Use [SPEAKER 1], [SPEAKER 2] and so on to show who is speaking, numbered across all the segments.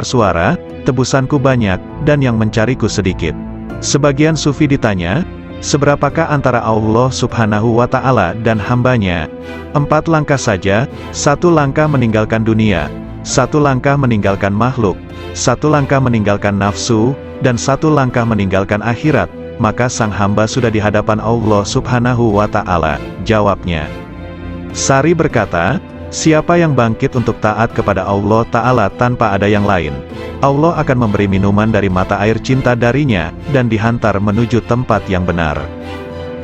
[SPEAKER 1] bersuara, tebusanku banyak, dan yang mencariku sedikit. Sebagian sufi ditanya, seberapakah antara Allah Subhanahu wa Ta'ala dan hambanya? 4 langkah saja, 1 langkah meninggalkan dunia, 1 langkah meninggalkan makhluk, 1 langkah meninggalkan nafsu, dan 1 langkah meninggalkan akhirat, maka sang hamba sudah di hadapan Allah Subhanahu wa Ta'ala. Jawabnya. Sari berkata, siapa yang bangkit untuk taat kepada Allah Ta'ala tanpa ada yang lain, Allah akan memberi minuman dari mata air cinta darinya, dan dihantar menuju tempat yang benar.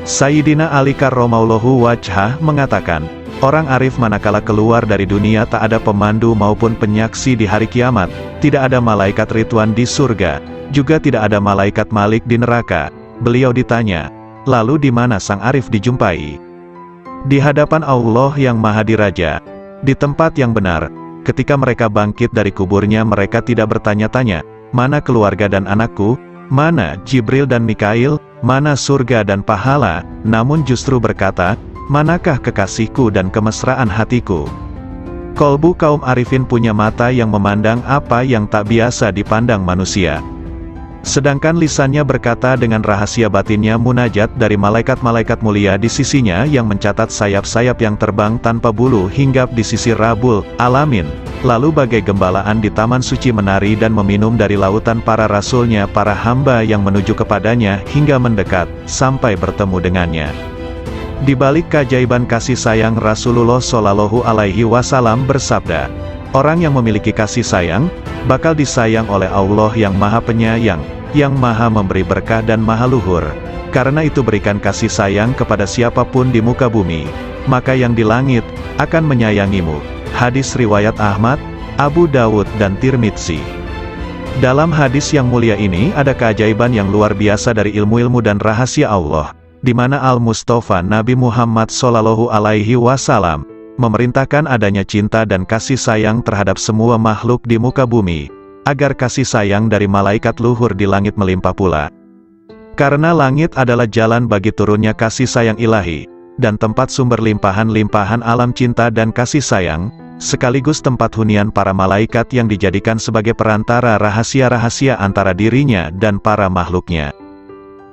[SPEAKER 1] Sayyidina Ali karramallahu wajhah mengatakan, orang arif manakala keluar dari dunia tak ada pemandu maupun penyaksi di hari kiamat, tidak ada malaikat Ridwan di surga, juga tidak ada malaikat Malik di neraka. Beliau ditanya, lalu di mana sang arif dijumpai? Di hadapan Allah yang Maha Diraja, di tempat yang benar. Ketika mereka bangkit dari kuburnya, mereka tidak bertanya-tanya, mana keluarga dan anakku, mana Jibril dan Mikail, mana surga dan pahala, namun justru berkata, manakah kekasihku dan kemesraan hatiku? Kolbu kaum arifin punya mata yang memandang apa yang tak biasa dipandang manusia. Sedangkan lisannya berkata dengan rahasia batinnya munajat dari malaikat-malaikat mulia di sisinya yang mencatat sayap-sayap yang terbang tanpa bulu hinggap di sisi Rabbul Alamin. Lalu bagai gembalaan di taman suci menari dan meminum dari lautan para rasulnya, para hamba yang menuju kepadanya hingga mendekat, sampai bertemu dengannya. Di balik keajaiban kasih sayang, Rasulullah Shallallahu Alaihi Wasallam bersabda, orang yang memiliki kasih sayang, bakal disayang oleh Allah yang Maha Penyayang, yang Maha Memberi berkah dan Maha Luhur. Karena itu berikan kasih sayang kepada siapapun di muka bumi, maka yang di langit akan menyayangimu. Hadis riwayat Ahmad, Abu Dawud dan Tirmidzi. Dalam hadis yang mulia ini ada keajaiban yang luar biasa dari ilmu-ilmu dan rahasia Allah, di mana Al-Mustafa Nabi Muhammad Shallallahu Alaihi Wasallam memerintahkan adanya cinta dan kasih sayang terhadap semua makhluk di muka bumi, agar kasih sayang dari malaikat luhur di langit melimpah pula. Karena langit adalah jalan bagi turunnya kasih sayang ilahi, dan tempat sumber limpahan-limpahan alam cinta dan kasih sayang, sekaligus tempat hunian para malaikat yang dijadikan sebagai perantara rahasia-rahasia antara dirinya dan para makhluknya.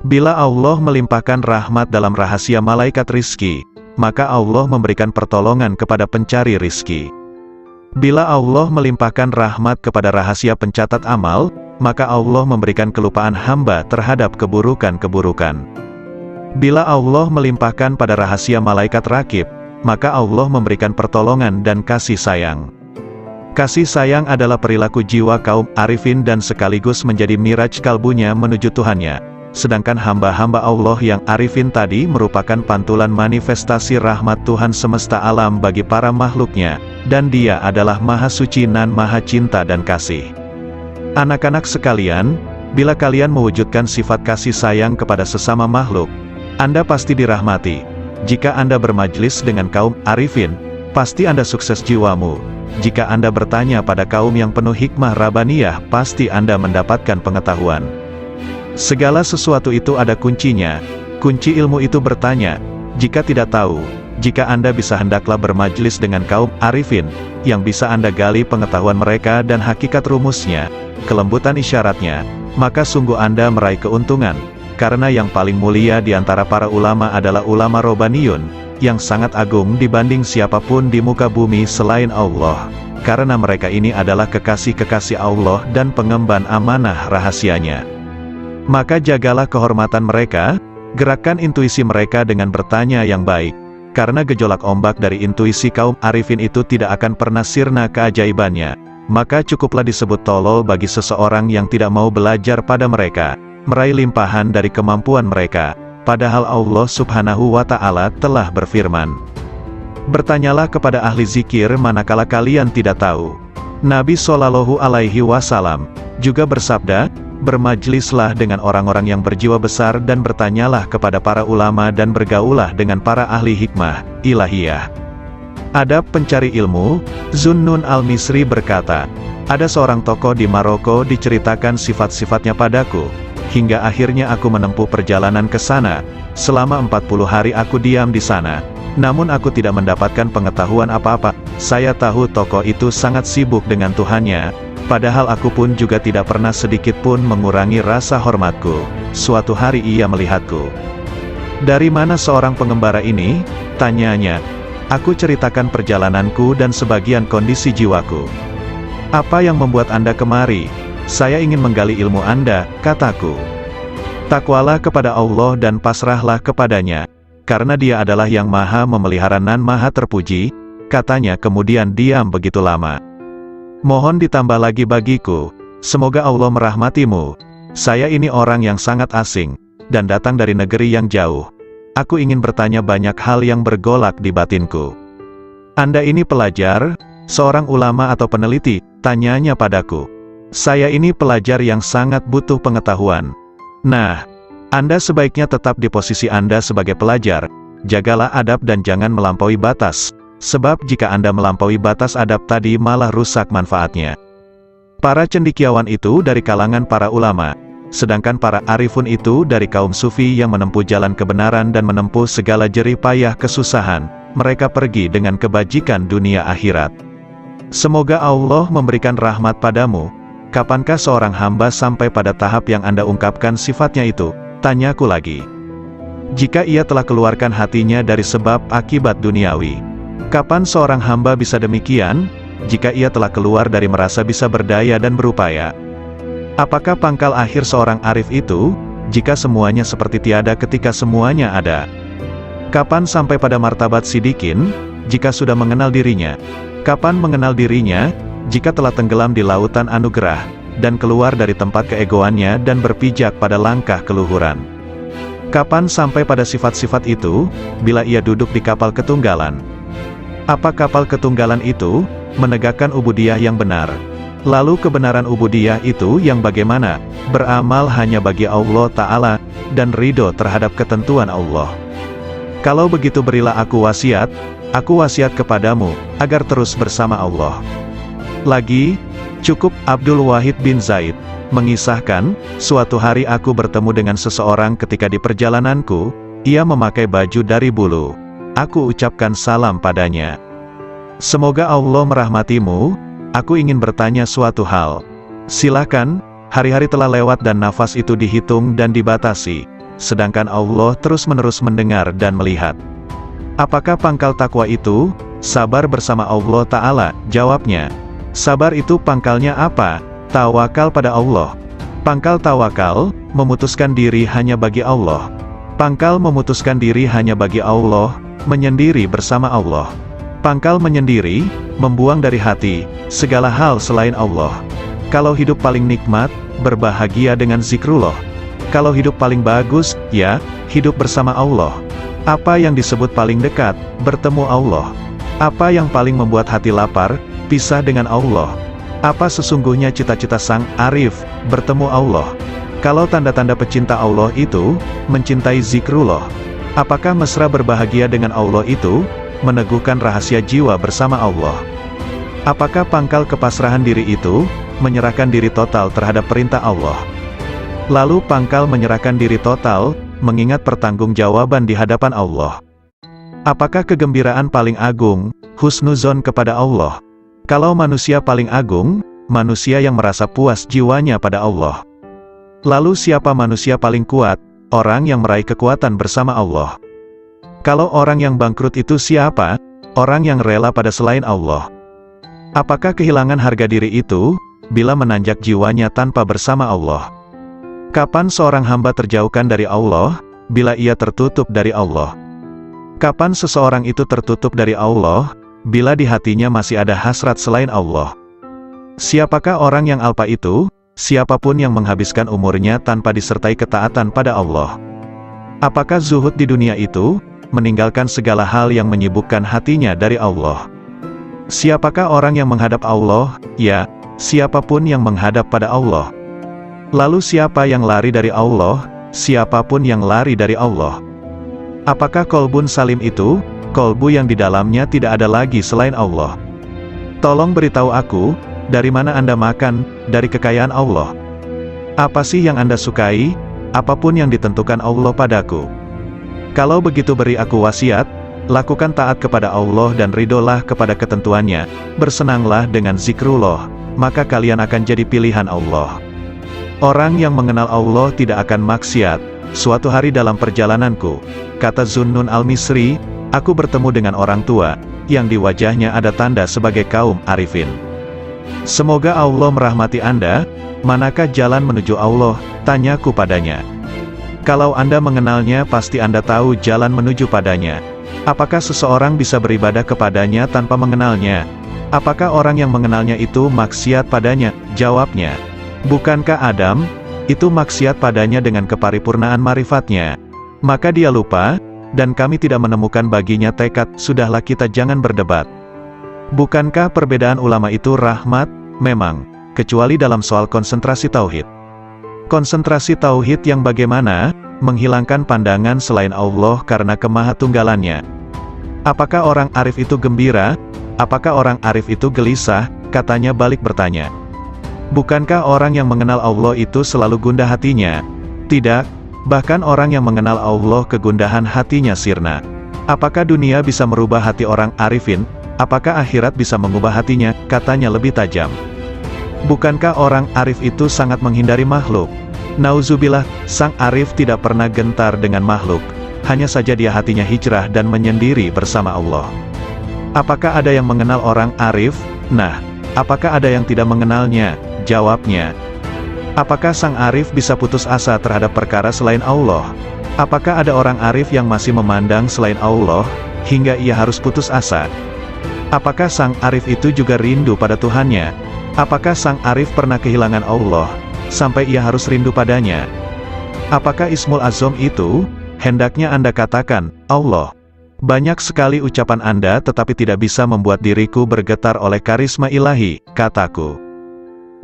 [SPEAKER 1] Bila Allah melimpahkan rahmat dalam rahasia malaikat rizki, maka Allah memberikan pertolongan kepada pencari rizki. Bila Allah melimpahkan rahmat kepada rahasia pencatat amal, maka Allah memberikan kelupaan hamba terhadap keburukan-keburukan. Bila Allah melimpahkan pada rahasia malaikat rakib, maka Allah memberikan pertolongan dan kasih sayang. Kasih sayang adalah perilaku jiwa kaum arifin dan sekaligus menjadi miraj kalbunya menuju Tuhannya. Sedangkan hamba-hamba Allah yang arifin tadi merupakan pantulan manifestasi rahmat Tuhan semesta alam bagi para makhluknya, dan Dia adalah Maha Suci dan Maha Cinta dan Kasih. Anak-anak sekalian, bila kalian mewujudkan sifat kasih sayang kepada sesama makhluk, Anda pasti dirahmati. Jika Anda bermajlis dengan kaum arifin, pasti Anda sukses jiwamu. Jika Anda bertanya pada kaum yang penuh hikmah Rabbaniyah, pasti Anda mendapatkan pengetahuan. Segala sesuatu itu ada kuncinya. Kunci ilmu itu bertanya, jika tidak tahu, jika Anda bisa hendaklah bermajlis dengan kaum arifin, yang bisa Anda gali pengetahuan mereka dan hakikat rumusnya, kelembutan isyaratnya, maka sungguh Anda meraih keuntungan, karena yang paling mulia di antara para ulama adalah ulama Robbaniyun, yang sangat agung dibanding siapapun di muka bumi selain Allah, karena mereka ini adalah kekasih-kekasih Allah dan pengemban amanah rahasianya. Maka jagalah kehormatan mereka, gerakkan intuisi mereka dengan bertanya yang baik, karena gejolak ombak dari intuisi kaum arifin itu tidak akan pernah sirna keajaibannya. Maka cukuplah disebut tolol bagi seseorang yang tidak mau belajar pada mereka, meraih limpahan dari kemampuan mereka, padahal Allah Subhanahu wa Ta'ala telah berfirman, bertanyalah kepada ahli zikir manakala kalian tidak tahu. Nabi Shallallahu Alaihi Wasallam juga bersabda, bermajlislah dengan orang-orang yang berjiwa besar dan bertanyalah kepada para ulama dan bergaulah dengan para ahli hikmah ilahiyah. Adab pencari ilmu. Zunnun al-Misri berkata, ada seorang tokoh di Maroko diceritakan sifat-sifatnya padaku, hingga akhirnya aku menempuh perjalanan ke sana. Selama 40 hari aku diam di sana, namun aku tidak mendapatkan pengetahuan apa-apa. Saya tahu tokoh itu sangat sibuk dengan Tuhannya, padahal aku pun juga tidak pernah sedikit pun mengurangi rasa hormatku. Suatu hari ia melihatku. "Dari mana seorang pengembara ini?" tanyanya. Aku ceritakan perjalananku dan sebagian kondisi jiwaku. "Apa yang membuat Anda kemari?" "Saya ingin menggali ilmu Anda," kataku. "Takwalah kepada Allah dan pasrahlah kepadanya, karena Dia adalah yang maha memelihara dan maha terpuji," katanya kemudian diam begitu lama. "Mohon ditambah lagi bagiku, semoga Allah merahmatimu. Saya ini orang yang sangat asing, dan datang dari negeri yang jauh. Aku ingin bertanya banyak hal yang bergolak di batinku." "Anda ini pelajar, seorang ulama atau peneliti?" tanyanya padaku. "Saya ini pelajar yang sangat butuh pengetahuan." "Nah, Anda sebaiknya tetap di posisi Anda sebagai pelajar. Jagalah adab dan jangan melampaui batas, sebab jika Anda melampaui batas adab tadi malah rusak manfaatnya." Para cendekiawan itu dari kalangan para ulama, sedangkan para arifun itu dari kaum sufi yang menempuh jalan kebenaran dan menempuh segala jerih payah kesusahan. Mereka pergi dengan kebajikan dunia akhirat. Semoga Allah memberikan rahmat padamu. "Kapankah seorang hamba sampai pada tahap yang Anda ungkapkan sifatnya itu?" tanyaku lagi. "Jika ia telah keluarkan hatinya dari sebab akibat duniawi." "Kapan seorang hamba bisa demikian?" "Jika ia telah keluar dari merasa bisa berdaya dan berupaya." "Apakah pangkal akhir seorang arif itu?" "Jika semuanya seperti tiada ketika semuanya ada." "Kapan sampai pada martabat sidikin?" "Jika sudah mengenal dirinya." "Kapan mengenal dirinya?" "Jika telah tenggelam di lautan anugerah, dan keluar dari tempat keegoannya dan berpijak pada langkah keluhuran." "Kapan sampai pada sifat-sifat itu?" "Bila ia duduk di kapal ketunggalan." "Apa kapal ketunggalan itu?" "Menegakkan ubudiyah yang benar." "Lalu kebenaran ubudiyah itu yang bagaimana?" "Beramal hanya bagi Allah Ta'ala, dan ridho terhadap ketentuan Allah." "Kalau begitu berilah aku wasiat kepadamu, agar terus bersama Allah." Lagi, cukup Abdul Wahid bin Zaid mengisahkan, "Suatu hari aku bertemu dengan seseorang ketika di perjalananku, ia memakai baju dari bulu. Aku ucapkan salam padanya. 'Semoga Allah merahmatimu, aku ingin bertanya suatu hal.' 'Silakan.' Hari-hari telah lewat dan nafas itu dihitung dan dibatasi, sedangkan Allah terus-menerus mendengar dan melihat. 'Apakah pangkal takwa itu?' 'Sabar bersama Allah Ta'ala,' jawabnya. 'Sabar itu pangkalnya apa?' 'Tawakal pada Allah.' Pangkal tawakal, memutuskan diri hanya bagi Allah. Pangkal memutuskan diri hanya bagi Allah, menyendiri bersama Allah. Pangkal menyendiri, membuang dari hati segala hal selain Allah. Kalau hidup paling nikmat, berbahagia dengan zikrullah. Kalau hidup paling bagus, ya, hidup bersama Allah. Apa yang disebut paling dekat, bertemu Allah. Apa yang paling membuat hati lapar, pisah dengan Allah. Apa sesungguhnya cita-cita sang arif, bertemu Allah. Kalau tanda-tanda pecinta Allah itu, mencintai zikrullah. Apakah mesra berbahagia dengan Allah itu, meneguhkan rahasia jiwa bersama Allah. Apakah pangkal kepasrahan diri itu, menyerahkan diri total terhadap perintah Allah. Lalu pangkal menyerahkan diri total, mengingat pertanggungjawaban di hadapan Allah. Apakah kegembiraan paling agung, husnuzon kepada Allah? Kalau manusia paling agung, manusia yang merasa puas jiwanya pada Allah. Lalu siapa manusia paling kuat? Orang yang meraih kekuatan bersama Allah. Kalau orang yang bangkrut itu siapa? Orang yang rela pada selain Allah. Apakah kehilangan harga diri itu, bila menanjak jiwanya tanpa bersama Allah? Kapan seorang hamba terjauhkan dari Allah, bila ia tertutup dari Allah? Kapan seseorang itu tertutup dari Allah, bila di hatinya masih ada hasrat selain Allah? Siapakah orang yang alpa itu? Siapapun yang menghabiskan umurnya tanpa disertai ketaatan pada Allah. Apakah zuhud di dunia itu, meninggalkan segala hal yang menyibukkan hatinya dari Allah? Siapakah orang yang menghadap Allah? Ya, siapapun yang menghadap pada Allah. Lalu siapa yang lari dari Allah? Siapapun yang lari dari Allah. Apakah kolbun salim itu, kolbu yang di dalamnya tidak ada lagi selain Allah? Tolong beritahu aku, dari mana Anda makan, dari kekayaan Allah? Apa sih yang Anda sukai? Apapun yang ditentukan Allah padaku. Kalau begitu beri aku wasiat, lakukan taat kepada Allah dan ridolah kepada ketentuannya, bersenanglah dengan zikrullah. maka kalian akan jadi pilihan Allah. Orang yang mengenal Allah tidak akan maksiat. Suatu hari dalam perjalananku, kata Zunnun al-Misri, aku bertemu dengan orang tua, yang di wajahnya ada tanda sebagai kaum arifin. Semoga Allah merahmati Anda. Manakah jalan menuju Allah? Tanyaku padanya. Kalau Anda mengenalnya pasti Anda tahu jalan menuju padanya. Apakah seseorang bisa beribadah kepadanya tanpa mengenalnya? Apakah orang yang mengenalnya itu maksiat padanya? Jawabnya, bukankah Adam itu maksiat padanya dengan keparipurnaan marifatnya? Maka dia lupa, dan kami tidak menemukan baginya tekad. Sudahlah, kita jangan berdebat. Bukankah perbedaan ulama itu rahmat? Memang, kecuali dalam soal konsentrasi tauhid. Konsentrasi tauhid yang bagaimana? Menghilangkan pandangan selain Allah karena kemahatunggalannya. Apakah orang arif itu gembira? Apakah orang arif itu gelisah? Katanya balik bertanya. Bukankah orang yang mengenal Allah itu selalu gundah hatinya? Tidak, bahkan orang yang mengenal Allah kegundahan hatinya sirna. Apakah dunia bisa merubah hati orang arifin? Apakah akhirat bisa mengubah hatinya? Katanya lebih tajam. Bukankah orang arif itu sangat menghindari makhluk? Nauzubillah, sang arif tidak pernah gentar dengan makhluk. Hanya saja dia hatinya hijrah dan menyendiri bersama Allah. Apakah ada yang mengenal orang arif? Nah, apakah ada yang tidak mengenalnya? Jawabnya. Apakah sang arif bisa putus asa terhadap perkara selain Allah? Apakah ada orang arif yang masih memandang selain Allah, hingga ia harus putus asa? Apakah sang arif itu juga rindu pada Tuhannya? Apakah sang arif pernah kehilangan Allah, sampai ia harus rindu padanya? Apakah Ismul Azam itu? Hendaknya Anda katakan, Allah. Banyak sekali ucapan Anda tetapi tidak bisa membuat diriku bergetar oleh karisma ilahi, kataku.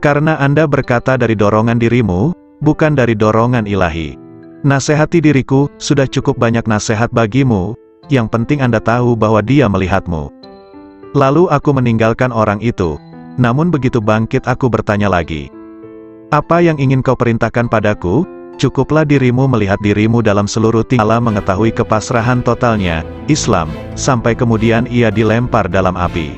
[SPEAKER 1] Karena Anda berkata dari dorongan dirimu, bukan dari dorongan ilahi. Nasihati diriku, sudah cukup banyak nasihat bagimu, yang penting Anda tahu bahwa dia melihatmu. Lalu aku meninggalkan orang itu. Namun begitu bangkit aku bertanya lagi. Apa yang ingin kau perintahkan padaku? Cukuplah dirimu melihat dirimu dalam seluruh tingkah mengetahui kepasrahan totalnya, Islam, sampai kemudian ia dilempar dalam api.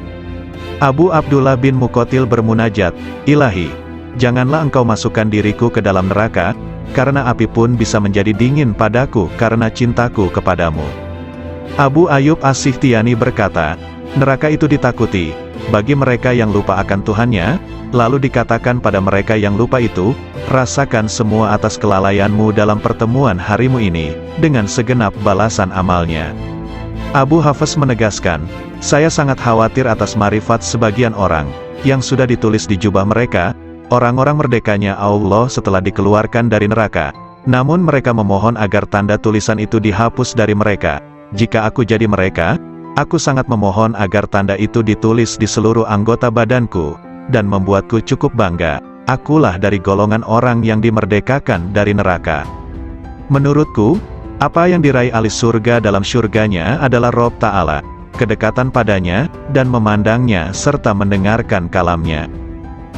[SPEAKER 1] Abu Abdullah bin Muqatil bermunajat, Ilahi, janganlah engkau masukkan diriku ke dalam neraka, karena api pun bisa menjadi dingin padaku karena cintaku kepadamu. Abu Ayyub As-Sikhtiyani berkata, neraka itu ditakuti bagi mereka yang lupa akan Tuhannya, lalu dikatakan pada mereka yang lupa itu, rasakan semua atas kelalaianmu dalam pertemuan harimu ini, dengan segenap balasan amalnya. Abu Hafs menegaskan, saya sangat khawatir atas marifat sebagian orang, yang sudah ditulis di jubah mereka, orang-orang merdekanya Allah setelah dikeluarkan dari neraka. Namun mereka memohon agar tanda tulisan itu dihapus dari mereka. Jika aku jadi mereka, aku sangat memohon agar tanda itu ditulis di seluruh anggota badanku, dan membuatku cukup bangga. Akulah dari golongan orang yang dimerdekakan dari neraka. Menurutku, apa yang diraih ahli surga dalam surganya adalah Rob Ta'ala, kedekatan padanya, dan memandangnya serta mendengarkan kalamnya.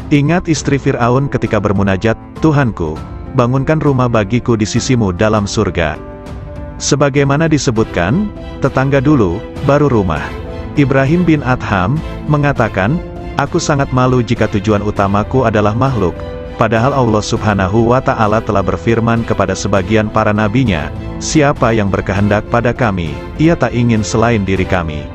[SPEAKER 1] Ingat istri Fir'aun ketika bermunajat, Tuhanku, bangunkan rumah bagiku di sisimu dalam surga. Sebagaimana disebutkan, tetangga dulu, baru rumah. Ibrahim bin Adham mengatakan, aku sangat malu jika tujuan utamaku adalah makhluk, padahal Allah Subhanahu wa Ta'ala telah berfirman kepada sebagian para nabinya, siapa yang berkehendak pada kami, ia tak ingin selain diri kami.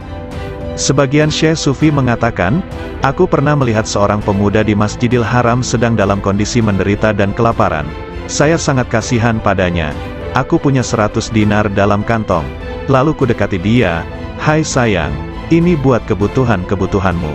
[SPEAKER 1] Sebagian Syekh Sufi mengatakan, aku pernah melihat seorang pemuda di Masjidil Haram sedang dalam kondisi menderita dan kelaparan. Saya sangat kasihan padanya. Aku punya 100 dinar dalam kantong. Lalu kudekati dia, hai sayang, ini buat kebutuhan-kebutuhanmu.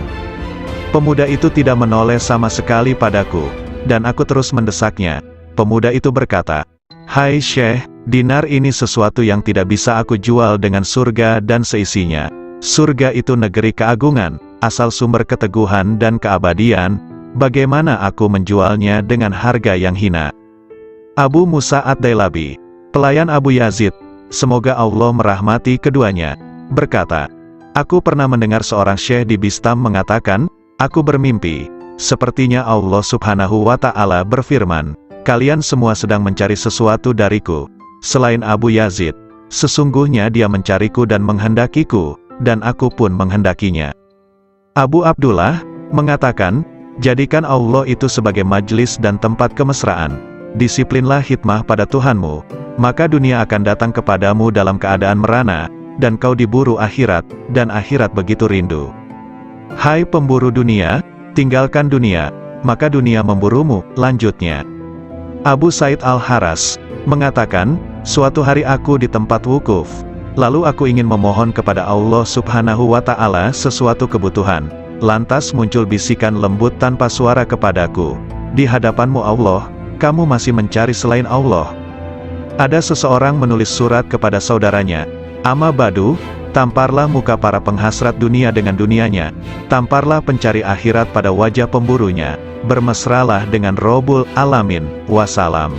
[SPEAKER 1] Pemuda itu tidak menoleh sama sekali padaku, dan aku terus mendesaknya. Pemuda itu berkata, hai Syekh, dinar ini sesuatu yang tidak bisa aku jual dengan surga dan seisinya. Surga itu negeri keagungan, asal sumber keteguhan dan keabadian, bagaimana aku menjualnya dengan harga yang hina? Abu Musa Ad-Dailabi, pelayan Abu Yazid, semoga Allah merahmati keduanya, berkata, aku pernah mendengar seorang syekh di Bistam mengatakan, aku bermimpi, sepertinya Allah Subhanahu wa Ta'ala berfirman, kalian semua sedang mencari sesuatu dariku, selain Abu Yazid, sesungguhnya dia mencariku dan menghendakiku, dan aku pun menghendakinya. Abu Abdullah mengatakan, Jadikan Allah itu sebagai majelis dan tempat kemesraan. Disiplinlah hikmah pada Tuhanmu, maka dunia akan datang kepadamu dalam keadaan merana, dan kau diburu akhirat, dan akhirat begitu rindu. Hai pemburu dunia, tinggalkan dunia, maka dunia memburumu. Lanjutnya, Abu Said Al-Haras mengatakan, suatu hari aku di tempat wukuf, lalu aku ingin memohon kepada Allah Subhanahu wa Ta'ala sesuatu kebutuhan. Lantas muncul bisikan lembut tanpa suara kepadaku, di hadapanmu Allah, kamu masih mencari selain Allah. Ada seseorang menulis surat kepada saudaranya, Amma badu, tamparlah muka para penghasrat dunia dengan dunianya, tamparlah pencari akhirat pada wajah pemburunya, bermesralah dengan Rabbul Alamin, wassalam.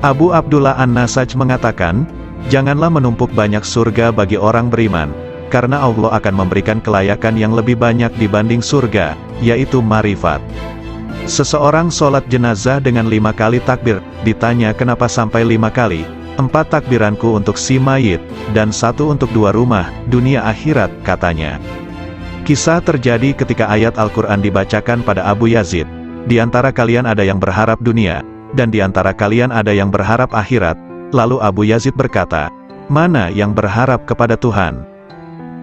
[SPEAKER 1] Abu Abdullah An-Nasaj mengatakan, janganlah menumpuk banyak surga bagi orang beriman, karena Allah akan memberikan kelayakan yang lebih banyak dibanding surga, yaitu marifat. Seseorang sholat jenazah dengan 5 kali takbir, ditanya kenapa sampai 5 kali, 4 takbiranku untuk si mayit, dan 1 untuk 2 rumah, dunia akhirat, katanya. Kisah terjadi ketika ayat Al-Quran dibacakan pada Abu Yazid, di antara kalian ada yang berharap dunia, dan di antara kalian ada yang berharap akhirat. Lalu Abu Yazid berkata, mana yang berharap kepada Tuhan?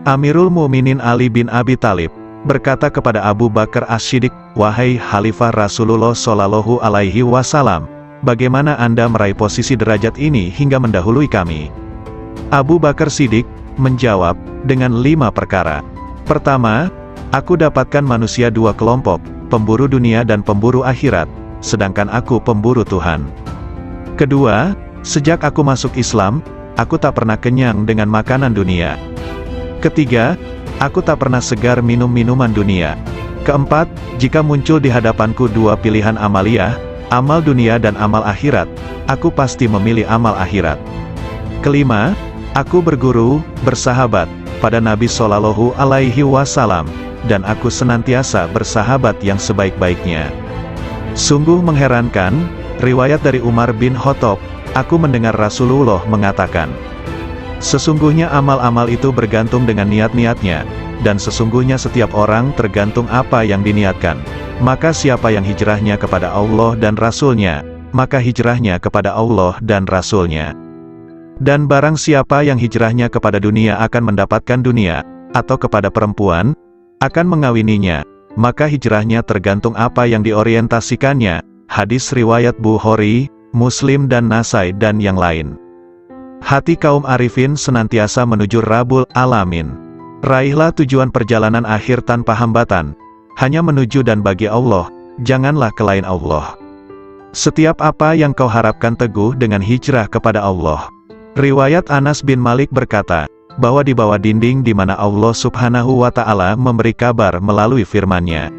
[SPEAKER 1] Amirul Mukminin Ali bin Abi Thalib berkata kepada Abu Bakar As-Siddiq, wahai Khalifah Rasulullah Shallallahu Alaihi Wasallam, bagaimana Anda meraih posisi derajat ini hingga mendahului kami? Abu Bakar Siddiq menjawab, dengan 5 perkara. Pertama, aku dapatkan manusia 2 kelompok, pemburu dunia dan pemburu akhirat, sedangkan aku pemburu Tuhan. Kedua, sejak aku masuk Islam, aku tak pernah kenyang dengan makanan dunia. Ketiga, aku tak pernah segar minum minuman dunia. Keempat, jika muncul di hadapanku 2 pilihan amaliyah, amal dunia dan amal akhirat, aku pasti memilih amal akhirat. Kelima, aku berguru, bersahabat, pada Nabi Shallallahu Alaihi Wasallam, dan aku senantiasa bersahabat yang sebaik-baiknya. Sungguh mengherankan, riwayat dari Umar bin Khattab, aku mendengar Rasulullah mengatakan, sesungguhnya amal-amal itu bergantung dengan niat-niatnya, dan sesungguhnya setiap orang tergantung apa yang diniatkan. Maka siapa yang hijrahnya kepada Allah dan Rasul-Nya, maka hijrahnya kepada Allah dan Rasul-Nya. Dan barang siapa yang hijrahnya kepada dunia akan mendapatkan dunia, atau kepada perempuan, akan mengawininya, maka hijrahnya tergantung apa yang diorientasikannya. Hadis riwayat Bukhari, Muslim dan Nasai dan yang lain. Hati kaum arifin senantiasa menuju Rabbul Alamin. Raihlah tujuan perjalanan akhir tanpa hambatan, hanya menuju dan bagi Allah, janganlah kelain Allah. Setiap apa yang kau harapkan teguh dengan hijrah kepada Allah. Riwayat Anas bin Malik berkata, bahwa di bawah dinding di mana Allah Subhanahu wa Ta'ala memberi kabar melalui firman-Nya,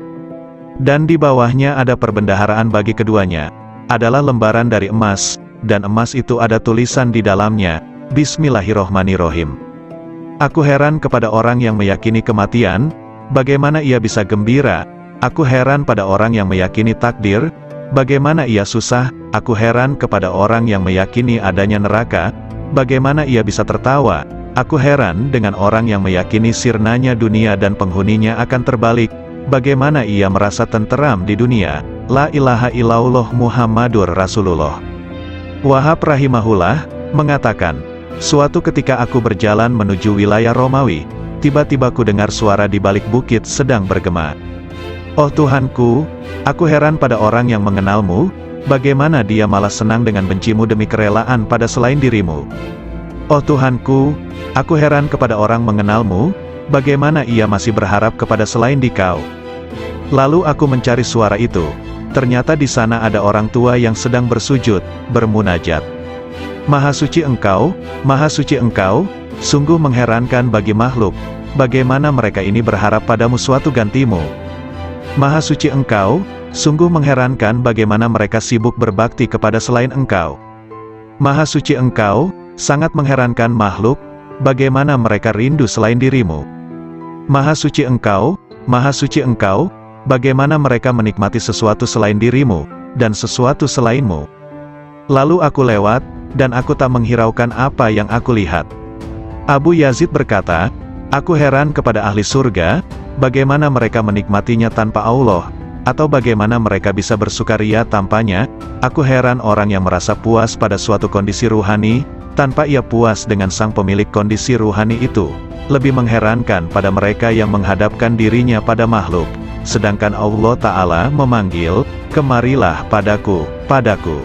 [SPEAKER 1] dan di bawahnya ada perbendaharaan bagi keduanya, adalah lembaran dari emas, dan emas itu ada tulisan di dalamnya, Bismillahirrohmanirrohim. Aku heran kepada orang yang meyakini kematian, bagaimana ia bisa gembira. Aku heran pada orang yang meyakini takdir, bagaimana ia susah. Aku heran kepada orang yang meyakini adanya neraka, bagaimana ia bisa tertawa. Aku heran dengan orang yang meyakini sirnanya dunia dan penghuninya akan terbalik, bagaimana ia merasa tenteram di dunia. La ilaha illallah Muhammadur Rasulullah. Wahab rahimahullah mengatakan, suatu ketika aku berjalan menuju wilayah Romawi, tiba-tiba ku dengar suara di balik bukit sedang bergema. Oh Tuhanku, aku heran pada orang yang mengenalmu, bagaimana dia malah senang dengan bencimu demi kerelaan pada selain dirimu. Oh Tuhanku, aku heran kepada orang mengenalmu, bagaimana ia masih berharap kepada selain dikau. Lalu aku mencari suara itu. Ternyata di sana ada orang tua yang sedang bersujud, bermunajat. Maha suci Engkau, sungguh mengherankan bagi makhluk, bagaimana mereka ini berharap padamu suatu gantimu. Maha suci Engkau, sungguh mengherankan bagaimana mereka sibuk berbakti kepada selain Engkau. Maha suci Engkau, sangat mengherankan makhluk, bagaimana mereka rindu selain dirimu. Maha suci Engkau, bagaimana mereka menikmati sesuatu selain dirimu, dan sesuatu selainmu. Lalu aku lewat, dan aku tak menghiraukan apa yang aku lihat. Abu Yazid berkata, aku heran kepada ahli surga, bagaimana mereka menikmatinya tanpa Allah, Atau bagaimana mereka bisa bersukaria tanpanya? Aku heran orang yang merasa puas pada suatu kondisi ruhani, tanpa ia puas dengan sang pemilik kondisi ruhani itu. Lebih mengherankan pada mereka yang menghadapkan dirinya pada makhluk. Sedangkan Allah Ta'ala memanggil, kemarilah padaku, padaku.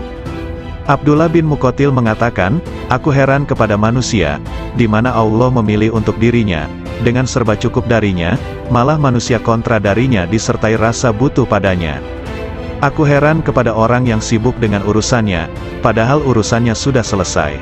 [SPEAKER 1] Abdullah bin Muqatil mengatakan, aku heran kepada manusia, di mana Allah memilih untuk dirinya, dengan serba cukup darinya, malah manusia kontra darinya disertai rasa butuh padanya. Aku heran kepada orang yang sibuk dengan urusannya, padahal urusannya sudah selesai.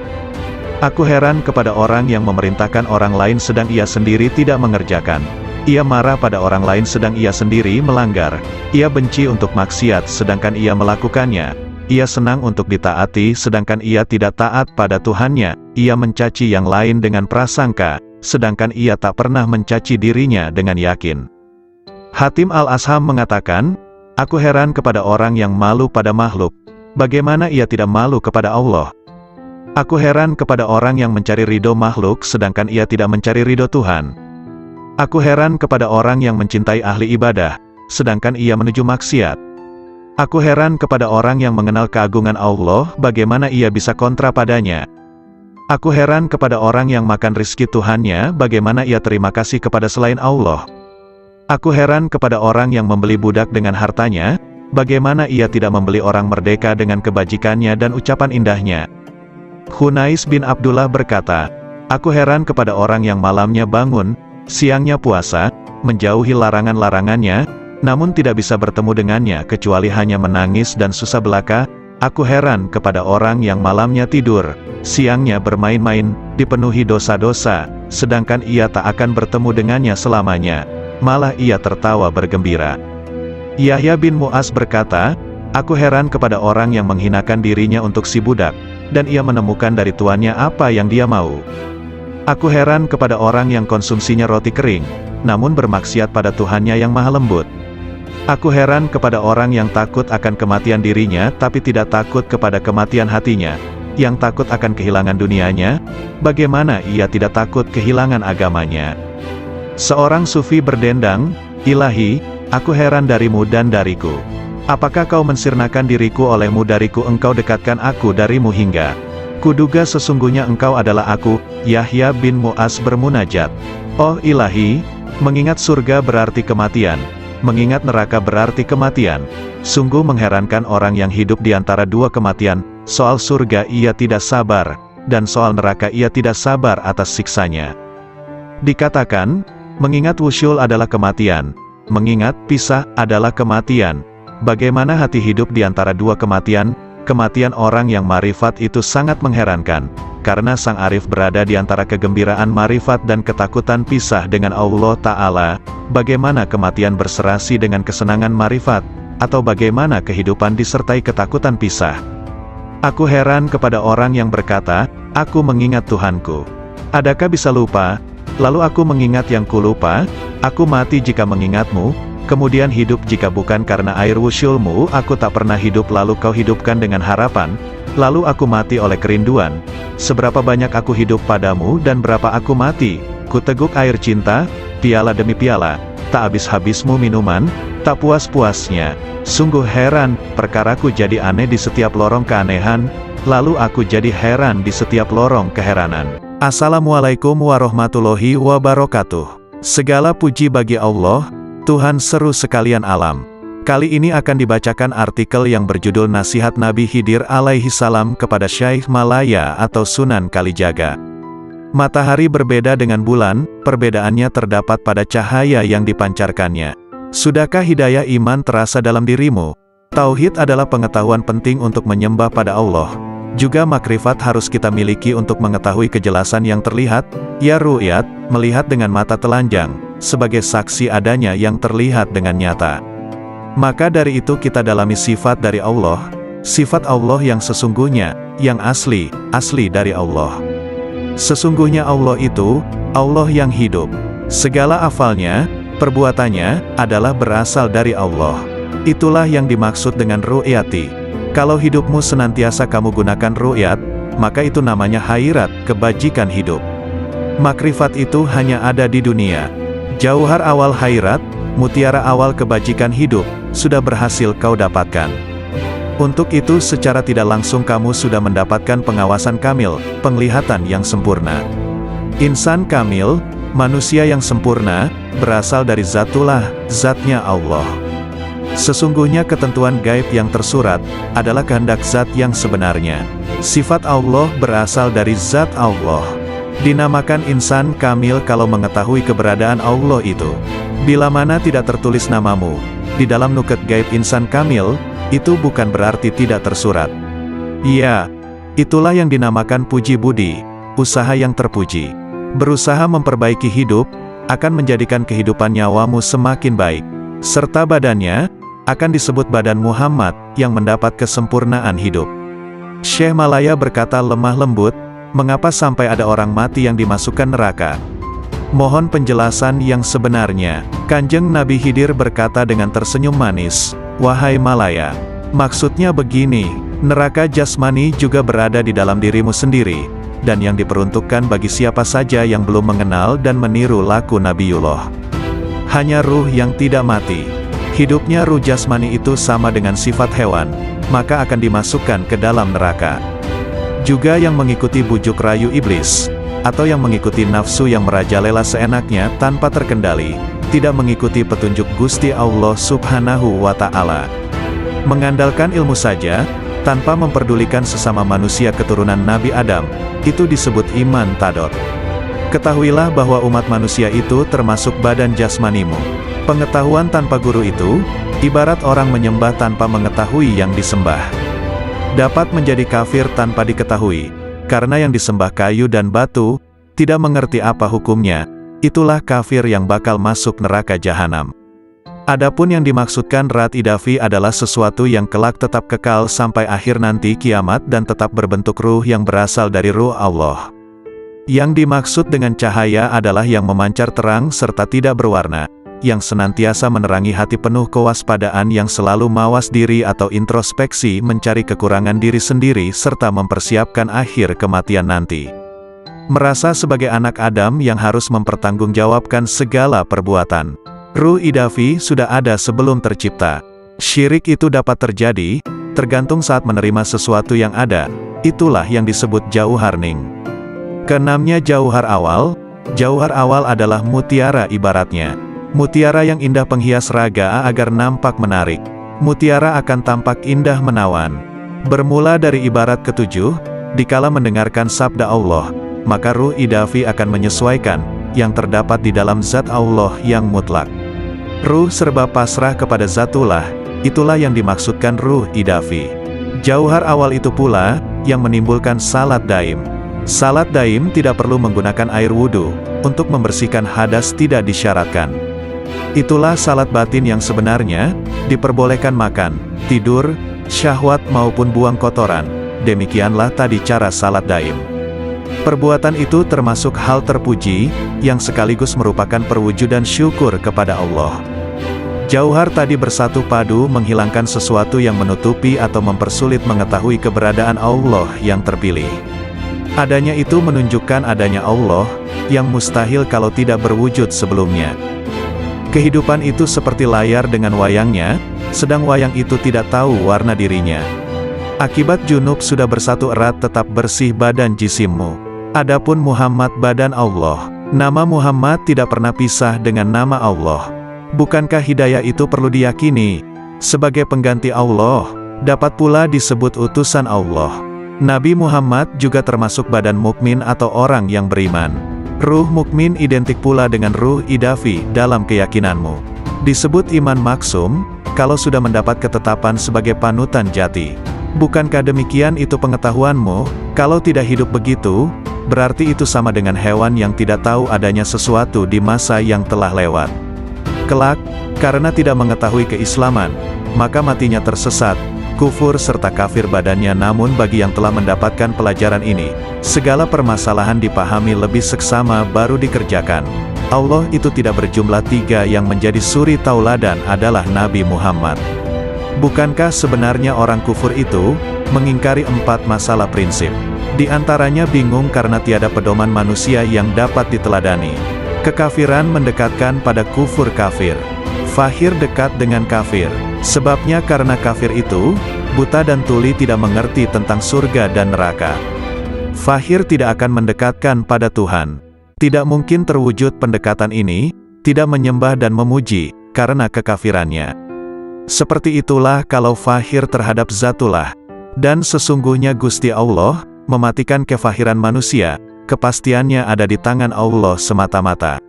[SPEAKER 1] Aku heran kepada orang yang memerintahkan orang lain sedang ia sendiri tidak mengerjakan. Ia marah pada orang lain sedang ia sendiri melanggar. Ia benci untuk maksiat sedangkan ia melakukannya. Ia senang untuk ditaati sedangkan ia tidak taat pada Tuhannya. Ia mencaci yang lain dengan prasangka, sedangkan ia tak pernah mencaci dirinya dengan yakin. Hatim al-Asham mengatakan, aku heran kepada orang yang malu pada makhluk. Bagaimana ia tidak malu kepada Allah? Aku heran kepada orang yang mencari ridho makhluk sedangkan ia tidak mencari ridho Tuhan. Aku heran kepada orang yang mencintai ahli ibadah, sedangkan ia menuju maksiat. Aku heran kepada orang yang mengenal keagungan Allah, bagaimana ia bisa kontra padanya. Aku heran kepada orang yang makan rizki Tuhannya, bagaimana ia terima kasih kepada selain Allah. Aku heran kepada orang yang membeli budak dengan hartanya, bagaimana ia tidak membeli orang merdeka dengan kebajikannya dan ucapan indahnya. Khunais bin Abdullah berkata, aku heran kepada orang yang malamnya bangun, siangnya puasa, menjauhi larangan-larangannya, namun tidak bisa bertemu dengannya kecuali hanya menangis dan susah belaka. Aku heran kepada orang yang malamnya tidur, siangnya bermain-main, dipenuhi dosa-dosa, sedangkan ia tak akan bertemu dengannya selamanya, malah ia tertawa bergembira. Yahya bin Mu'az berkata, aku heran kepada orang yang menghinakan dirinya untuk si budak, dan ia menemukan dari tuannya apa yang dia mau. Aku heran kepada orang yang konsumsinya roti kering, namun bermaksiat pada Tuhannya yang maha lembut. Aku heran kepada orang yang takut akan kematian dirinya tapi tidak takut kepada kematian hatinya, yang takut akan kehilangan dunianya, bagaimana ia tidak takut kehilangan agamanya. Seorang sufi berdendang, Ilahi, aku heran darimu dan dariku. Apakah kau mensirnakan diriku olehmu dariku engkau dekatkan aku darimu hingga. Kuduga sesungguhnya engkau adalah aku. Yahya bin Mu'az bermunajat. Oh Ilahi, mengingat surga berarti kematian. Mengingat neraka berarti kematian. Sungguh mengherankan orang yang hidup di antara dua kematian, soal surga ia tidak sabar, dan soal neraka ia tidak sabar atas siksanya. Dikatakan, mengingat wusyul adalah kematian, mengingat pisah adalah kematian. Bagaimana hati hidup di antara dua kematian? Kematian orang yang marifat itu sangat mengherankan, karena sang arif berada di antara kegembiraan marifat dan ketakutan pisah dengan Allah Ta'ala. Bagaimana kematian berserasi dengan kesenangan marifat, atau bagaimana kehidupan disertai ketakutan pisah? Aku heran kepada orang yang berkata, aku mengingat Tuhanku. Adakah bisa lupa? Lalu aku mengingat yang kulupa, aku mati jika mengingatmu, kemudian hidup jika bukan karena air wusyulmu, aku tak pernah hidup lalu kau hidupkan dengan harapan, lalu aku mati oleh kerinduan. Seberapa banyak aku hidup padamu dan berapa aku mati, ku teguk air cinta, piala demi piala, tak habis-habismu minuman, tak puas-puasnya. Sungguh heran, perkaraku jadi aneh di setiap lorong keanehan, lalu aku jadi heran di setiap lorong keheranan. Assalamualaikum warahmatullahi wabarakatuh. Segala puji bagi Allah, Tuhan seru sekalian alam. Kali ini akan dibacakan artikel yang berjudul Nasihat Nabi Khidir alaihi salam kepada Syekh Malaya atau Sunan Kalijaga. Matahari berbeda dengan bulan, perbedaannya terdapat pada cahaya yang dipancarkannya. Sudahkah hidayah iman terasa dalam dirimu? Tauhid adalah pengetahuan penting untuk menyembah pada Allah. Juga makrifat harus kita miliki untuk mengetahui kejelasan yang terlihat, ya ru'yat, melihat dengan mata telanjang, sebagai saksi adanya yang terlihat dengan nyata. Maka dari itu kita dalami sifat dari Allah, sifat Allah yang sesungguhnya, yang asli dari Allah. Sesungguhnya Allah itu, Allah yang hidup. Segala afalnya, perbuatannya, adalah berasal dari Allah. Itulah yang dimaksud dengan ru'yati. Kalau hidupmu senantiasa kamu gunakan ru'yat, maka itu namanya khairat, kebajikan hidup. Makrifat itu hanya ada di dunia. Jauhar awal khairat, mutiara awal kebajikan hidup, sudah berhasil kau dapatkan. Untuk itu secara tidak langsung kamu sudah mendapatkan pengawasan kamil, penglihatan yang sempurna. Insan kamil, manusia yang sempurna, berasal dari Zatullah, zatnya Allah. Sesungguhnya ketentuan gaib yang tersurat, adalah kehendak zat yang sebenarnya. Sifat Allah berasal dari zat Allah. Dinamakan insan kamil kalau mengetahui keberadaan Allah itu. Bila mana tidak tertulis namamu, di dalam nuket gaib insan kamil, itu bukan berarti tidak tersurat. Ya, itulah yang dinamakan puji budi, usaha yang terpuji. Berusaha memperbaiki hidup, akan menjadikan kehidupan nyawamu semakin baik. Serta badannya, akan disebut badan Muhammad, yang mendapat kesempurnaan hidup. Syekh Malaya berkata lemah lembut, mengapa sampai ada orang mati yang dimasukkan neraka? Mohon penjelasan yang sebenarnya. Kanjeng Nabi Khidir berkata dengan tersenyum manis, wahai Malaya, maksudnya begini, neraka jasmani juga berada di dalam dirimu sendiri, dan yang diperuntukkan bagi siapa saja yang belum mengenal dan meniru laku Nabiullah. Hanya ruh yang tidak mati. Hidupnya ruh jasmani itu sama dengan sifat hewan, maka akan dimasukkan ke dalam neraka. Juga yang mengikuti bujuk rayu iblis, atau yang mengikuti nafsu yang merajalela seenaknya tanpa terkendali, tidak mengikuti petunjuk Gusti Allah Subhanahu wa Ta'ala. Mengandalkan ilmu saja, tanpa memperdulikan sesama manusia keturunan Nabi Adam, itu disebut iman tadot. Ketahuilah bahwa umat manusia itu termasuk badan jasmanimu. Pengetahuan tanpa guru itu, ibarat orang menyembah tanpa mengetahui yang disembah. Dapat menjadi kafir tanpa diketahui, karena yang disembah kayu dan batu, tidak mengerti apa hukumnya, itulah kafir yang bakal masuk neraka jahanam. Adapun yang dimaksudkan Rat Idafi adalah sesuatu yang kelak tetap kekal sampai akhir nanti kiamat dan tetap berbentuk ruh yang berasal dari ruh Allah. Yang dimaksud dengan cahaya adalah yang memancar terang serta tidak berwarna, yang senantiasa menerangi hati penuh kewaspadaan yang selalu mawas diri atau introspeksi mencari kekurangan diri sendiri serta mempersiapkan akhir kematian nanti. Merasa sebagai anak Adam yang harus mempertanggungjawabkan segala perbuatan. Ruh idafi sudah ada sebelum tercipta. Syirik itu dapat terjadi, tergantung saat menerima sesuatu yang ada, itulah yang disebut jauharning. Keenamnya jauhar awal. Jauhar awal adalah mutiara ibaratnya. Mutiara yang indah penghias raga agar nampak menarik. Mutiara akan tampak indah menawan. Bermula dari ibarat ketujuh, dikala mendengarkan sabda Allah, maka ruh idafi akan menyesuaikan, yang terdapat di dalam zat Allah yang mutlak. Ruh serba pasrah kepada Zatullah, itulah yang dimaksudkan ruh idafi. Jauhar awal itu pula, yang menimbulkan salat daim. Salat daim tidak perlu menggunakan air wudhu, untuk membersihkan hadas tidak disyaratkan. Itulah salat batin yang sebenarnya, diperbolehkan makan, tidur, syahwat maupun buang kotoran. Demikianlah tadi cara salat daim. Perbuatan itu termasuk hal terpuji, yang sekaligus merupakan perwujudan syukur kepada Allah. Jauhar tadi bersatu padu menghilangkan sesuatu yang menutupi atau mempersulit mengetahui keberadaan Allah yang terpilih. Adanya itu menunjukkan adanya Allah, yang mustahil kalau tidak berwujud sebelumnya. Kehidupan itu seperti layar dengan wayangnya, sedang wayang itu tidak tahu warna dirinya. Akibat junub sudah bersatu erat tetap bersih badan jisimmu. Adapun Muhammad badan Allah. Nama Muhammad tidak pernah pisah dengan nama Allah. Bukankah hidayah itu perlu diyakini? Sebagai pengganti Allah, dapat pula disebut utusan Allah. Nabi Muhammad juga termasuk badan mukmin atau orang yang beriman. Ruh mukmin identik pula dengan ruh idafi dalam keyakinanmu. Disebut iman maksum, kalau sudah mendapat ketetapan sebagai panutan jati. Bukankah demikian itu pengetahuanmu? Kalau tidak hidup begitu, berarti itu sama dengan hewan yang tidak tahu adanya sesuatu di masa yang telah lewat. Kelak, karena tidak mengetahui keislaman, maka matinya tersesat, kufur serta kafir badannya. Namun bagi yang telah mendapatkan pelajaran ini, segala permasalahan dipahami lebih seksama baru dikerjakan. Allah itu tidak berjumlah tiga, yang menjadi suri tauladan adalah Nabi Muhammad. Bukankah sebenarnya orang kufur itu mengingkari 4 masalah prinsip? Di antaranya bingung karena tiada pedoman manusia yang dapat diteladani. Kekafiran mendekatkan pada kufur kafir. Fahir dekat dengan kafir. Sebabnya karena kafir itu, buta dan tuli tidak mengerti tentang surga dan neraka. Fahir tidak akan mendekatkan pada Tuhan. Tidak mungkin terwujud pendekatan ini, tidak menyembah dan memuji, karena kekafirannya. Seperti itulah kalau fahir terhadap Zatullah. Dan sesungguhnya Gusti Allah, mematikan kefahiran manusia, kepastiannya ada di tangan Allah semata-mata.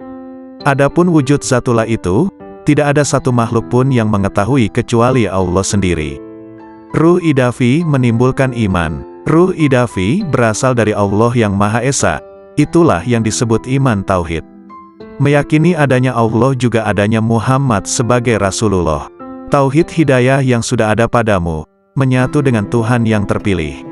[SPEAKER 1] Adapun wujud Zatullah itu, tidak ada satu makhluk pun yang mengetahui kecuali Allah sendiri. Ruh idafi menimbulkan iman. Ruh idafi berasal dari Allah yang Maha Esa. Itulah yang disebut iman tauhid. Meyakini adanya Allah juga adanya Muhammad sebagai Rasulullah. Tauhid hidayah yang sudah ada padamu, menyatu dengan Tuhan yang terpilih.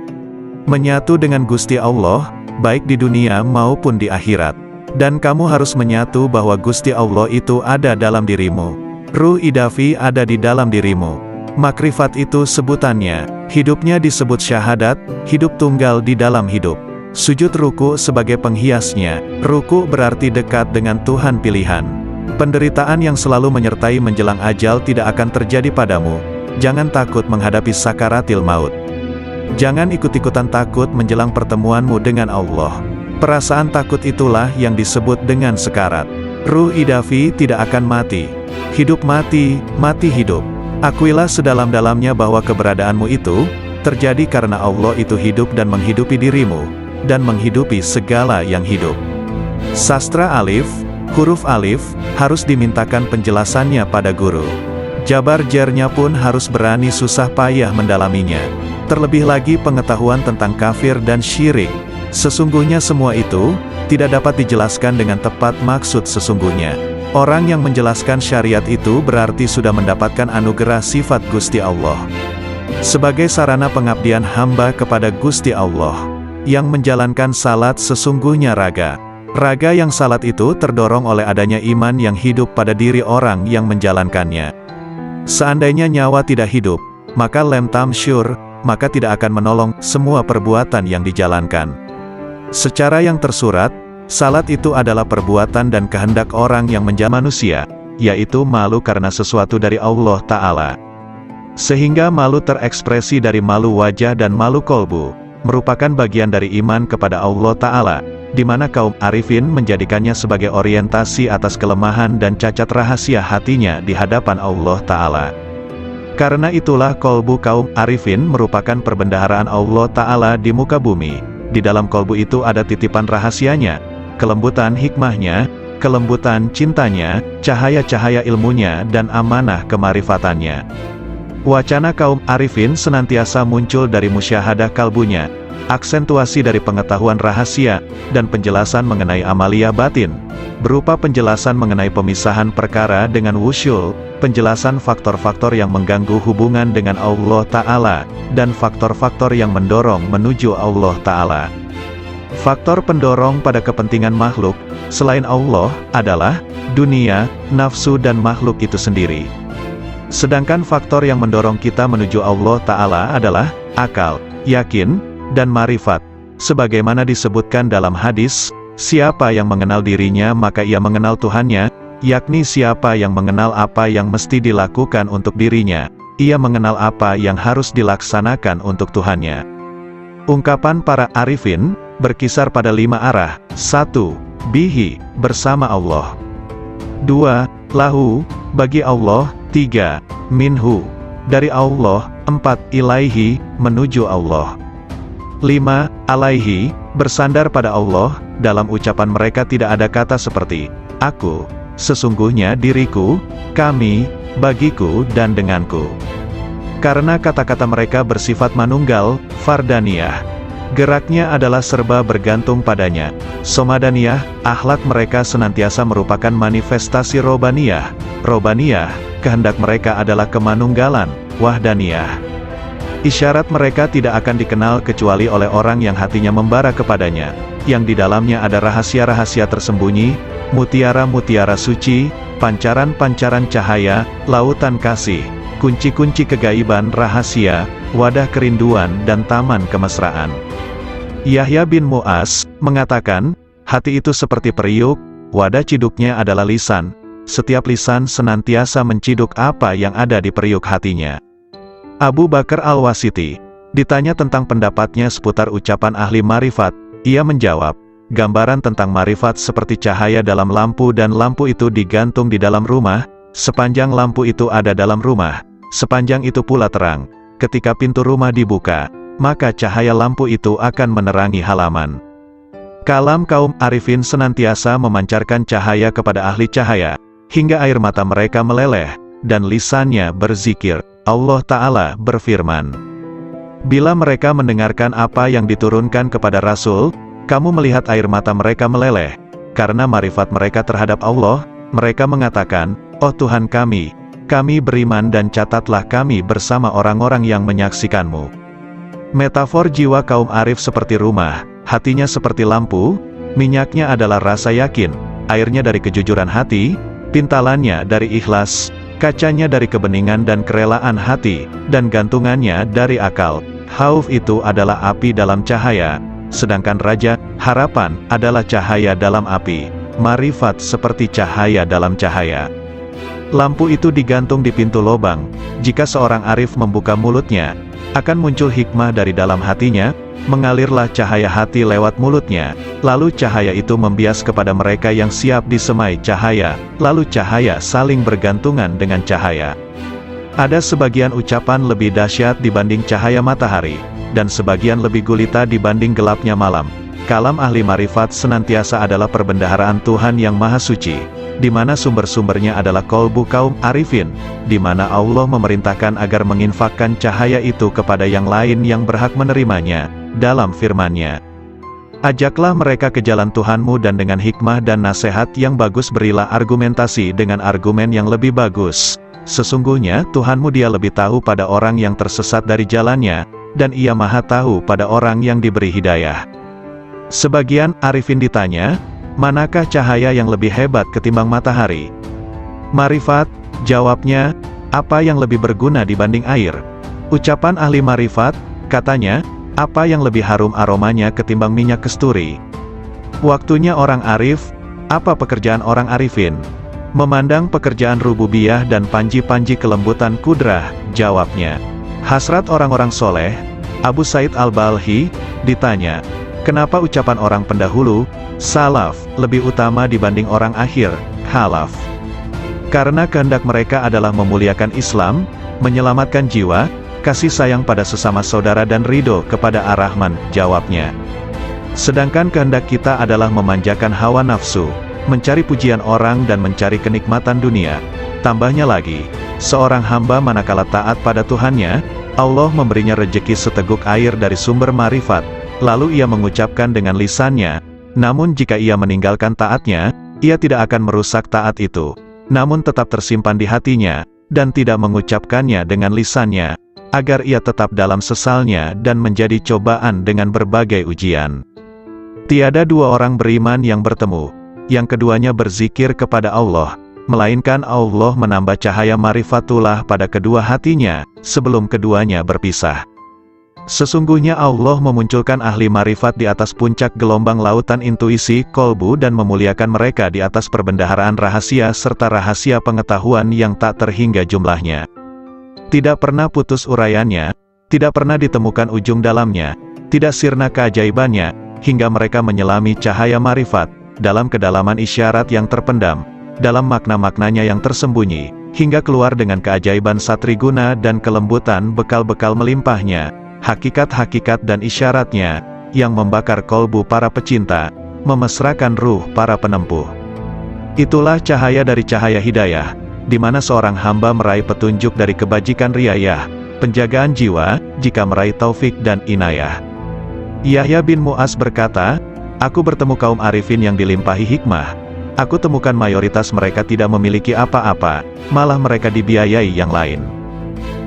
[SPEAKER 1] Menyatu dengan Gusti Allah, baik di dunia maupun di akhirat. Dan kamu harus menyatu bahwa Gusti Allah itu ada dalam dirimu. Ruh idafi ada di dalam dirimu. Makrifat itu sebutannya, hidupnya disebut syahadat, hidup tunggal di dalam hidup. Sujud ruku sebagai penghiasnya, ruku berarti dekat dengan Tuhan pilihan. Penderitaan yang selalu menyertai menjelang ajal tidak akan terjadi padamu. Jangan takut menghadapi sakaratil maut. Jangan ikut-ikutan takut menjelang pertemuanmu dengan Allah. Perasaan takut itulah yang disebut dengan sekarat. Ruh idafi tidak akan mati. Hidup mati, mati hidup. Akuilah sedalam-dalamnya bahwa keberadaanmu itu, terjadi karena Allah itu hidup dan menghidupi dirimu, dan menghidupi segala yang hidup. Sastra alif, huruf alif, harus dimintakan penjelasannya pada guru. Jabar jernya pun harus berani susah payah mendalaminya. Terlebih lagi pengetahuan tentang kafir dan syirik. Sesungguhnya semua itu, tidak dapat dijelaskan dengan tepat maksud sesungguhnya. Orang yang menjelaskan syariat itu berarti sudah mendapatkan anugerah sifat Gusti Allah. Sebagai sarana pengabdian hamba kepada Gusti Allah, yang menjalankan salat sesungguhnya raga. Raga yang salat itu terdorong oleh adanya iman yang hidup pada diri orang yang menjalankannya. Seandainya nyawa tidak hidup, maka lem tamsyur, maka tidak akan menolong semua perbuatan yang dijalankan. Secara yang tersurat, salat itu adalah perbuatan dan kehendak orang yang menjadi manusia, yaitu malu karena sesuatu dari Allah Ta'ala. Sehingga malu terekspresi dari malu wajah dan malu kolbu, merupakan bagian dari iman kepada Allah Ta'ala, di mana kaum arifin menjadikannya sebagai orientasi atas kelemahan dan cacat rahasia hatinya di hadapan Allah Ta'ala. Karena itulah kolbu kaum arifin merupakan perbendaharaan Allah Ta'ala di muka bumi. Di dalam kolbu itu ada titipan rahasianya, kelembutan hikmahnya, kelembutan cintanya, cahaya-cahaya ilmunya dan amanah kemarifatannya. Wacana kaum arifin senantiasa muncul dari musyahadah kalbunya, aksentuasi dari pengetahuan rahasia, dan penjelasan mengenai amalia batin, berupa penjelasan mengenai pemisahan perkara dengan wusyul, penjelasan faktor-faktor yang mengganggu hubungan dengan Allah Ta'ala, dan faktor-faktor yang mendorong menuju Allah Ta'ala. Faktor pendorong pada kepentingan makhluk, selain Allah, adalah dunia, nafsu dan makhluk itu sendiri. Sedangkan faktor yang mendorong kita menuju Allah Ta'ala adalah akal, yakin, dan marifat. Sebagaimana disebutkan dalam hadis, siapa yang mengenal dirinya maka ia mengenal Tuhannya, yakni siapa yang mengenal apa yang mesti dilakukan untuk dirinya, ia mengenal apa yang harus dilaksanakan untuk Tuhannya. Ungkapan para arifin, berkisar pada 5 arah. 1. Bihi, bersama Allah. 2. Lahu, bagi Allah. 3. Minhu, dari Allah. 4. Ilaihi, menuju Allah. 5. Alaihi, bersandar pada Allah. Dalam ucapan mereka tidak ada kata seperti aku, sesungguhnya diriku, kami, bagiku dan denganku. Karena kata-kata mereka bersifat manunggal, fardaniyah. Geraknya adalah serba bergantung padanya. Somadaniyah, akhlak mereka senantiasa merupakan manifestasi robaniyah. Robaniyah, kehendak mereka adalah kemanunggalan, wahdaniyah. Isyarat mereka tidak akan dikenal kecuali oleh orang yang hatinya membara kepadanya, yang di dalamnya ada rahasia-rahasia tersembunyi, mutiara-mutiara suci, pancaran-pancaran cahaya, lautan kasih, kunci-kunci kegaiban rahasia, wadah kerinduan dan taman kemesraan. Yahya bin Mu'az mengatakan, hati itu seperti periuk, wadah ciduknya adalah lisan, setiap lisan senantiasa menciduk apa yang ada di periuk hatinya. Abu Bakar Al-Wasiti ditanya tentang pendapatnya seputar ucapan ahli marifat, ia menjawab, gambaran tentang marifat seperti cahaya dalam lampu dan lampu itu digantung di dalam rumah, sepanjang lampu itu ada dalam rumah, sepanjang itu pula terang. Ketika pintu rumah dibuka, maka cahaya lampu itu akan menerangi halaman. Kalam kaum arifin senantiasa memancarkan cahaya kepada ahli cahaya, hingga air mata mereka meleleh, dan lisannya berzikir. Allah Ta'ala berfirman, bila mereka mendengarkan apa yang diturunkan kepada Rasul, kamu melihat air mata mereka meleleh, karena marifat mereka terhadap Allah, mereka mengatakan, oh Tuhan kami beriman dan catatlah kami bersama orang-orang yang menyaksikanmu. Metafor jiwa kaum arif seperti rumah, hatinya seperti lampu, minyaknya adalah rasa yakin, airnya dari kejujuran hati, pintalannya dari ikhlas, kacanya dari kebeningan dan kerelaan hati, dan gantungannya dari akal. Khauf itu adalah api dalam cahaya, sedangkan raja, harapan, adalah cahaya dalam api. Marifat seperti cahaya dalam cahaya. Lampu itu digantung di pintu lobang, jika seorang arif membuka mulutnya, akan muncul hikmah dari dalam hatinya, mengalirlah cahaya hati lewat mulutnya, lalu cahaya itu membias kepada mereka yang siap disemai cahaya, lalu cahaya saling bergantungan dengan cahaya. Ada sebagian ucapan lebih dahsyat dibanding cahaya matahari, dan sebagian lebih gulita dibanding gelapnya malam. Kalam ahli marifat senantiasa adalah perbendaharaan Tuhan yang Maha Suci, di mana sumber-sumbernya adalah kolbu kaum arifin, di mana Allah memerintahkan agar menginfakkan cahaya itu kepada yang lain yang berhak menerimanya, dalam firman-Nya. Ajaklah mereka ke jalan Tuhanmu dan dengan hikmah dan nasihat yang bagus berilah argumentasi dengan argumen yang lebih bagus. Sesungguhnya Tuhanmu Dia lebih tahu pada orang yang tersesat dari jalannya, dan Ia Maha tahu pada orang yang diberi hidayah. Sebagian arifin ditanya, manakah cahaya yang lebih hebat ketimbang matahari? Marifat, jawabnya, apa yang lebih berguna dibanding air? Ucapan ahli marifat, katanya, apa yang lebih harum aromanya ketimbang minyak kesturi? Waktunya orang arif, apa pekerjaan orang arifin? Memandang pekerjaan rububiyah dan panji-panji kelembutan kudrah, jawabnya. Hasrat orang-orang soleh, Abu Said Al-Balhi, ditanya, kenapa ucapan orang pendahulu, salaf, lebih utama dibanding orang akhir, khalaf? Karena kehendak mereka adalah memuliakan Islam, menyelamatkan jiwa, kasih sayang pada sesama saudara dan ridho kepada Ar-Rahman, jawabnya. Sedangkan kehendak kita adalah memanjakan hawa nafsu, mencari pujian orang dan mencari kenikmatan dunia. Tambahnya lagi, seorang hamba manakala taat pada Tuhannya, Allah memberinya rejeki seteguk air dari sumber marifat, lalu ia mengucapkan dengan lisannya, namun jika ia meninggalkan taatnya, ia tidak akan merusak taat itu, namun tetap tersimpan di hatinya, dan tidak mengucapkannya dengan lisannya, agar ia tetap dalam sesalnya dan menjadi cobaan dengan berbagai ujian. Tiada dua orang beriman yang bertemu, yang keduanya berzikir kepada Allah, melainkan Allah menambah cahaya marifatullah pada kedua hatinya, sebelum keduanya berpisah. Sesungguhnya Allah memunculkan ahli marifat di atas puncak gelombang lautan intuisi, kolbu dan memuliakan mereka di atas perbendaharaan rahasia serta rahasia pengetahuan yang tak terhingga jumlahnya. Tidak pernah putus uraiannya, tidak pernah ditemukan ujung dalamnya, tidak sirna keajaibannya, hingga mereka menyelami cahaya marifat, dalam kedalaman isyarat yang terpendam, dalam makna-maknanya yang tersembunyi, hingga keluar dengan keajaiban satriguna dan kelembutan bekal-bekal melimpahnya, hakikat-hakikat dan isyaratnya, yang membakar kolbu para pecinta, memesrakan ruh para penempuh. Itulah cahaya dari cahaya hidayah, di mana seorang hamba meraih petunjuk dari kebajikan riayah, penjagaan jiwa, jika meraih taufik dan inayah. Yahya bin Mu'az berkata, aku bertemu kaum arifin yang dilimpahi hikmah. Aku temukan mayoritas mereka tidak memiliki apa-apa, malah mereka dibiayai yang lain.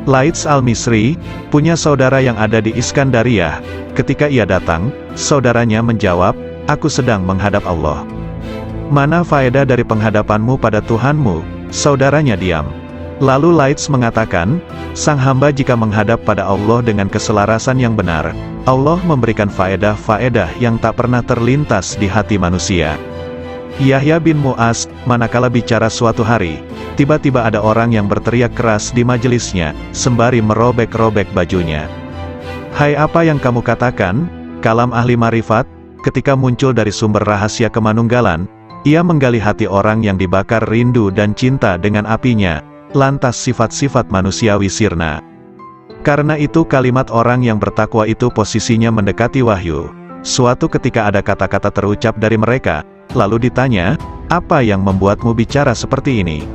[SPEAKER 1] Laits al-Misri, punya saudara yang ada di Iskandariyah. Ketika ia datang, saudaranya menjawab, aku sedang menghadap Allah. Mana faedah dari penghadapanmu pada Tuhanmu? Saudaranya diam. Lalu Laits mengatakan, sang hamba jika menghadap pada Allah dengan keselarasan yang benar, Allah memberikan faedah-faedah yang tak pernah terlintas di hati manusia. Yahya bin Mu'az, manakala bicara suatu hari, tiba-tiba ada orang yang berteriak keras di majelisnya, sembari merobek-robek bajunya. "Hai, apa yang kamu katakan?" Kalam ahli marifat. Ketika muncul dari sumber rahasia kemanunggalan, ia menggali hati orang yang dibakar rindu dan cinta dengan apinya, lantas sifat-sifat manusiawi sirna. Karena itu kalimat orang yang bertakwa itu posisinya mendekati wahyu. Suatu ketika ada kata-kata terucap dari mereka, lalu ditanya, "Apa yang membuatmu bicara seperti ini?"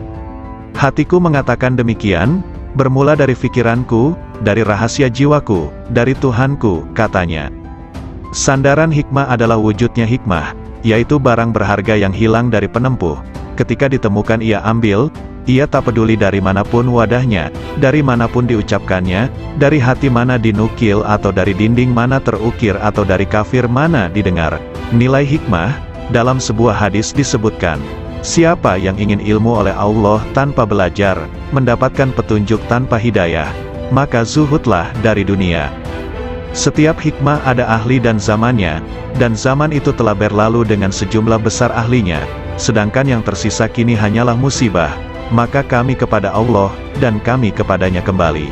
[SPEAKER 1] "Hatiku mengatakan demikian, bermula dari pikiranku, dari rahasia jiwaku, dari Tuhanku," katanya. Sandaran hikmah adalah wujudnya hikmah, yaitu barang berharga yang hilang dari penempuh. Ketika ditemukan ia ambil, ia tak peduli dari manapun wadahnya, dari manapun diucapkannya, dari hati mana dinukil atau dari dinding mana terukir atau dari kafir mana didengar. Nilai hikmah, dalam sebuah hadis disebutkan, siapa yang ingin ilmu oleh Allah tanpa belajar, mendapatkan petunjuk tanpa hidayah, maka zuhudlah dari dunia. Setiap hikmah ada ahli dan zamannya, dan zaman itu telah berlalu dengan sejumlah besar ahlinya, sedangkan yang tersisa kini hanyalah musibah, maka kami kepada Allah, dan kami kepadanya kembali.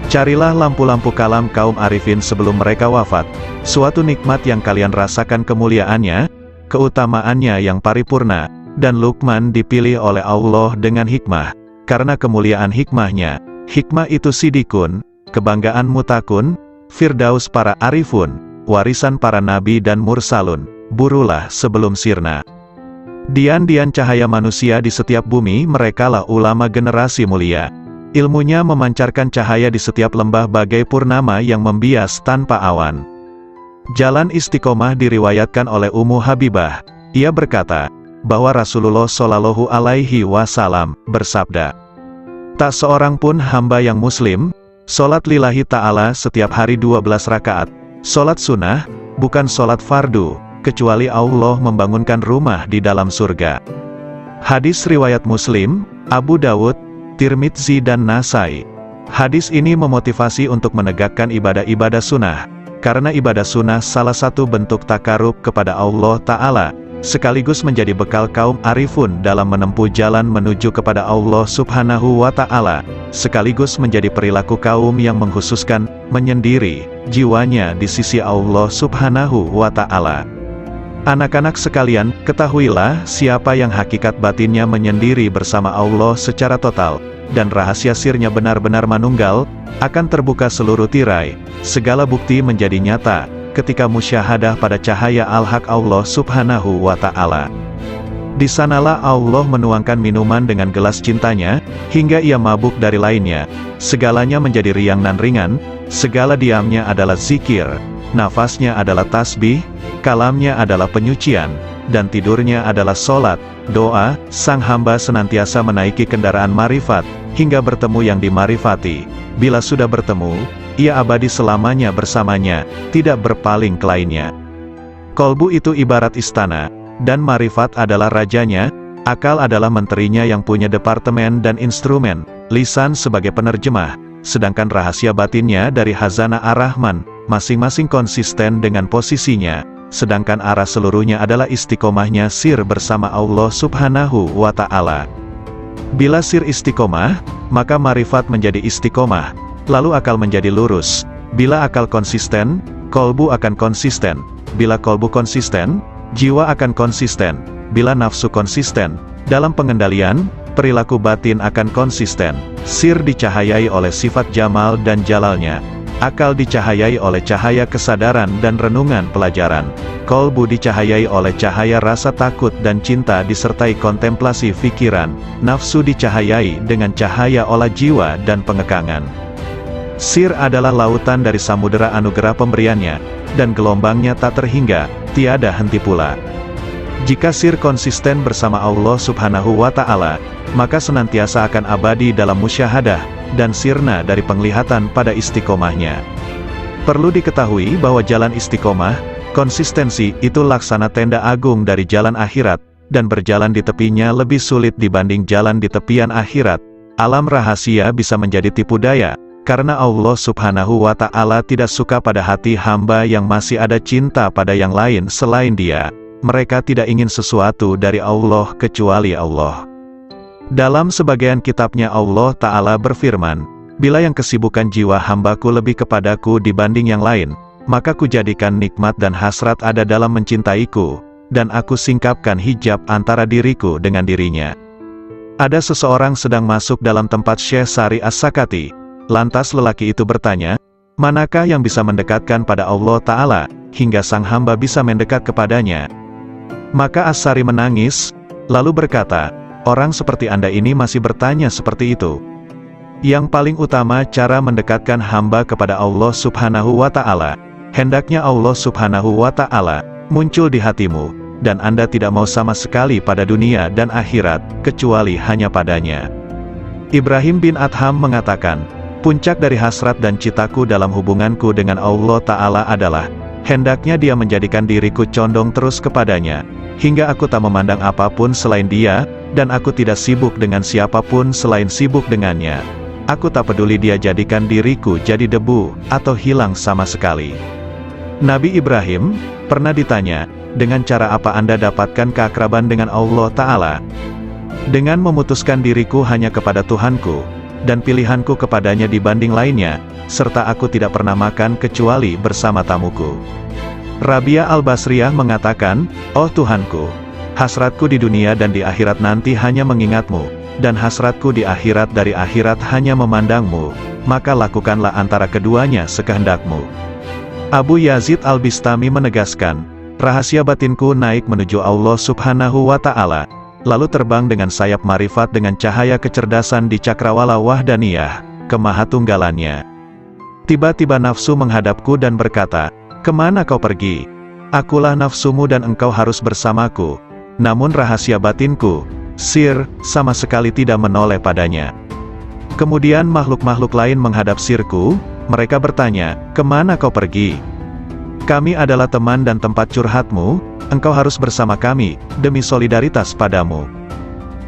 [SPEAKER 1] Carilah lampu-lampu kalam kaum arifin sebelum mereka wafat, suatu nikmat yang kalian rasakan kemuliaannya, keutamaannya yang paripurna, dan Luqman dipilih oleh Allah dengan hikmah, karena kemuliaan hikmahnya. Hikmah itu sidikun, kebanggaan mutakun, firdaus para arifun, warisan para nabi dan mursalun, burulah sebelum sirna. Dian-dian cahaya manusia di setiap bumi, merekalah ulama generasi mulia. Ilmunya memancarkan cahaya di setiap lembah bagai purnama yang membias tanpa awan. Jalan istiqomah diriwayatkan oleh Ummu Habibah. Ia berkata, bahwa Rasulullah Shallallahu Alaihi Wasallam bersabda, "Tak seorang pun hamba yang muslim, sholat lillahi ta'ala setiap hari 12 rakaat, sholat sunnah, bukan sholat fardu, kecuali Allah membangunkan rumah di dalam surga." Hadis riwayat Muslim, Abu Dawud, Tirmidzi dan Nasai. Hadis ini memotivasi untuk menegakkan ibadah-ibadah sunnah, karena ibadah sunnah salah satu bentuk takarub kepada Allah Ta'ala, sekaligus menjadi bekal kaum arifun dalam menempuh jalan menuju kepada Allah Subhanahu wa Ta'ala, sekaligus menjadi perilaku kaum yang mengkhususkan, menyendiri, jiwanya di sisi Allah Subhanahu wa Ta'ala. Anak-anak sekalian, ketahuilah, siapa yang hakikat batinnya menyendiri bersama Allah secara total, dan rahasia sirnya benar-benar manunggal, akan terbuka seluruh tirai, segala bukti menjadi nyata, ketika musyahadah pada cahaya al-haq Allah Subhanahu wa Ta'ala. Di sanalah Allah menuangkan minuman dengan gelas cintanya, hingga ia mabuk dari lainnya, segalanya menjadi riang dan ringan, segala diamnya adalah zikir, nafasnya adalah tasbih, kalamnya adalah penyucian, dan tidurnya adalah sholat, doa. Sang hamba senantiasa menaiki kendaraan marifat, hingga bertemu yang dimarifati. Bila sudah bertemu, ia abadi selamanya bersamanya, tidak berpaling ke lainnya. Kolbu itu ibarat istana, dan marifat adalah rajanya, akal adalah menterinya yang punya departemen dan instrumen, lisan sebagai penerjemah, sedangkan rahasia batinnya dari Hazanah Ar-Rahman, masing-masing konsisten dengan posisinya, sedangkan arah seluruhnya adalah istiqomahnya sir bersama Allah Subhanahu wa Ta'ala. Bila sir istiqomah, maka marifat menjadi istiqomah, lalu akal menjadi lurus. Bila akal konsisten, kolbu akan konsisten. Bila kolbu konsisten, jiwa akan konsisten. Bila nafsu konsisten, dalam pengendalian, perilaku batin akan konsisten. Sir dicahayai oleh sifat jamal dan jalalnya. Akal dicahayai oleh cahaya kesadaran dan renungan pelajaran. Kolbu dicahayai oleh cahaya rasa takut dan cinta disertai kontemplasi fikiran. Nafsu dicahayai dengan cahaya olah jiwa dan pengekangan. Sir adalah lautan dari samudera anugerah pemberiannya, dan gelombangnya tak terhingga, tiada henti pula. Jika sir konsisten bersama Allah Subhanahu wa Ta'ala, maka senantiasa akan abadi dalam musyahadah, dan sirna dari penglihatan pada istiqomahnya. Perlu diketahui bahwa jalan istiqomah, konsistensi, itu laksana tenda agung dari jalan akhirat, dan berjalan di tepinya lebih sulit dibanding jalan di tepian akhirat. Alam rahasia bisa menjadi tipu daya, karena Allah Subhanahu wa Ta'ala tidak suka pada hati hamba yang masih ada cinta pada yang lain selain Dia. mereka tidak ingin sesuatu dari Allah kecuali Allah. Dalam sebagian kitabnya Allah Ta'ala berfirman, bila yang kesibukan jiwa hambaku lebih kepadaku dibanding yang lain, maka kujadikan nikmat dan hasrat ada dalam mencintaiku, dan aku singkapkan hijab antara diriku dengan dirinya. Ada seseorang sedang masuk dalam tempat Syekh Sari As-Sakati, lantas lelaki itu bertanya, manakah yang bisa mendekatkan pada Allah Ta'ala, hingga sang hamba bisa mendekat kepadanya? Maka As-Sari menangis, lalu berkata, orang seperti Anda ini masih bertanya seperti itu. Yang paling utama cara mendekatkan hamba kepada Allah Subhanahu wa Ta'ala, hendaknya Allah Subhanahu wa Ta'ala muncul di hatimu, dan Anda tidak mau sama sekali pada dunia dan akhirat, kecuali hanya padanya. Ibrahim bin Adham mengatakan, puncak dari hasrat dan citaku dalam hubunganku dengan Allah Ta'ala adalah, hendaknya Dia menjadikan diriku condong terus kepadanya, hingga aku tak memandang apapun selain Dia, dan aku tidak sibuk dengan siapapun selain sibuk dengannya. Aku tak peduli Dia jadikan diriku jadi debu, atau hilang sama sekali. Nabi Ibrahim pernah ditanya, dengan cara apa Anda dapatkan keakraban dengan Allah Ta'ala? Dengan memutuskan diriku hanya kepada Tuhanku, dan pilihanku kepadanya dibanding lainnya, serta aku tidak pernah makan kecuali bersama tamuku. Rabia Al-Basriyah mengatakan, oh Tuhanku, hasratku di dunia dan di akhirat nanti hanya mengingatmu, dan hasratku di akhirat dari akhirat hanya memandangmu, maka lakukanlah antara keduanya sekehendakmu. Abu Yazid Al-Bistami menegaskan, rahasia batinku naik menuju Allah Subhanahu wa Ta'ala, lalu terbang dengan sayap marifat dengan cahaya kecerdasan di cakrawala wahdaniyah, kemahatunggalannya. Tiba-tiba nafsu menghadapku dan berkata, kemana kau pergi? Akulah nafsumu dan engkau harus bersamaku. Namun rahasia batinku, sir, sama sekali tidak menoleh padanya. Kemudian makhluk-makhluk lain menghadap sirku, mereka bertanya, kemana kau pergi? Kami adalah teman dan tempat curhatmu, engkau harus bersama kami, demi solidaritas padamu.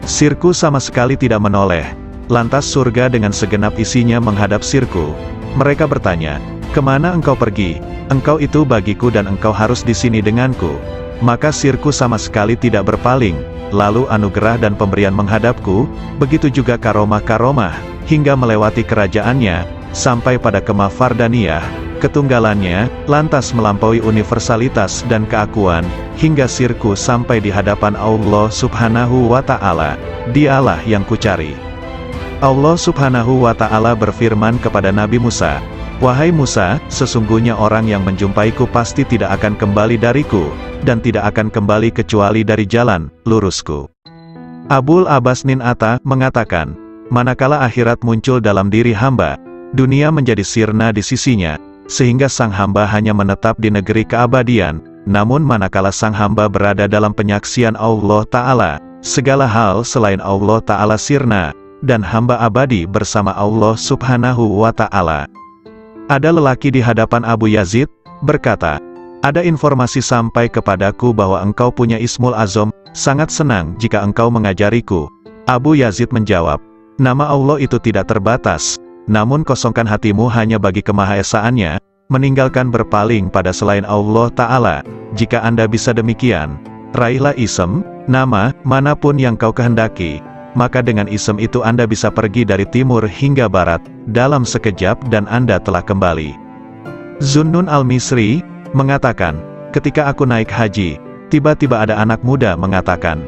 [SPEAKER 1] Sirku sama sekali tidak menoleh. Lantas surga dengan segenap isinya menghadap sirku. Mereka bertanya, kemana engkau pergi? Engkau itu bagiku dan engkau harus di sini denganku. Maka sirku sama sekali tidak berpaling, lalu anugerah dan pemberian menghadapku, begitu juga karomah-karomah, hingga melewati kerajaannya, sampai pada kemah Fardaniyah, ketunggalannya, lantas melampaui universalitas dan keakuan, hingga sirku sampai di hadapan Allah Subhanahu wa Ta'ala. Dialah yang kucari. Allah Subhanahu wa Ta'ala berfirman kepada Nabi Musa, wahai Musa, sesungguhnya orang yang menjumpaiku pasti tidak akan kembali dariku, dan tidak akan kembali kecuali dari jalan lurusku. Abul Abbas Nin Atta mengatakan, manakala akhirat muncul dalam diri hamba, dunia menjadi sirna di sisinya, sehingga sang hamba hanya menetap di negeri keabadian. Namun manakala sang hamba berada dalam penyaksian Allah Ta'ala, segala hal selain Allah Ta'ala sirna, dan hamba abadi bersama Allah Subhanahu wa Ta'ala. Ada lelaki di hadapan Abu Yazid, berkata, ada informasi sampai kepadaku bahwa engkau punya Ismul Azam, sangat senang jika engkau mengajariku. Abu Yazid menjawab, nama Allah itu tidak terbatas, namun kosongkan hatimu hanya bagi kemahaesaannya, meninggalkan berpaling pada selain Allah Ta'ala. Jika Anda bisa demikian, raihlah isem, nama, manapun yang kau kehendaki, maka dengan isem itu Anda bisa pergi dari timur hingga barat, dalam sekejap dan Anda telah kembali. Zunnun Al-Misri mengatakan, ketika aku naik haji, tiba-tiba ada anak muda mengatakan,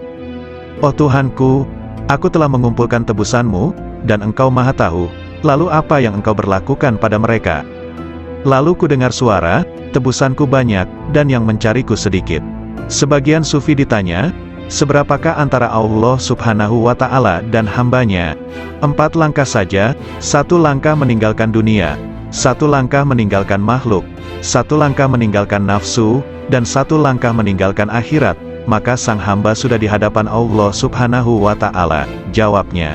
[SPEAKER 1] oh Tuhanku, aku telah mengumpulkan tebusanmu, dan engkau maha tahu, lalu apa yang engkau berlakukan pada mereka? Lalu ku dengar suara, tebusanku banyak, dan yang mencariku sedikit. Sebagian sufi ditanya, seberapakah antara Allah Subhanahu wa Ta'ala dan hambanya? 4 langkah saja, 1 langkah meninggalkan dunia, 1 langkah meninggalkan makhluk, 1 langkah meninggalkan nafsu, dan 1 langkah meninggalkan akhirat, maka sang hamba sudah di hadapan Allah Subhanahu wa Ta'ala. Jawabnya.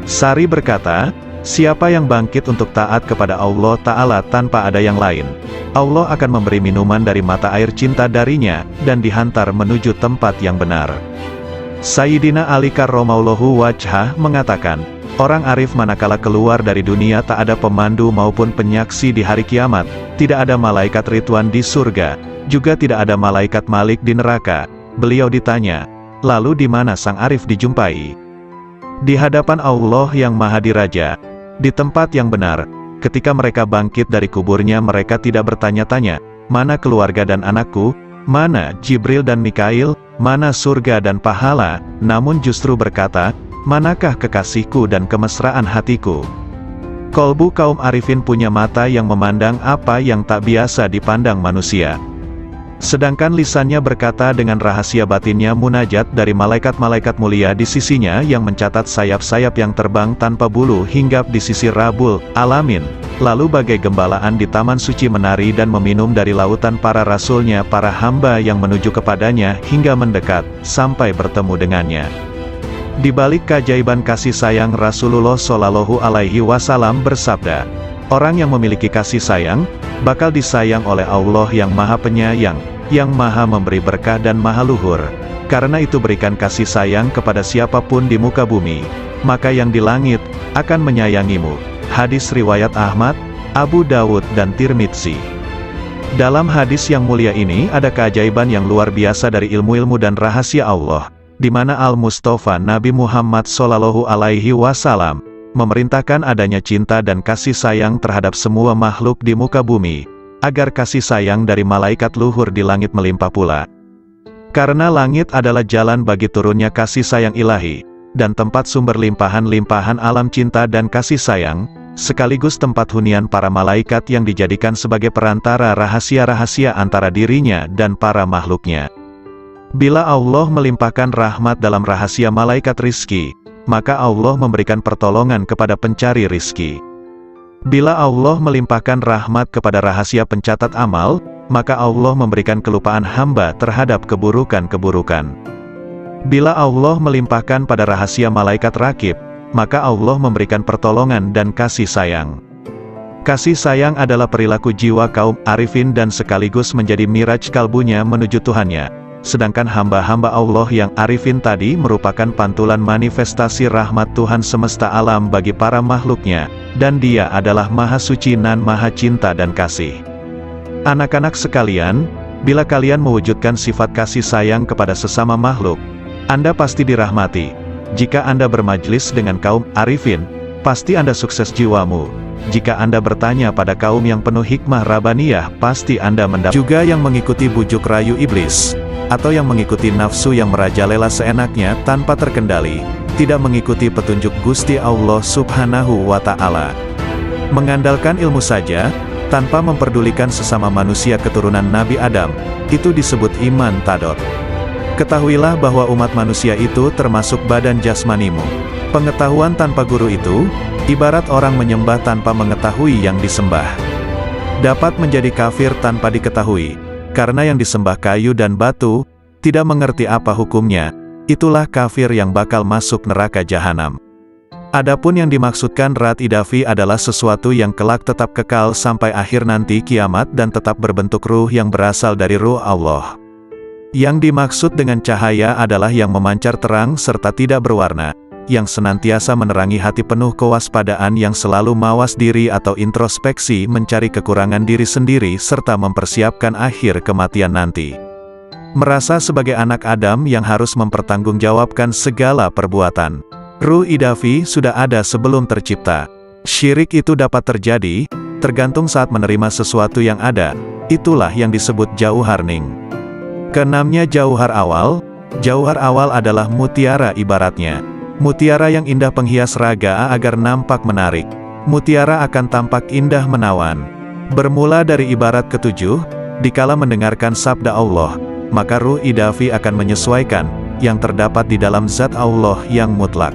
[SPEAKER 1] Sari berkata, siapa yang bangkit untuk taat kepada Allah Ta'ala tanpa ada yang lain, Allah akan memberi minuman dari mata air cinta darinya, dan dihantar menuju tempat yang benar. Sayyidina Ali karramallahu wajhah mengatakan, orang arif manakala keluar dari dunia tak ada pemandu maupun penyaksi di hari kiamat, tidak ada malaikat Ridwan di surga, Juga tidak ada malaikat Malik di neraka. Beliau ditanya, lalu di mana sang Arif dijumpai? Di hadapan Allah yang Maha Diraja, di tempat yang benar. Ketika mereka bangkit dari kuburnya, mereka tidak bertanya-tanya, mana keluarga dan anakku, mana Jibril dan Mikail, mana surga dan pahala, namun justru berkata, manakah kekasihku dan kemesraan hatiku? Kolbu kaum arifin punya mata yang memandang apa yang tak biasa dipandang manusia. Sedangkan lisannya berkata dengan rahasia batinnya munajat dari malaikat-malaikat mulia di sisinya yang mencatat sayap-sayap yang terbang tanpa bulu hinggap di sisi Rabbul Alamin. Lalu bagai gembalaan di taman suci menari dan meminum dari lautan para rasulnya, para hamba yang menuju kepadanya hingga mendekat, sampai bertemu dengannya. Di balik keajaiban kasih sayang, Rasulullah Shallallahu Alaihi Wasallam bersabda, orang yang memiliki kasih sayang, bakal disayang oleh Allah yang Maha Penyayang, yang Maha Memberi berkah dan Maha Luhur. Karena itu berikan kasih sayang kepada siapapun di muka bumi, maka yang di langit akan menyayangimu. Hadis riwayat Ahmad, Abu Dawud dan Tirmidzi. Dalam hadis yang mulia ini ada keajaiban yang luar biasa dari ilmu-ilmu dan rahasia Allah, di mana Al-Mustafa Nabi Muhammad Shallallahu Alaihi Wasallam memerintahkan adanya cinta dan kasih sayang terhadap semua makhluk di muka bumi, agar kasih sayang dari malaikat luhur di langit melimpah pula. Karena langit adalah jalan bagi turunnya kasih sayang ilahi, dan tempat sumber limpahan-limpahan alam cinta dan kasih sayang, sekaligus tempat hunian para malaikat yang dijadikan sebagai perantara rahasia-rahasia antara dirinya dan para makhluknya. Bila Allah melimpahkan rahmat dalam rahasia malaikat rizki, maka Allah memberikan pertolongan kepada pencari rizki. Bila Allah melimpahkan rahmat kepada rahasia pencatat amal, maka Allah memberikan kelupaan hamba terhadap keburukan-keburukan. Bila Allah melimpahkan pada rahasia malaikat rakib, maka Allah memberikan pertolongan dan kasih sayang. Kasih sayang adalah perilaku jiwa kaum arifin dan sekaligus menjadi miraj kalbunya menuju Tuhannya. Sedangkan hamba-hamba Allah yang arifin tadi merupakan pantulan manifestasi rahmat Tuhan semesta alam bagi para makhluknya, dan Dia adalah Maha Suci nan Maha Cinta dan Kasih. Anak-anak sekalian, bila kalian mewujudkan sifat kasih sayang kepada sesama makhluk, Anda pasti dirahmati. Jika Anda bermajlis dengan kaum arifin, pasti Anda sukses jiwamu. Jika Anda bertanya pada kaum yang penuh hikmah Rabbaniyah, pasti Anda mendapat. Juga yang mengikuti bujuk rayu iblis, atau yang mengikuti nafsu yang merajalela seenaknya tanpa terkendali, tidak mengikuti petunjuk Gusti Allah Subhanahu wa Ta'ala. Mengandalkan ilmu saja, tanpa memperdulikan sesama manusia keturunan Nabi Adam, itu disebut iman tadot. Ketahuilah bahwa umat manusia itu termasuk badan jasmanimu. Pengetahuan tanpa guru itu, ibarat orang menyembah tanpa mengetahui yang disembah. Dapat menjadi kafir tanpa diketahui, karena yang disembah kayu dan batu, tidak mengerti apa hukumnya, itulah kafir yang bakal masuk neraka jahanam. Adapun yang dimaksudkan Rat Idafi adalah sesuatu yang kelak tetap kekal sampai akhir nanti kiamat dan tetap berbentuk ruh yang berasal dari ruh Allah. Yang dimaksud dengan cahaya adalah yang memancar terang serta tidak berwarna, yang senantiasa menerangi hati penuh kewaspadaan yang selalu mawas diri atau introspeksi mencari kekurangan diri sendiri serta mempersiapkan akhir kematian nanti. Merasa sebagai anak Adam yang harus mempertanggungjawabkan segala perbuatan. Ruh Idafi sudah ada sebelum tercipta. Syirik itu dapat terjadi, tergantung saat menerima sesuatu yang ada, itulah yang disebut jauhar ning. Keenamnya jauhar awal adalah mutiara ibaratnya. Mutiara yang indah penghias raga agar nampak menarik. Mutiara akan tampak indah menawan. Bermula dari ibarat ketujuh, dikala mendengarkan sabda Allah, maka ruh Idafi akan menyesuaikan yang terdapat di dalam zat Allah yang mutlak.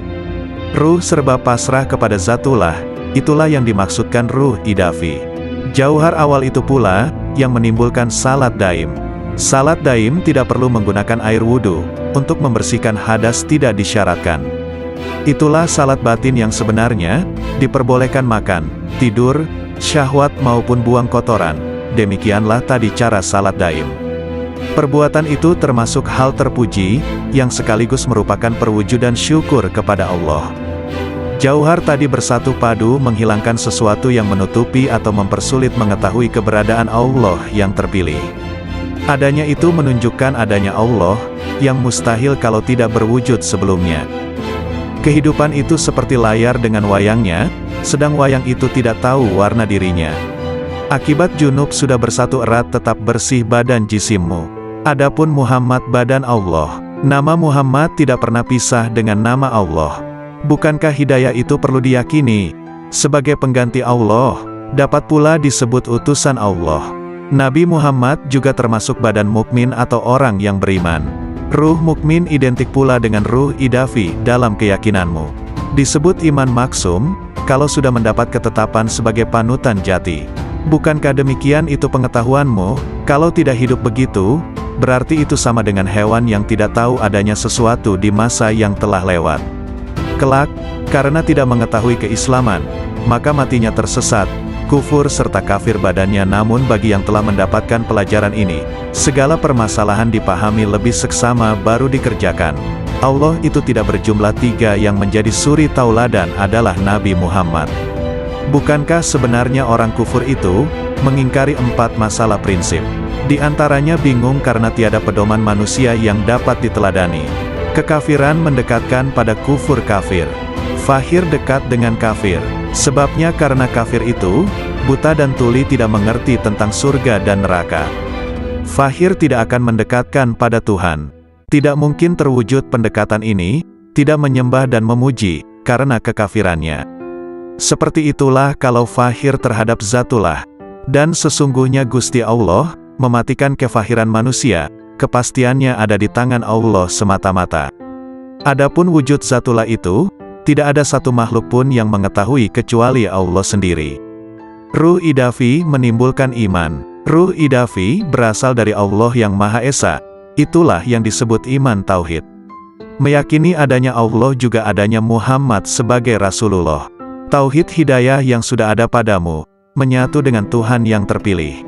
[SPEAKER 1] Ruh serba pasrah kepada zatullah, itulah yang dimaksudkan ruh Idafi. Jauhar awal itu pula yang menimbulkan salat daim. Salat daim tidak perlu menggunakan air wudhu, untuk membersihkan hadas tidak disyaratkan. Itulah salat batin yang sebenarnya, diperbolehkan makan, tidur, syahwat maupun buang kotoran. Demikianlah tadi cara salat daim. Perbuatan itu termasuk hal terpuji, yang sekaligus merupakan perwujudan syukur kepada Allah. Jauhar tadi bersatu padu menghilangkan sesuatu yang menutupi atau mempersulit mengetahui keberadaan Allah yang terpilih. Adanya itu menunjukkan adanya Allah, yang mustahil kalau tidak berwujud sebelumnya. Kehidupan itu seperti layar dengan wayangnya, sedang wayang itu tidak tahu warna dirinya. Akibat junub sudah bersatu erat tetap bersih badan jisimmu. Adapun Muhammad badan Allah. Nama Muhammad tidak pernah pisah dengan nama Allah. Bukankah hidayah itu perlu diyakini? Sebagai pengganti Allah, dapat pula disebut utusan Allah. Nabi Muhammad juga termasuk badan mukmin atau orang yang beriman. Ruh mukmin identik pula dengan ruh idafi dalam keyakinanmu. Disebut iman maksum, kalau sudah mendapat ketetapan sebagai panutan jati. Bukankah demikian itu pengetahuanmu? Kalau tidak hidup begitu, berarti itu sama dengan hewan yang tidak tahu adanya sesuatu di masa yang telah lewat. Kelak, karena tidak mengetahui keislaman, maka matinya tersesat, kufur serta kafir badannya. Namun bagi yang telah mendapatkan pelajaran ini, segala permasalahan dipahami lebih seksama baru dikerjakan. Allah itu tidak berjumlah 3, yang menjadi suri tauladan adalah Nabi Muhammad. Bukankah sebenarnya orang kufur itu mengingkari 4 masalah prinsip? Di antaranya bingung karena tiada pedoman manusia yang dapat diteladani. Kekafiran mendekatkan pada kufur kafir. Fahir dekat dengan kafir. Sebabnya karena kafir itu buta dan tuli, tidak mengerti tentang surga dan neraka. Fahir tidak akan mendekatkan pada Tuhan. Tidak mungkin terwujud pendekatan ini, tidak menyembah dan memuji, karena kekafirannya. Seperti itulah kalau fahir terhadap zatullah. Dan sesungguhnya Gusti Allah mematikan kefahiran manusia, kepastiannya ada di tangan Allah semata-mata. Adapun wujud zatullah itu, tidak ada satu makhluk pun yang mengetahui kecuali Allah sendiri. Ruh idafi menimbulkan iman. Ruh idafi berasal dari Allah yang Maha Esa. Itulah yang disebut iman tauhid. Meyakini adanya Allah juga adanya Muhammad sebagai Rasulullah. Tauhid hidayah yang sudah ada padamu, menyatu dengan Tuhan yang terpilih.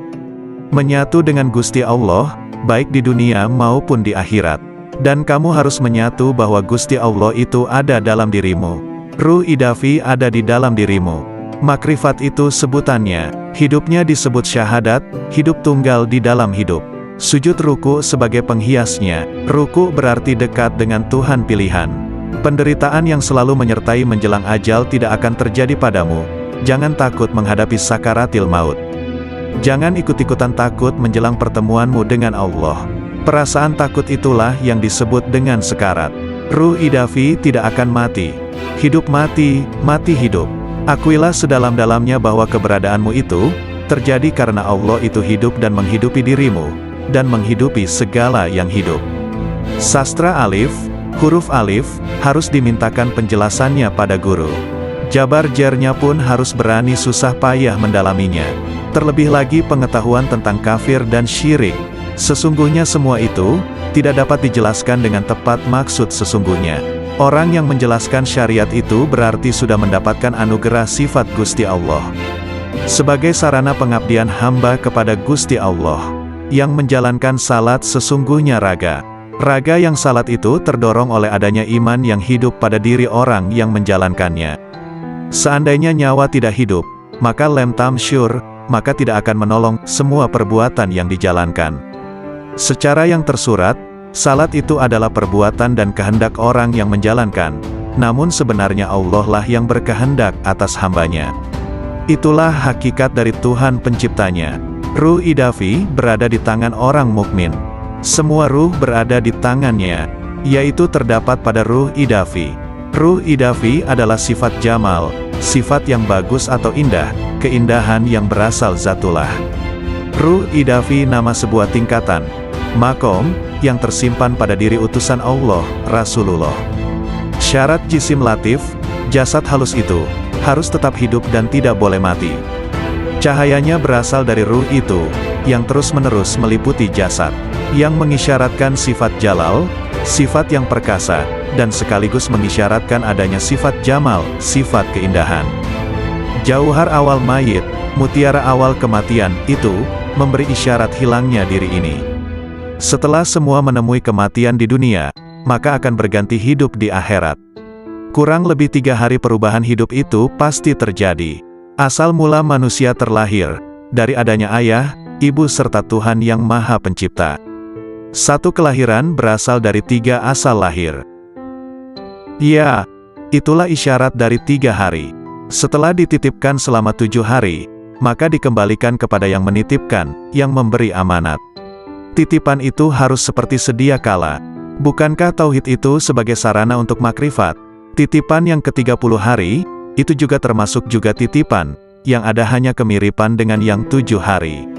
[SPEAKER 1] Menyatu dengan Gusti Allah, baik di dunia maupun di akhirat. Dan kamu harus menyatu bahwa Gusti Allah itu ada dalam dirimu. Ruh idafi ada di dalam dirimu. Makrifat itu sebutannya, hidupnya disebut syahadat, hidup tunggal di dalam hidup. Sujud ruku sebagai penghiasnya, ruku berarti dekat dengan Tuhan pilihan. Penderitaan yang selalu menyertai menjelang ajal tidak akan terjadi padamu. Jangan takut menghadapi sakaratil maut. Jangan ikut-ikutan takut menjelang pertemuanmu dengan Allah. Perasaan takut itulah yang disebut dengan sekarat. Ruh idafi tidak akan mati. Hidup mati, mati hidup. Akuilah sedalam-dalamnya bahwa keberadaanmu itu terjadi karena Allah itu hidup dan menghidupi dirimu, dan menghidupi segala yang hidup. Sastra alif, huruf alif, harus dimintakan penjelasannya pada guru. Jabar jernya pun harus berani susah payah mendalaminya. Terlebih lagi pengetahuan tentang kafir dan syirik. Sesungguhnya semua itu tidak dapat dijelaskan dengan tepat maksud sesungguhnya. Orang yang menjelaskan syariat itu berarti sudah mendapatkan anugerah sifat Gusti Allah. Sebagai sarana pengabdian hamba kepada Gusti Allah, yang menjalankan salat sesungguhnya raga. Raga yang salat itu terdorong oleh adanya iman yang hidup pada diri orang yang menjalankannya. Seandainya nyawa tidak hidup, maka lem tamsyur, maka tidak akan menolong semua perbuatan yang dijalankan. Secara yang tersurat, salat itu adalah perbuatan dan kehendak orang yang menjalankan, namun sebenarnya Allah lah yang berkehendak atas hambanya. Itulah hakikat dari Tuhan penciptanya. Ruh idafi berada di tangan orang mukmin. Semua ruh berada di tangannya, yaitu terdapat pada ruh idafi. Ruh idafi adalah sifat jamal, sifat yang bagus atau indah, keindahan yang berasal zatullah. Ruh idafi nama sebuah tingkatan, makom, yang tersimpan pada diri utusan Allah, Rasulullah. Syarat jisim latif, jasad halus itu, harus tetap hidup dan tidak boleh mati. Cahayanya berasal dari ruh itu, yang terus-menerus meliputi jasad, yang mengisyaratkan sifat jalal, sifat yang perkasa, dan sekaligus mengisyaratkan adanya sifat jamal, sifat keindahan. Jauhar awal mayit, mutiara awal kematian, itu memberi isyarat hilangnya diri ini. Setelah semua menemui kematian di dunia, maka akan berganti hidup di akhirat. Kurang lebih 3 hari perubahan hidup itu pasti terjadi. Asal mula manusia terlahir, dari adanya ayah, Ibu serta Tuhan yang Maha Pencipta. Satu kelahiran berasal dari 3 asal lahir. Ya, itulah isyarat dari 3 hari. Setelah dititipkan selama 7 hari, maka dikembalikan kepada yang menitipkan, yang memberi amanat. Titipan itu harus seperti sedia kala. Bukankah tauhid itu sebagai sarana untuk makrifat? Titipan yang ke-30 hari, itu juga termasuk juga titipan, yang ada hanya kemiripan dengan yang 7 hari.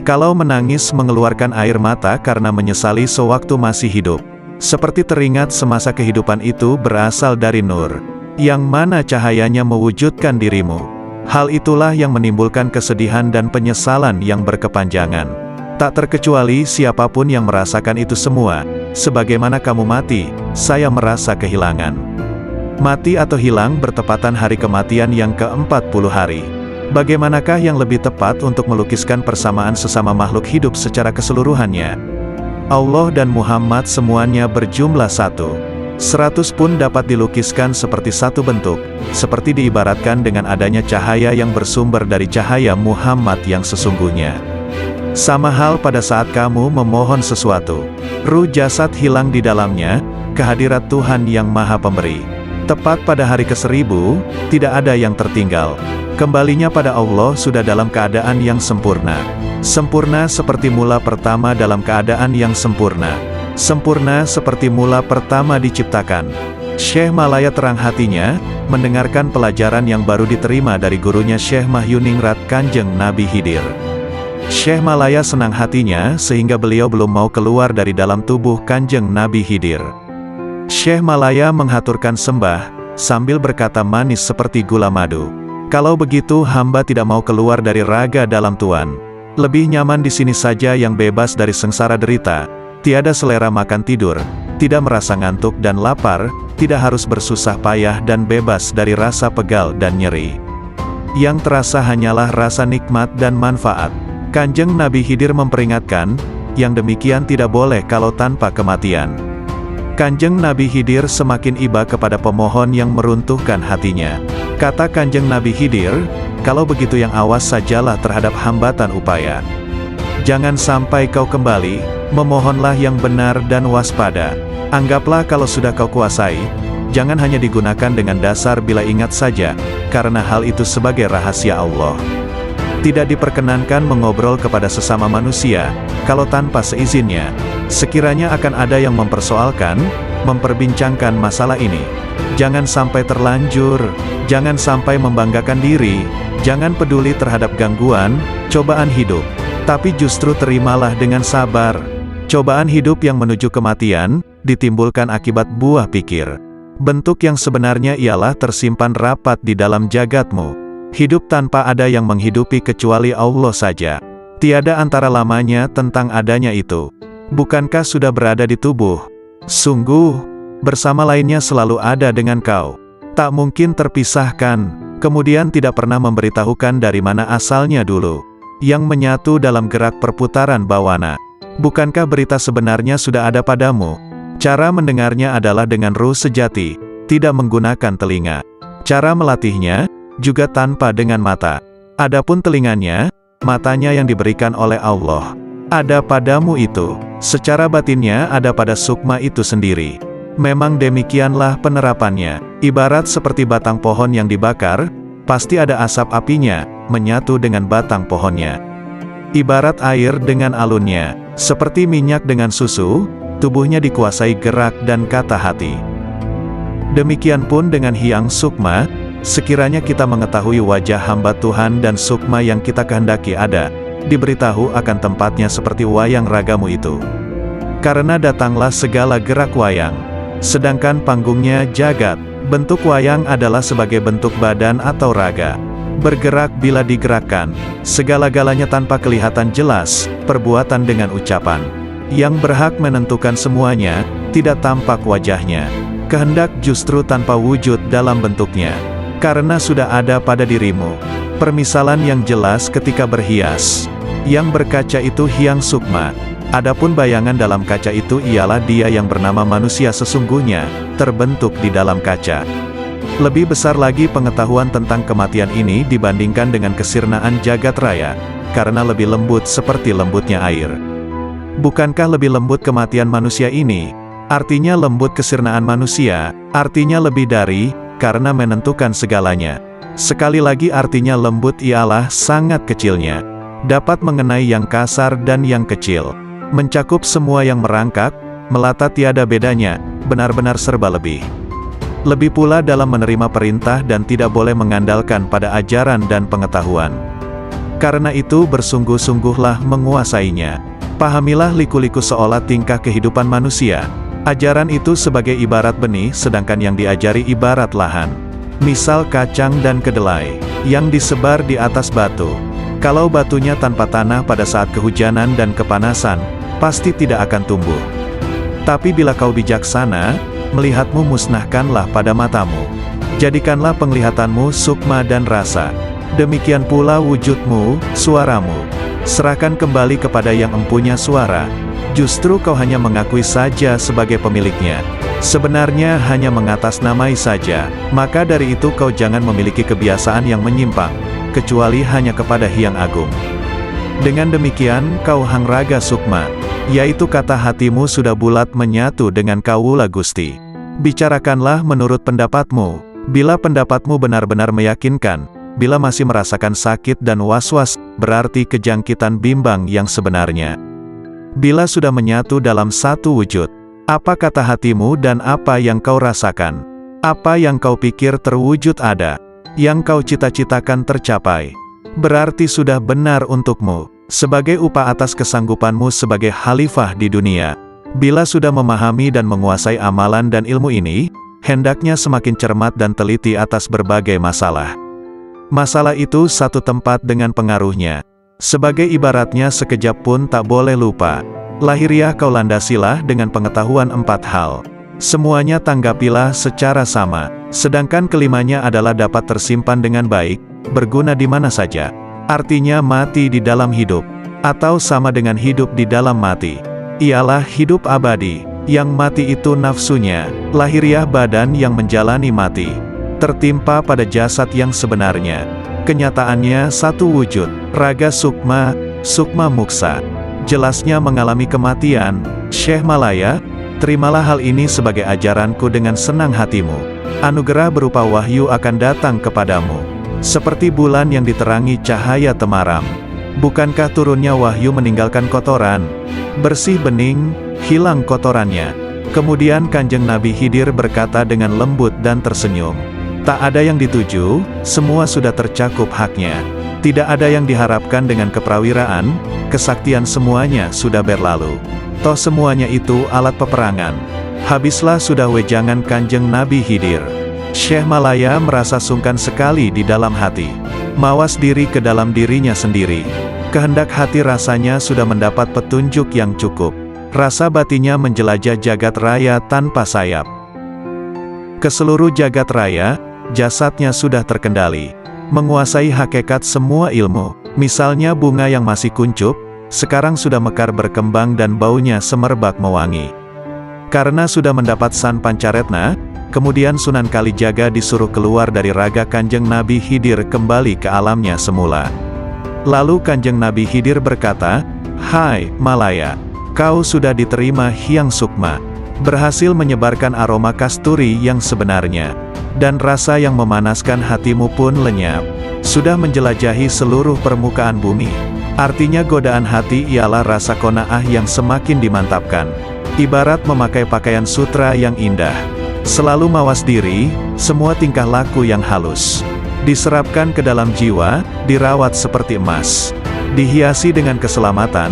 [SPEAKER 1] Kalau menangis mengeluarkan air mata karena menyesali sewaktu masih hidup, seperti teringat semasa kehidupan itu berasal dari nur, yang mana cahayanya mewujudkan dirimu. Hal itulah yang menimbulkan kesedihan dan penyesalan yang berkepanjangan. Tak terkecuali siapapun yang merasakan itu semua. Sebagaimana kamu mati, saya merasa kehilangan. Mati atau hilang bertepatan hari kematian yang ke-40 hari. Bagaimanakah yang lebih tepat untuk melukiskan persamaan sesama makhluk hidup secara keseluruhannya? Allah dan Muhammad semuanya berjumlah 100 pun dapat dilukiskan seperti satu bentuk, seperti diibaratkan dengan adanya cahaya yang bersumber dari cahaya Muhammad yang sesungguhnya. Sama hal pada saat kamu memohon sesuatu, ruh jasad hilang di dalamnya, kehadirat Tuhan yang Maha Pemberi. Tepat pada hari ke-1000, tidak ada yang tertinggal. Kembalinya pada Allah sudah dalam keadaan yang sempurna. Sempurna seperti mula pertama dalam keadaan yang sempurna. Sempurna seperti mula pertama diciptakan. Syekh Malaya terang hatinya, mendengarkan pelajaran yang baru diterima dari gurunya Syekh Mahyuningrat Kanjeng Nabi Khidir. Syekh Malaya senang hatinya sehingga beliau belum mau keluar dari dalam tubuh Kanjeng Nabi Khidir. Syekh Malaya menghaturkan sembah, sambil berkata manis seperti gula madu. Kalau begitu hamba tidak mau keluar dari raga dalam Tuan. Lebih nyaman di sini saja yang bebas dari sengsara derita, tiada selera makan tidur, tidak merasa ngantuk dan lapar, tidak harus bersusah payah dan bebas dari rasa pegal dan nyeri. Yang terasa hanyalah rasa nikmat dan manfaat. Kanjeng Nabi Khidir memperingatkan, yang demikian tidak boleh kalau tanpa kematian. Kanjeng Nabi Khidir semakin iba kepada pemohon yang meruntuhkan hatinya. Kata Kanjeng Nabi Khidir, kalau begitu yang awas sajalah terhadap hambatan upaya. Jangan sampai kau kembali, memohonlah yang benar dan waspada. Anggaplah kalau sudah kau kuasai, jangan hanya digunakan dengan dasar bila ingat saja, karena hal itu sebagai rahasia Allah. Tidak diperkenankan mengobrol kepada sesama manusia, kalau tanpa seizinnya. Sekiranya akan ada yang mempersoalkan, memperbincangkan masalah ini. Jangan sampai terlanjur, jangan sampai membanggakan diri, jangan peduli terhadap gangguan, cobaan hidup. Tapi justru terimalah dengan sabar. Cobaan hidup yang menuju kematian, ditimbulkan akibat buah pikir. Bentuk yang sebenarnya ialah tersimpan rapat di dalam jagatmu. Hidup tanpa ada yang menghidupi kecuali Allah saja. Tiada antara lamanya tentang adanya itu. Bukankah sudah berada di tubuh? Sungguh, bersama lainnya selalu ada dengan kau. Tak mungkin terpisahkan, kemudian tidak pernah memberitahukan dari mana asalnya dulu. Yang menyatu dalam gerak perputaran bawana. Bukankah berita sebenarnya sudah ada padamu? Cara mendengarnya adalah dengan ruh sejati, tidak menggunakan telinga. Cara melatihnya, juga tanpa dengan mata. Adapun telinganya, matanya yang diberikan oleh Allah. Ada padamu itu, secara batinnya ada pada sukma itu sendiri. Memang demikianlah penerapannya. Ibarat seperti batang pohon yang dibakar, pasti ada asap apinya, menyatu dengan batang pohonnya. Ibarat air dengan alunnya, seperti minyak dengan susu, tubuhnya dikuasai gerak dan kata hati. Demikian pun dengan Hyang Sukma. Sekiranya kita mengetahui wajah hamba Tuhan dan sukma yang kita kehendaki ada, diberitahu akan tempatnya seperti wayang ragamu itu. Karena datanglah segala gerak wayang. Sedangkan panggungnya jagat, bentuk wayang adalah sebagai bentuk badan atau raga. Bergerak bila digerakkan, segala-galanya tanpa kelihatan jelas, perbuatan dengan ucapan. Yang berhak menentukan semuanya, tidak tampak wajahnya. Kehendak justru tanpa wujud dalam bentuknya. Karena sudah ada pada dirimu. Permisalan yang jelas ketika berhias. Yang berkaca itu Hyang Sukma. Adapun bayangan dalam kaca itu ialah dia yang bernama manusia sesungguhnya, terbentuk di dalam kaca. Lebih besar lagi pengetahuan tentang kematian ini dibandingkan dengan kesirnaan jagat raya. karena lebih lembut seperti lembutnya air. Bukankah lebih lembut kematian manusia ini? Artinya lembut kesirnaan manusia, artinya lebih dari, karena menentukan segalanya. Sekali lagi artinya lembut ialah sangat kecilnya. Dapat mengenai yang kasar dan yang kecil. Mencakup semua yang merangkak, melata tiada bedanya, benar-benar serba lebih. Lebih pula dalam menerima perintah dan tidak boleh mengandalkan pada ajaran dan pengetahuan. Karena itu bersungguh-sungguhlah menguasainya. Pahamilah liku-liku seolah tingkah kehidupan manusia. Ajaran itu sebagai ibarat benih, sedangkan yang diajari ibarat lahan. Misal kacang dan kedelai, yang disebar di atas batu. Kalau batunya tanpa tanah pada saat kehujanan dan kepanasan, pasti tidak akan tumbuh. Tapi bila kau bijaksana, melihatmu musnahkanlah pada matamu. Jadikanlah penglihatanmu sukma dan rasa. Demikian pula wujudmu, suaramu. Serahkan kembali kepada yang empunya suara. Justru kau hanya mengakui saja sebagai pemiliknya. Sebenarnya hanya mengatasnamai saja. Maka dari itu kau jangan memiliki kebiasaan yang menyimpang, kecuali hanya kepada Hyang Agung. Dengan demikian kau hangraga sukma, yaitu kata hatimu sudah bulat menyatu dengan Kawula Gusti. Bicarakanlah menurut pendapatmu. Bila pendapatmu benar-benar meyakinkan, bila masih merasakan sakit dan was-was, berarti kejangkitan bimbang yang sebenarnya. Bila sudah menyatu dalam satu wujud, apa kata hatimu dan apa yang kau rasakan, apa yang kau pikir terwujud ada, yang kau cita-citakan tercapai, berarti sudah benar untukmu, sebagai upah atas kesanggupanmu sebagai khalifah di dunia. Bila sudah memahami dan menguasai amalan dan ilmu ini, hendaknya semakin cermat dan teliti atas berbagai masalah. Masalah itu satu tempat dengan pengaruhnya. Sebagai ibaratnya sekejap pun tak boleh lupa. Lahiriah kau landasilah dengan pengetahuan 4 hal. Semuanya tanggapilah secara sama. Sedangkan kelimanya adalah dapat tersimpan dengan baik, berguna di mana saja. Artinya mati di dalam hidup, atau sama dengan hidup di dalam mati. Ialah hidup abadi, yang mati itu nafsunya, lahiriah badan yang menjalani mati. Tertimpa pada jasad yang sebenarnya. Kenyataannya satu wujud, raga sukma, sukma muksa. Jelasnya mengalami kematian. Syekh Malaya, terimalah hal ini sebagai ajaranku dengan senang hatimu. Anugerah berupa wahyu akan datang kepadamu. Seperti bulan yang diterangi cahaya temaram. Bukankah turunnya wahyu meninggalkan kotoran? Bersih bening, hilang kotorannya. Kemudian Kanjeng Nabi Khidir berkata dengan lembut dan tersenyum. Tak ada yang dituju, semua sudah tercakup haknya. Tidak ada yang diharapkan dengan keprawiraan, kesaktian semuanya sudah berlalu. Toh semuanya itu alat peperangan. Habislah sudah wejangan Kanjeng Nabi Khidir. Syekh Malaya merasa sungkan sekali di dalam hati. Mawas diri ke dalam dirinya sendiri. Kehendak hati rasanya sudah mendapat petunjuk yang cukup. Rasa batinnya menjelajah jagat raya tanpa sayap. Ke seluruh jagat raya, jasadnya sudah terkendali. Menguasai hakikat semua ilmu. Misalnya bunga yang masih kuncup, sekarang sudah mekar berkembang dan baunya semerbak mewangi. Karena sudah mendapat San Pancaretna, kemudian Sunan Kalijaga disuruh keluar dari raga Kanjeng Nabi Khidir kembali ke alamnya semula. Lalu Kanjeng Nabi Khidir berkata, "Hai, Malaya, kau sudah diterima Hyang Sukma, berhasil menyebarkan aroma kasturi yang sebenarnya, dan rasa yang memanaskan hatimu pun lenyap, sudah menjelajahi seluruh permukaan bumi." Artinya godaan hati ialah rasa qanaah yang semakin dimantapkan. Ibarat memakai pakaian sutra yang indah. Selalu mawas diri, semua tingkah laku yang halus. Diserapkan ke dalam jiwa, dirawat seperti emas. Dihiasi dengan keselamatan,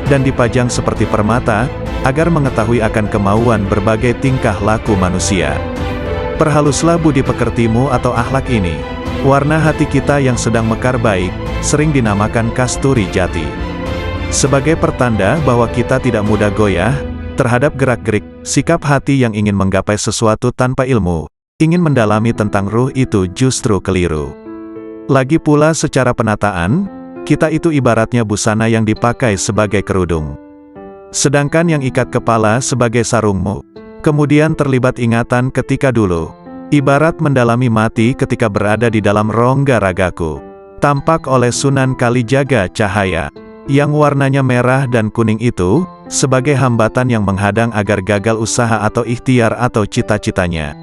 [SPEAKER 1] dan dipajang seperti permata, agar mengetahui akan kemauan berbagai tingkah laku manusia. Perhaluslah budi pekertimu atau akhlak ini. Warna hati kita yang sedang mekar baik, sering dinamakan kasturi jati. Sebagai pertanda bahwa kita tidak mudah goyah terhadap gerak-gerik, sikap hati yang ingin menggapai sesuatu tanpa ilmu, ingin mendalami tentang ruh itu justru keliru. Lagi pula secara penataan, kita itu ibaratnya busana yang dipakai sebagai kerudung. Sedangkan yang ikat kepala sebagai sarungmu. Kemudian terlibat ingatan ketika dulu. Ibarat mendalami mati ketika berada di dalam rongga ragaku. tampak oleh Sunan Kalijaga cahaya, yang warnanya merah dan kuning itu, sebagai hambatan yang menghadang agar gagal usaha atau ikhtiar atau cita-citanya.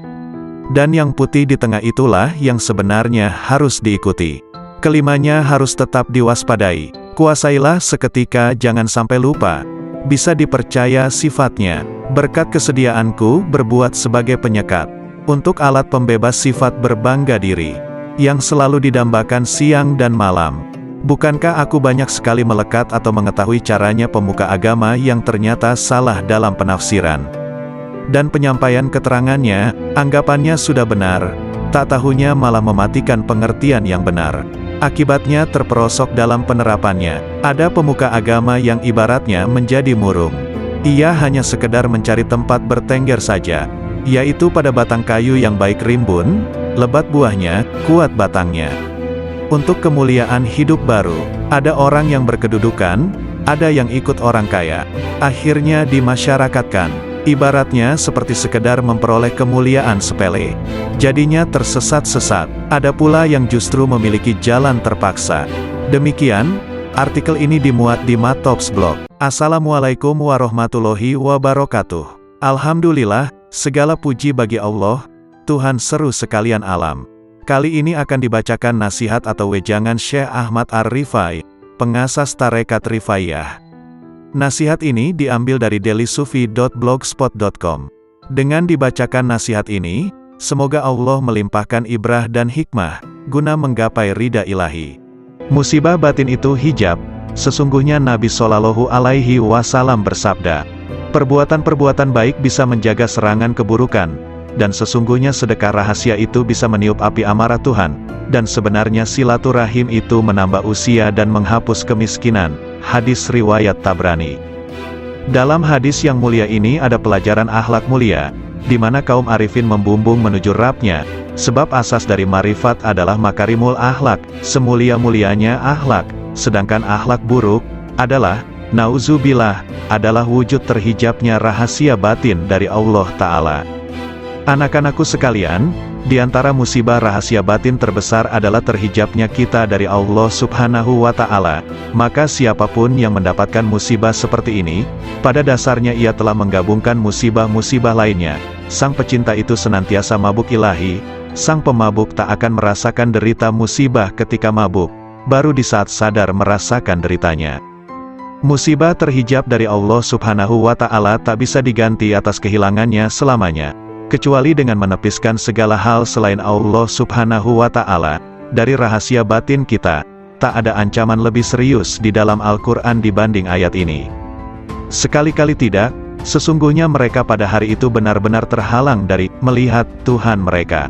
[SPEAKER 1] Dan yang putih di tengah itulah yang sebenarnya harus diikuti. Kelimanya harus tetap diwaspadai. Kuasailah seketika, jangan sampai lupa. Bisa dipercaya sifatnya. Berkat kesediaanku berbuat sebagai penyekat. Untuk alat pembebas sifat berbangga diri. Yang selalu didambakan siang dan malam. Bukankah aku banyak sekali melekat atau mengetahui caranya pemuka agama yang ternyata salah dalam penafsiran dan penyampaian keterangannya, anggapannya sudah benar, tak tahunya malah mematikan pengertian yang benar. Akibatnya terperosok dalam penerapannya. Ada pemuka agama yang ibaratnya menjadi murung. Ia hanya sekedar mencari tempat bertengger saja, yaitu pada batang kayu yang baik rimbun, lebat buahnya, kuat batangnya. Untuk kemuliaan hidup baru, ada orang yang berkedudukan, ada yang ikut orang kaya. Akhirnya dimasyarakatkan. Ibaratnya seperti sekedar memperoleh kemuliaan sepele. Jadinya tersesat-sesat. Ada pula yang justru memiliki jalan terpaksa. Demikian, artikel ini dimuat di Matops Blog. Assalamualaikum warahmatullahi wabarakatuh. Alhamdulillah, segala puji bagi Allah, Tuhan seru sekalian alam. Kali ini akan dibacakan nasihat atau wejangan Syekh Ahmad Ar-Rifai, pengasas Tarekat Rifaiyah. Nasihat ini diambil dari dailysufi.blogspot.com. Dengan dibacakan nasihat ini, semoga Allah melimpahkan ibrah dan hikmah, guna menggapai ridha ilahi. Musibah batin itu hijab. Sesungguhnya Nabi Shallallahu Alaihi Wasallam bersabda, perbuatan-perbuatan baik bisa menjaga serangan keburukan, dan sesungguhnya sedekah rahasia itu bisa meniup api amarah Tuhan, dan sebenarnya silaturahim itu menambah usia dan menghapus kemiskinan. Hadis riwayat Tabrani. Dalam hadis yang mulia ini ada pelajaran akhlak mulia, di mana kaum arifin membumbung menuju Rabb-Nya, sebab asas dari marifat adalah makarimul akhlak, semulia-mulianya akhlak, sedangkan akhlak buruk adalah, nauzubillah, adalah wujud terhijabnya rahasia batin dari Allah Ta'ala. Anak-anakku sekalian, di antara musibah rahasia batin terbesar adalah terhijabnya kita dari Allah Subhanahu wa Ta'ala. Maka siapapun yang mendapatkan musibah seperti ini, pada dasarnya ia telah menggabungkan musibah-musibah lainnya. Sang pecinta itu senantiasa mabuk ilahi, sang pemabuk tak akan merasakan derita musibah ketika mabuk, baru di saat sadar merasakan deritanya. Musibah terhijab dari Allah Subhanahu wa Ta'ala tak bisa diganti atas kehilangannya selamanya, kecuali dengan menepiskan segala hal selain Allah Subhanahu wa Ta'ala. Dari rahasia batin kita, tak ada ancaman lebih serius di dalam Al-Quran dibanding ayat ini. Sekali-kali tidak, sesungguhnya mereka pada hari itu benar-benar terhalang dari melihat Tuhan mereka.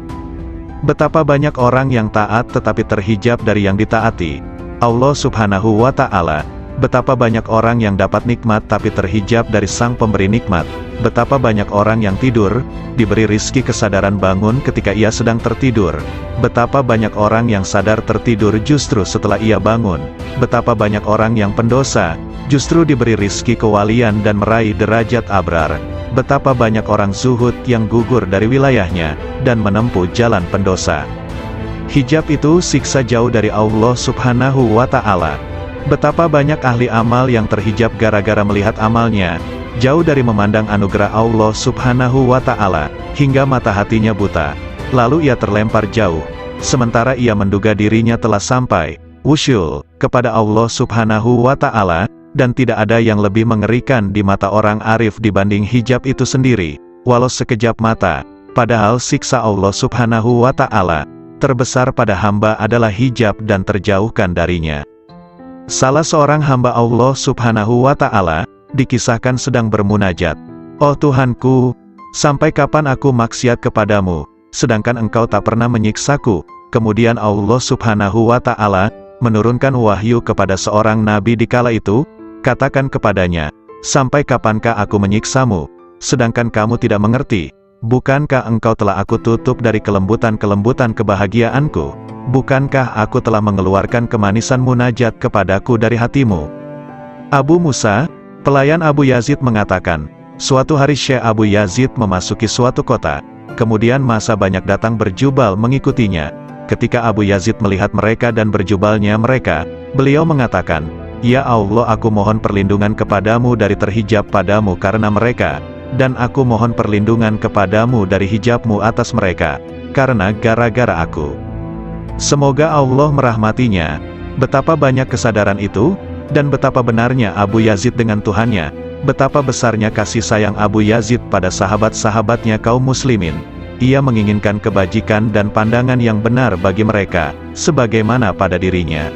[SPEAKER 1] Betapa banyak orang yang taat tetapi terhijab dari yang ditaati Allah Subhanahu wa Ta'ala. Betapa banyak orang yang dapat nikmat tapi terhijab dari sang pemberi nikmat. Betapa banyak orang yang tidur, diberi rizki kesadaran bangun ketika ia sedang tertidur. Betapa banyak orang yang sadar tertidur justru setelah ia bangun. Betapa banyak orang yang pendosa, justru diberi rizki kewalian dan meraih derajat abrar. Betapa banyak orang zuhud yang gugur dari wilayahnya, dan menempuh jalan pendosa. Hijab itu siksa jauh dari Allah Subhanahu wa Ta'ala. Betapa banyak ahli amal yang terhijab gara-gara melihat amalnya, jauh dari memandang anugerah Allah Subhanahu wa Ta'ala, hingga mata hatinya buta. Lalu ia terlempar jauh, sementara ia menduga dirinya telah sampai, wusyul, kepada Allah Subhanahu wa Ta'ala, dan tidak ada yang lebih mengerikan di mata orang arif dibanding hijab itu sendiri, walau sekejap mata. Padahal siksa Allah Subhanahu wa Ta'ala terbesar pada hamba adalah hijab dan terjauhkan darinya. Salah seorang hamba Allah Subhanahu wa Ta'ala dikisahkan sedang bermunajat, "Oh Tuhanku, sampai kapan aku maksiat kepadamu, sedangkan Engkau tak pernah menyiksaku?" Kemudian Allah Subhanahu wa Ta'ala menurunkan wahyu kepada seorang nabi di kala itu, "Katakan kepadanya, sampai kapankah aku menyiksamu, sedangkan kamu tidak mengerti? Bukankah engkau telah aku tutup dari kelembutan-kelembutan kebahagiaanku? Bukankah aku telah mengeluarkan kemanisan munajat kepadaku dari hatimu?" Abu Musa, pelayan Abu Yazid mengatakan, suatu hari Syekh Abu Yazid memasuki suatu kota, kemudian massa banyak datang berjubal mengikutinya. ketika Abu Yazid melihat mereka dan berjubalnya mereka, beliau mengatakan, "Ya Allah, aku mohon perlindungan kepadamu dari terhijab padamu karena mereka, dan aku mohon perlindungan kepadamu dari hijabmu atas mereka, karena gara-gara aku." Semoga Allah merahmatinya. Betapa banyak kesadaran itu, dan betapa benarnya Abu Yazid dengan Tuhannya, betapa besarnya kasih sayang Abu Yazid pada sahabat-sahabatnya kaum muslimin. Ia menginginkan kebajikan dan pandangan yang benar bagi mereka, sebagaimana pada dirinya.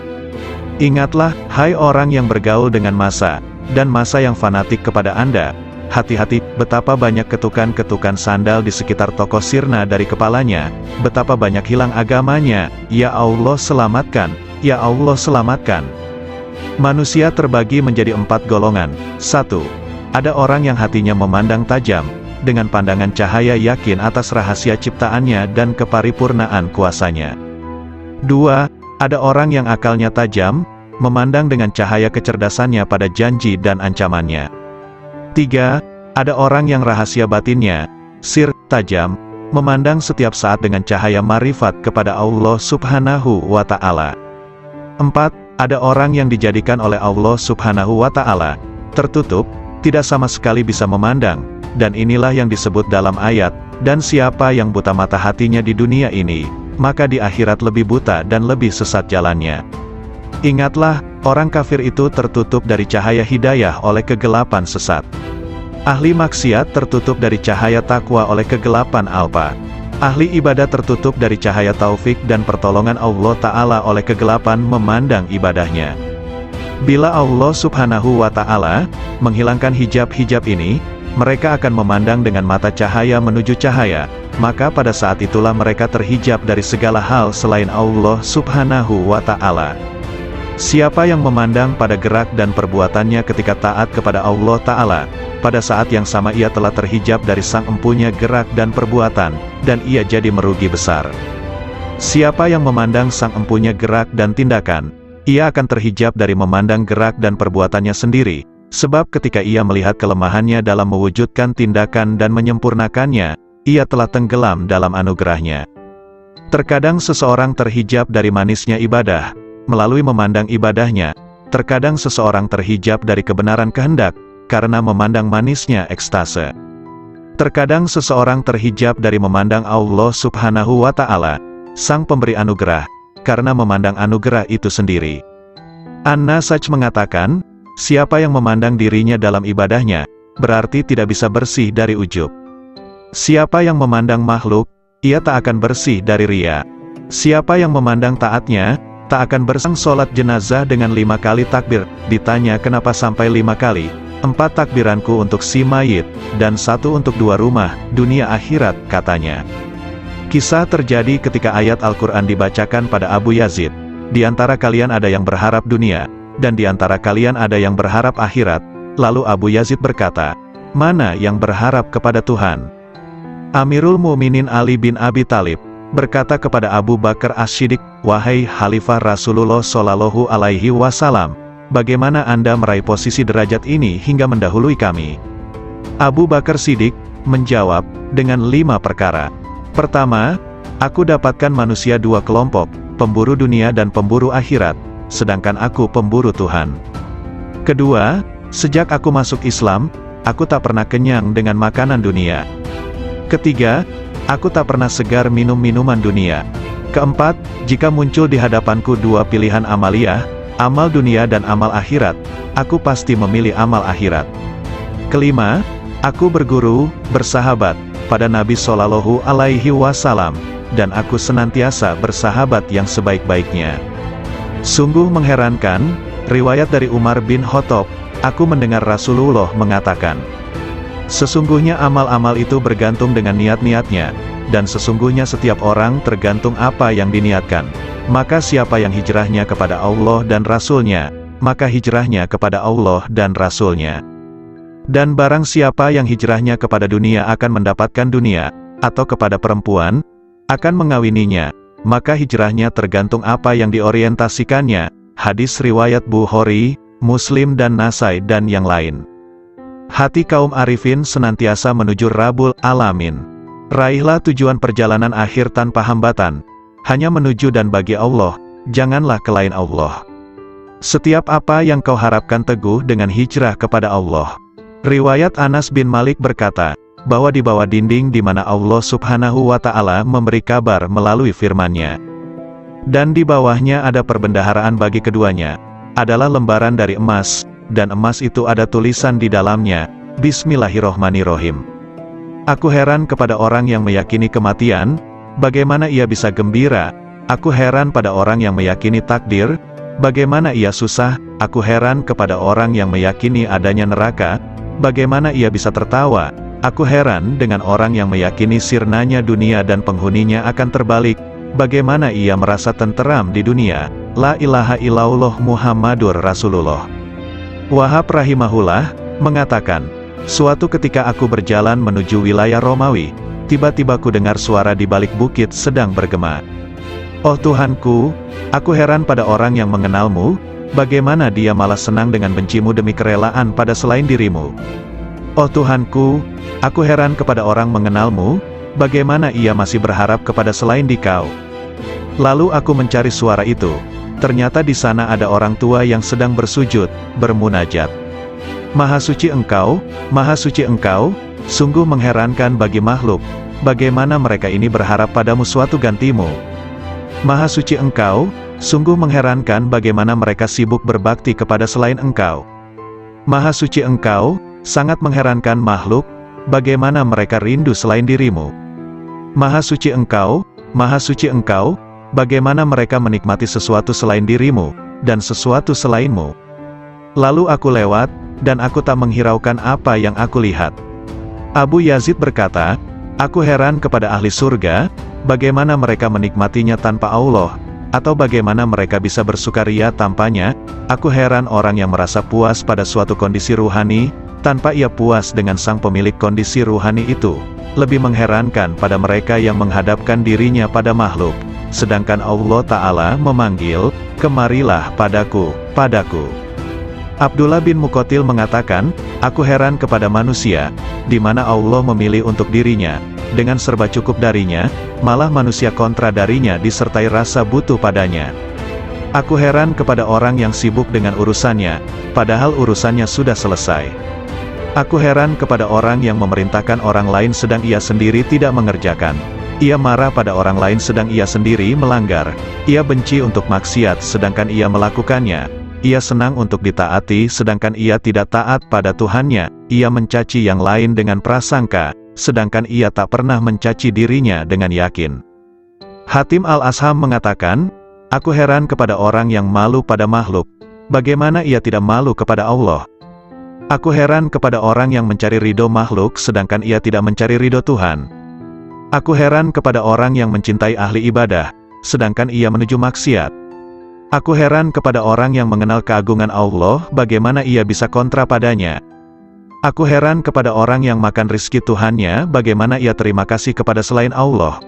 [SPEAKER 1] Ingatlah, hai orang yang bergaul dengan masa, dan masa yang fanatik kepada Anda, hati-hati, betapa banyak ketukan-ketukan sandal di sekitar toko sirna dari kepalanya, betapa banyak hilang agamanya, ya Allah selamatkan, ya Allah selamatkan. Manusia terbagi menjadi 4 golongan. 1. Ada orang yang hatinya memandang tajam, dengan pandangan cahaya yakin atas rahasia ciptaannya dan keparipurnaan kuasanya. 2. Ada orang yang akalnya tajam, memandang dengan cahaya kecerdasannya pada janji dan ancamannya. 3. Ada orang yang rahasia batinnya, sir, tajam, memandang setiap saat dengan cahaya marifat kepada Allah Subhanahu wa Ta'ala. 4. Ada orang yang dijadikan oleh Allah Subhanahu wa Ta'ala tertutup, tidak sama sekali bisa memandang, dan inilah yang disebut dalam ayat, dan siapa yang buta mata hatinya di dunia ini, maka di akhirat lebih buta dan lebih sesat jalannya. Ingatlah, orang kafir itu tertutup dari cahaya hidayah oleh kegelapan sesat. Ahli maksiat tertutup dari cahaya takwa oleh kegelapan alpa. Ahli ibadah tertutup dari cahaya taufik dan pertolongan Allah Ta'ala oleh kegelapan memandang ibadahnya. Bila Allah Subhanahu wa Ta'ala menghilangkan hijab-hijab ini, mereka akan memandang dengan mata cahaya menuju cahaya, maka pada saat itulah mereka terhijab dari segala hal selain Allah Subhanahu wa Ta'ala. Siapa yang memandang pada gerak dan perbuatannya ketika taat kepada Allah Ta'ala, pada saat yang sama ia telah terhijab dari sang empunya gerak dan perbuatan, dan ia jadi merugi besar. Siapa yang memandang sang empunya gerak dan tindakan, ia akan terhijab dari memandang gerak dan perbuatannya sendiri, sebab ketika ia melihat kelemahannya dalam mewujudkan tindakan dan menyempurnakannya, ia telah tenggelam dalam anugerahnya. Terkadang seseorang terhijab dari manisnya ibadah, melalui memandang ibadahnya, terkadang seseorang terhijab dari kebenaran kehendak, karena memandang manisnya ekstase. Terkadang seseorang terhijab dari memandang Allah Subhanahu wa Ta'ala, sang pemberi anugerah, karena memandang anugerah itu sendiri. An-Nasaj mengatakan, siapa yang memandang dirinya dalam ibadahnya, berarti tidak bisa bersih dari ujub. Siapa yang memandang makhluk, ia tak akan bersih dari riya. Siapa yang memandang taatnya, tak akan bersang sholat jenazah dengan 5 kali takbir. Ditanya kenapa sampai 5 kali, 4 takbiranku untuk si mayit, dan 1 untuk 2 rumah, dunia akhirat, katanya. Kisah terjadi ketika ayat Al-Quran dibacakan pada Abu Yazid. Di antara kalian ada yang berharap dunia, dan di antara kalian ada yang berharap akhirat. Lalu Abu Yazid berkata, mana yang berharap kepada Tuhan? Amirul Mukminin Ali bin Abi Thalib berkata kepada Abu Bakar As-Siddiq, wahai Khalifah Rasulullah Shallallahu Alaihi Wasallam, bagaimana Anda meraih posisi derajat ini hingga mendahului kami? Abu Bakar Siddiq menjawab, dengan 5 perkara. Pertama, aku dapatkan manusia 2 kelompok, pemburu dunia dan pemburu akhirat, sedangkan aku pemburu Tuhan. Kedua, sejak aku masuk Islam, aku tak pernah kenyang dengan makanan dunia. Ketiga, aku tak pernah segar minum minuman dunia. Keempat, jika muncul di hadapanku 2 pilihan amaliyah, amal dunia dan amal akhirat, aku pasti memilih amal akhirat. Kelima, aku berguru, bersahabat, pada Nabi Shallallahu Alaihi Wasallam, dan aku senantiasa bersahabat yang sebaik-baiknya. Sungguh mengherankan, riwayat dari Umar bin Khattab, aku mendengar Rasulullah mengatakan, sesungguhnya amal-amal itu bergantung dengan niat-niatnya, dan sesungguhnya setiap orang tergantung apa yang diniatkan. Maka siapa yang hijrahnya kepada Allah dan Rasul-Nya, maka hijrahnya kepada Allah dan Rasul-Nya. Dan barang siapa yang hijrahnya kepada dunia akan mendapatkan dunia, atau kepada perempuan, akan mengawininya, maka hijrahnya tergantung apa yang diorientasikannya. Hadis riwayat Bukhari, Muslim dan Nasai dan yang lain. Hati kaum arifin senantiasa menuju Rabbul Alamin. Raihlah tujuan perjalanan akhir tanpa hambatan. hanya menuju dan bagi Allah, janganlah kelain Allah. Setiap apa yang kau harapkan teguh dengan hijrah kepada Allah. Riwayat Anas bin Malik berkata, bahwa di bawah dinding di mana Allah Subhanahu wa Ta'ala memberi kabar melalui firman-Nya. Dan di bawahnya ada perbendaharaan bagi keduanya, adalah lembaran dari emas, dan emas itu ada tulisan di dalamnya, Bismillahirrohmanirrohim. Aku heran kepada orang yang meyakini kematian, bagaimana ia bisa gembira. Aku heran pada orang yang meyakini takdir, bagaimana ia susah. Aku heran kepada orang yang meyakini adanya neraka, bagaimana ia bisa tertawa. Aku heran dengan orang yang meyakini sirnanya dunia dan penghuninya akan terbalik, bagaimana ia merasa tenteram di dunia. La ilaha illallah Muhammadur Rasulullah. Wahab rahimahullah mengatakan, suatu ketika aku berjalan menuju wilayah Romawi, tiba-tiba ku dengar suara di balik bukit sedang bergema. Oh Tuhanku, aku heran pada orang yang mengenalmu, bagaimana dia malah senang dengan bencimu demi kerelaan pada selain dirimu. Oh Tuhanku, aku heran kepada orang mengenalmu, bagaimana ia masih berharap kepada selain Dikau. Lalu aku mencari suara itu, ternyata di sana ada orang tua yang sedang bersujud, bermunajat. Maha suci Engkau, sungguh mengherankan bagi makhluk, bagaimana mereka ini berharap padamu suatu gantimu. Maha suci Engkau, sungguh mengherankan bagaimana mereka sibuk berbakti kepada selain Engkau. Maha suci Engkau, sangat mengherankan makhluk, bagaimana mereka rindu selain dirimu. Maha suci Engkau, bagaimana mereka menikmati sesuatu selain dirimu, dan sesuatu selainmu. Lalu aku lewat, dan aku tak menghiraukan apa yang aku lihat. Abu Yazid berkata, aku heran kepada ahli surga, bagaimana mereka menikmatinya tanpa Allah, atau bagaimana mereka bisa bersukaria tanpanya. Aku heran orang yang merasa puas pada suatu kondisi ruhani, tanpa ia puas dengan sang pemilik kondisi ruhani itu. Lebih mengherankan pada mereka yang menghadapkan dirinya pada makhluk, sedangkan Allah Ta'ala memanggil, kemarilah padaku, padaku. Abdullah bin Muqatil mengatakan, aku heran kepada manusia, di mana Allah memilih untuk dirinya, dengan serba cukup darinya, malah manusia kontra darinya disertai rasa butuh padanya. Aku heran kepada orang yang sibuk dengan urusannya, padahal urusannya sudah selesai. Aku heran kepada orang yang memerintahkan orang lain sedang ia sendiri tidak mengerjakan. Ia marah pada orang lain sedang ia sendiri melanggar. Ia benci untuk maksiat sedangkan ia melakukannya. Ia senang untuk ditaati sedangkan ia tidak taat pada Tuhannya. Ia mencaci yang lain dengan prasangka, sedangkan ia tak pernah mencaci dirinya dengan yakin. Hatim al-Asham mengatakan, aku heran kepada orang yang malu pada makhluk, bagaimana ia tidak malu kepada Allah. Aku heran kepada orang yang mencari ridho makhluk sedangkan ia tidak mencari ridho Tuhan. Aku heran kepada orang yang mencintai ahli ibadah, sedangkan ia menuju maksiat. Aku heran kepada orang yang mengenal keagungan Allah, bagaimana ia bisa kontra padanya. Aku heran kepada orang yang makan rizki Tuhannya, bagaimana ia terima kasih kepada selain Allah.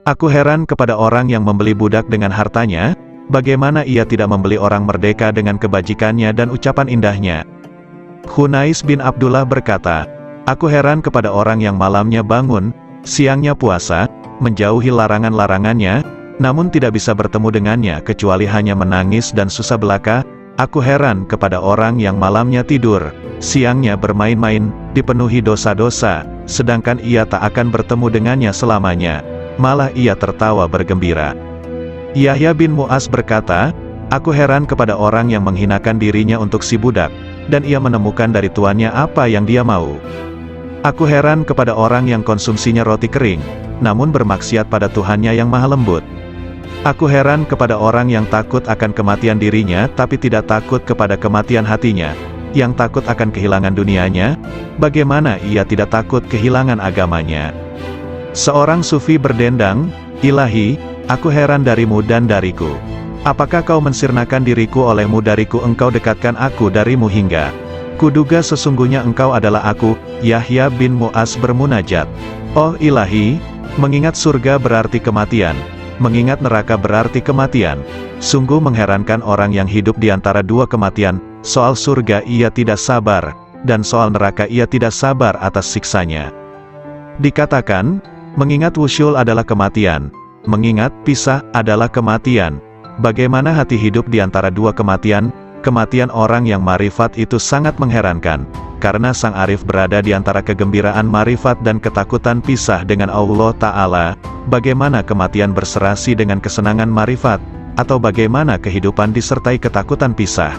[SPEAKER 1] Aku heran kepada orang yang membeli budak dengan hartanya, bagaimana ia tidak membeli orang merdeka dengan kebajikannya dan ucapan indahnya. Khunais bin Abdullah berkata, aku heran kepada orang yang malamnya bangun, siangnya puasa, menjauhi larangan-larangannya, namun tidak bisa bertemu dengannya kecuali hanya menangis dan susah belaka. Aku heran kepada orang yang malamnya tidur, siangnya bermain-main, dipenuhi dosa-dosa, sedangkan ia tak akan bertemu dengannya selamanya, malah ia tertawa bergembira. Yahya bin Mu'az berkata, aku heran kepada orang yang menghinakan dirinya untuk si budak, dan ia menemukan dari tuannya apa yang dia mau. Aku heran kepada orang yang konsumsinya roti kering, namun bermaksiat pada Tuhannya yang maha lembut. Aku heran kepada orang yang takut akan kematian dirinya tapi tidak takut kepada kematian hatinya, yang takut akan kehilangan dunianya, bagaimana ia tidak takut kehilangan agamanya. Seorang sufi berdendang, Ilahi, aku heran darimu dan dariku. Apakah kau mensirnakan diriku olehmu dariku engkau dekatkan aku darimu hingga. Kuduga sesungguhnya engkau adalah aku. Yahya bin Mu'az bermunajat. Oh Ilahi, mengingat surga berarti kematian. Mengingat neraka berarti kematian. Sungguh mengherankan orang yang hidup di antara dua kematian. Soal surga ia tidak sabar, dan soal neraka ia tidak sabar atas siksanya. Dikatakan, mengingat wusyul adalah kematian, mengingat pisah adalah kematian. Bagaimana hati hidup di antara dua kematian? Kematian orang yang marifat itu sangat mengherankan, karena sang arif berada di antara kegembiraan marifat dan ketakutan pisah dengan Allah Ta'ala. Bagaimana kematian berserasi dengan kesenangan marifat, atau bagaimana kehidupan disertai ketakutan pisah?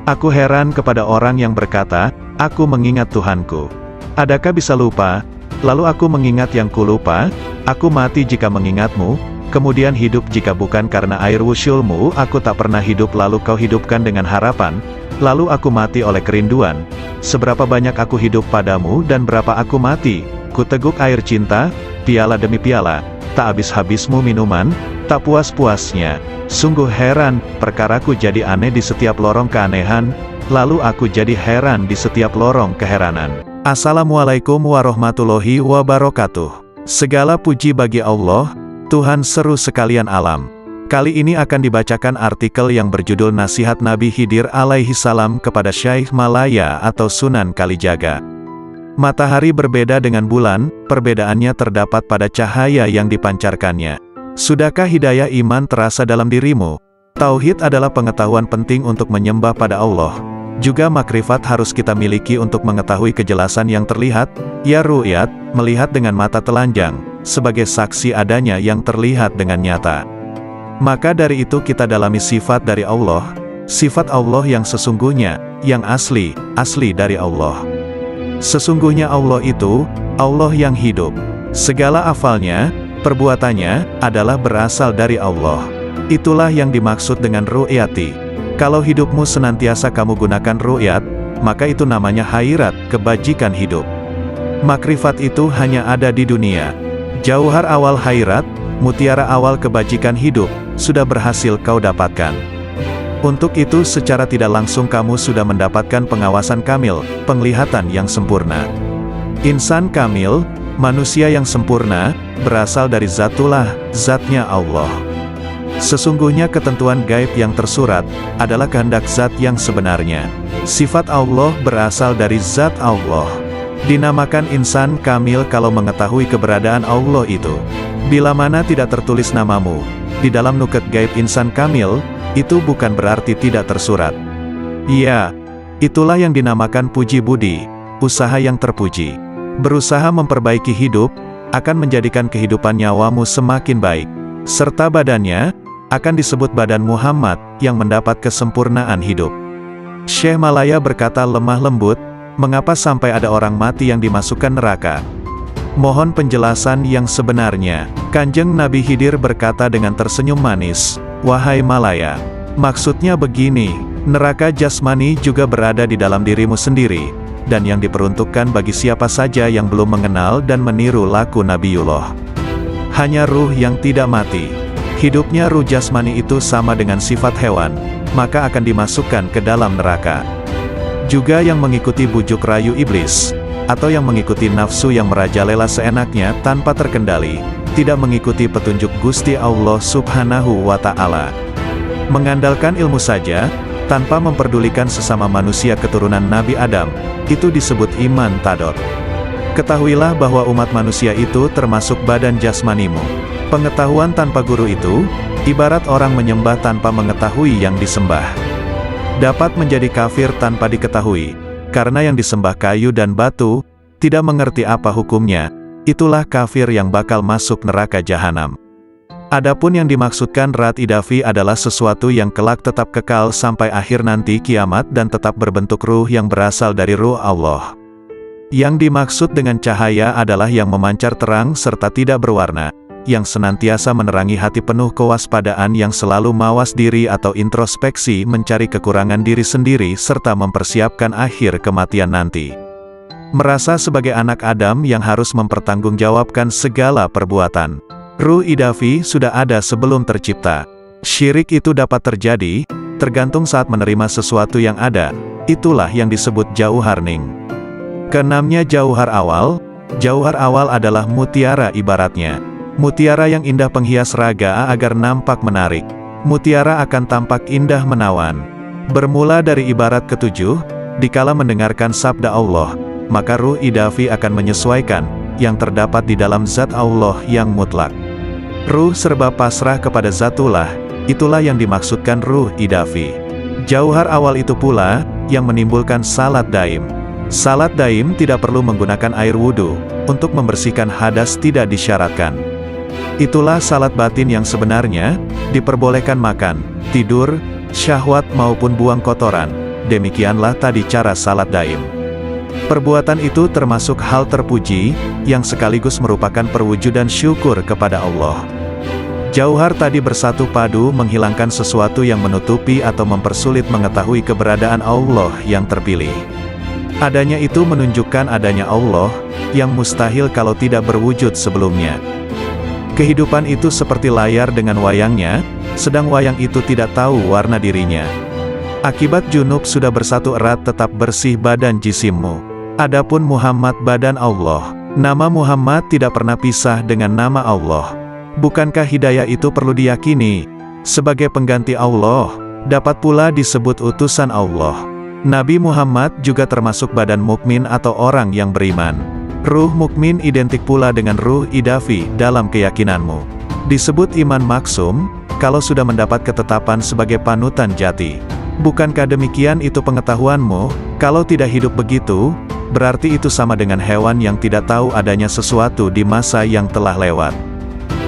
[SPEAKER 1] Aku heran kepada orang yang berkata, aku mengingat Tuhanku. Adakah bisa lupa? Lalu aku mengingat yang kulupa, aku mati jika mengingatmu, kemudian hidup jika bukan karena air wusyulmu, aku tak pernah hidup lalu kau hidupkan dengan harapan, lalu aku mati oleh kerinduan. Seberapa banyak aku hidup padamu dan berapa aku mati, ku teguk air cinta, piala demi piala, tak habis-habismu minuman, tak puas-puasnya. Sungguh heran, perkaraku jadi aneh di setiap lorong keanehan, lalu aku jadi heran di setiap lorong keheranan. Assalamualaikum warahmatullahi wabarakatuh. Segala puji bagi Allah, Tuhan seru sekalian alam. Kali ini akan dibacakan artikel yang berjudul Nasihat Nabi Khidir alaihi salam kepada Syekh Malaya atau Sunan Kalijaga. Matahari berbeda dengan bulan, perbedaannya terdapat pada cahaya yang dipancarkannya. Sudahkah hidayah iman terasa dalam dirimu? Tauhid adalah pengetahuan penting untuk menyembah pada Allah. Juga makrifat harus kita miliki untuk mengetahui kejelasan yang terlihat, ya ru'yat, melihat dengan mata telanjang, sebagai saksi adanya yang terlihat dengan nyata. Maka dari itu kita dalami sifat dari Allah, sifat Allah yang sesungguhnya, yang asli dari Allah. Sesungguhnya Allah itu, Allah yang hidup. Segala afalnya, perbuatannya, adalah berasal dari Allah. Itulah yang dimaksud dengan ru'yati. Kalau hidupmu senantiasa kamu gunakan ru'yat, maka itu namanya khairat, kebajikan hidup. Makrifat itu hanya ada di dunia. Jauhar awal khairat, mutiara awal kebajikan hidup, sudah berhasil kau dapatkan. Untuk itu secara tidak langsung kamu sudah mendapatkan pengawasan kamil, penglihatan yang sempurna. Insan kamil, manusia yang sempurna, berasal dari zatullah, zatnya Allah. Sesungguhnya ketentuan gaib yang tersurat, adalah kehendak zat yang sebenarnya. Sifat Allah berasal dari zat Allah. Dinamakan insan kamil kalau mengetahui keberadaan Allah itu. Bila mana tidak tertulis namamu di dalam nuket gaib insan kamil, itu bukan berarti tidak tersurat. Iya, itulah yang dinamakan puji budi, usaha yang terpuji. Berusaha memperbaiki hidup, akan menjadikan kehidupan nyawamu semakin baik. Serta badannya, akan disebut badan Muhammad, yang mendapat kesempurnaan hidup. Syekh Malaya berkata lemah lembut, mengapa sampai ada orang mati yang dimasukkan neraka? Mohon penjelasan yang sebenarnya. Kanjeng Nabi Khidir berkata dengan tersenyum manis, wahai Malaya, maksudnya begini, neraka jasmani juga berada di dalam dirimu sendiri, dan yang diperuntukkan bagi siapa saja yang belum mengenal dan meniru laku Nabiullah. Hanya ruh yang tidak mati. Hidupnya ruh jasmani itu sama dengan sifat hewan, maka akan dimasukkan ke dalam neraka. Juga yang mengikuti bujuk rayu iblis, atau yang mengikuti nafsu yang merajalela seenaknya tanpa terkendali, tidak mengikuti petunjuk Gusti Allah Subhanahu wa Ta'ala. Mengandalkan ilmu saja, tanpa memperdulikan sesama manusia keturunan Nabi Adam, itu disebut iman tadot. Ketahuilah bahwa umat manusia itu termasuk badan jasmanimu. Pengetahuan tanpa guru itu, ibarat orang menyembah tanpa mengetahui yang disembah. Dapat menjadi kafir tanpa diketahui, karena yang disembah kayu dan batu, tidak mengerti apa hukumnya, itulah kafir yang bakal masuk neraka jahanam. Adapun yang dimaksudkan rat idafi adalah sesuatu yang kelak tetap kekal sampai akhir nanti kiamat dan tetap berbentuk ruh yang berasal dari ruh Allah. Yang dimaksud dengan cahaya adalah yang memancar terang serta tidak berwarna, yang senantiasa menerangi hati penuh kewaspadaan yang selalu mawas diri atau introspeksi mencari kekurangan diri sendiri serta mempersiapkan akhir kematian nanti. Merasa sebagai anak Adam yang harus mempertanggungjawabkan segala perbuatan. Ruh idafi sudah ada sebelum tercipta. Syirik itu dapat terjadi, tergantung saat menerima sesuatu yang ada, itulah yang disebut jauharning. Keenamnya jauhar awal. Jauhar awal adalah mutiara ibaratnya. Mutiara yang indah penghias raga agar nampak menarik. Mutiara akan tampak indah menawan. Bermula dari ibarat ketujuh, dikala mendengarkan sabda Allah, maka ruh idafi akan menyesuaikan, yang terdapat di dalam zat Allah yang mutlak. Ruh serba pasrah kepada Zatullah, itulah yang dimaksudkan ruh idafi. Jauhar awal itu pula, yang menimbulkan salat daim. Salat daim tidak perlu menggunakan air wudhu, untuk membersihkan hadas tidak disyaratkan. Itulah salat batin yang sebenarnya, diperbolehkan makan, tidur, syahwat maupun buang kotoran. Demikianlah tadi cara salat daim. Perbuatan itu termasuk hal terpuji, yang sekaligus merupakan perwujudan syukur kepada Allah. Jauhar tadi bersatu padu menghilangkan sesuatu yang menutupi atau mempersulit mengetahui keberadaan Allah yang terpilih. Adanya itu menunjukkan adanya Allah, yang mustahil kalau tidak berwujud sebelumnya. Kehidupan itu seperti layar dengan wayangnya, sedang wayang itu tidak tahu warna dirinya. Akibat junub sudah bersatu erat tetap bersih badan jisimmu. Adapun Muhammad badan Allah. Nama Muhammad tidak pernah pisah dengan nama Allah. Bukankah hidayah itu perlu diyakini? Sebagai pengganti Allah, dapat pula disebut utusan Allah. Nabi Muhammad juga termasuk badan mukmin atau orang yang beriman. Ruh mukmin identik pula dengan ruh idafi dalam keyakinanmu. Disebut iman maksum, kalau sudah mendapat ketetapan sebagai panutan jati. Bukankah demikian itu pengetahuanmu? Kalau tidak hidup begitu, berarti itu sama dengan hewan yang tidak tahu adanya sesuatu di masa yang telah lewat.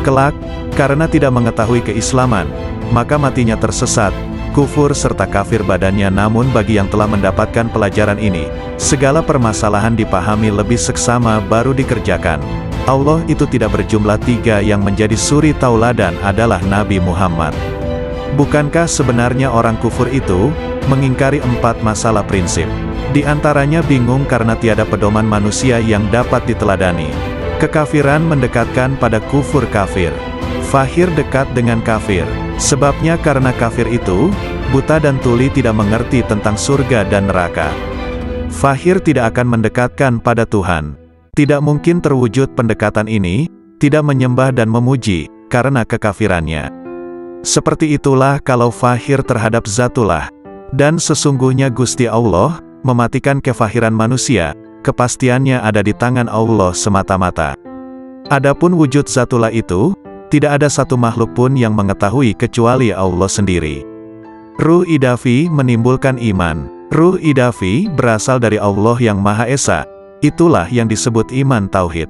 [SPEAKER 1] Kelak, karena tidak mengetahui keislaman, maka matinya tersesat, kufur serta kafir badannya. Namun bagi yang telah mendapatkan pelajaran ini, segala permasalahan dipahami lebih seksama baru dikerjakan. Allah itu tidak berjumlah tiga, yang menjadi suri tauladan adalah Nabi Muhammad. Bukankah sebenarnya orang kufur itu mengingkari 4 masalah prinsip? Di antaranya bingung karena tiada pedoman manusia yang dapat diteladani. Kekafiran mendekatkan pada kufur kafir. Fahir dekat dengan kafir. Sebabnya karena kafir itu, buta dan tuli tidak mengerti tentang surga dan neraka. Fahir tidak akan mendekatkan pada Tuhan. Tidak mungkin terwujud pendekatan ini, tidak menyembah dan memuji, karena kekafirannya. Seperti itulah kalau fahir terhadap Zatullah. Dan sesungguhnya Gusti Allah, mematikan kefahiran manusia, kepastiannya ada di tangan Allah semata-mata. Adapun wujud Zatullah itu, tidak ada satu makhluk pun yang mengetahui kecuali Allah sendiri. Ruh idafi menimbulkan iman. Ruh idafi berasal dari Allah yang Maha Esa, itulah yang disebut iman tauhid.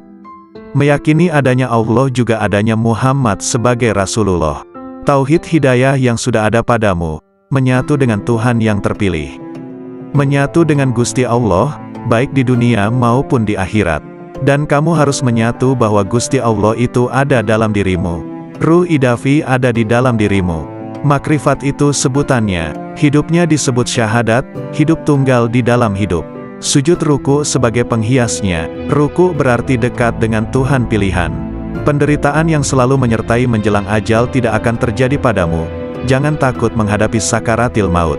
[SPEAKER 1] Meyakini adanya Allah juga adanya Muhammad sebagai Rasulullah. Tauhid hidayah yang sudah ada padamu, menyatu dengan Tuhan yang terpilih. Menyatu dengan Gusti Allah, baik di dunia maupun di akhirat. Dan kamu harus menyatu bahwa Gusti Allah itu ada dalam dirimu. Ruh idafi ada di dalam dirimu. Makrifat itu sebutannya, hidupnya disebut syahadat, hidup tunggal di dalam hidup. Sujud ruku sebagai penghiasnya, ruku berarti dekat dengan Tuhan pilihan. Penderitaan yang selalu menyertai menjelang ajal tidak akan terjadi padamu. Jangan takut menghadapi sakaratil maut.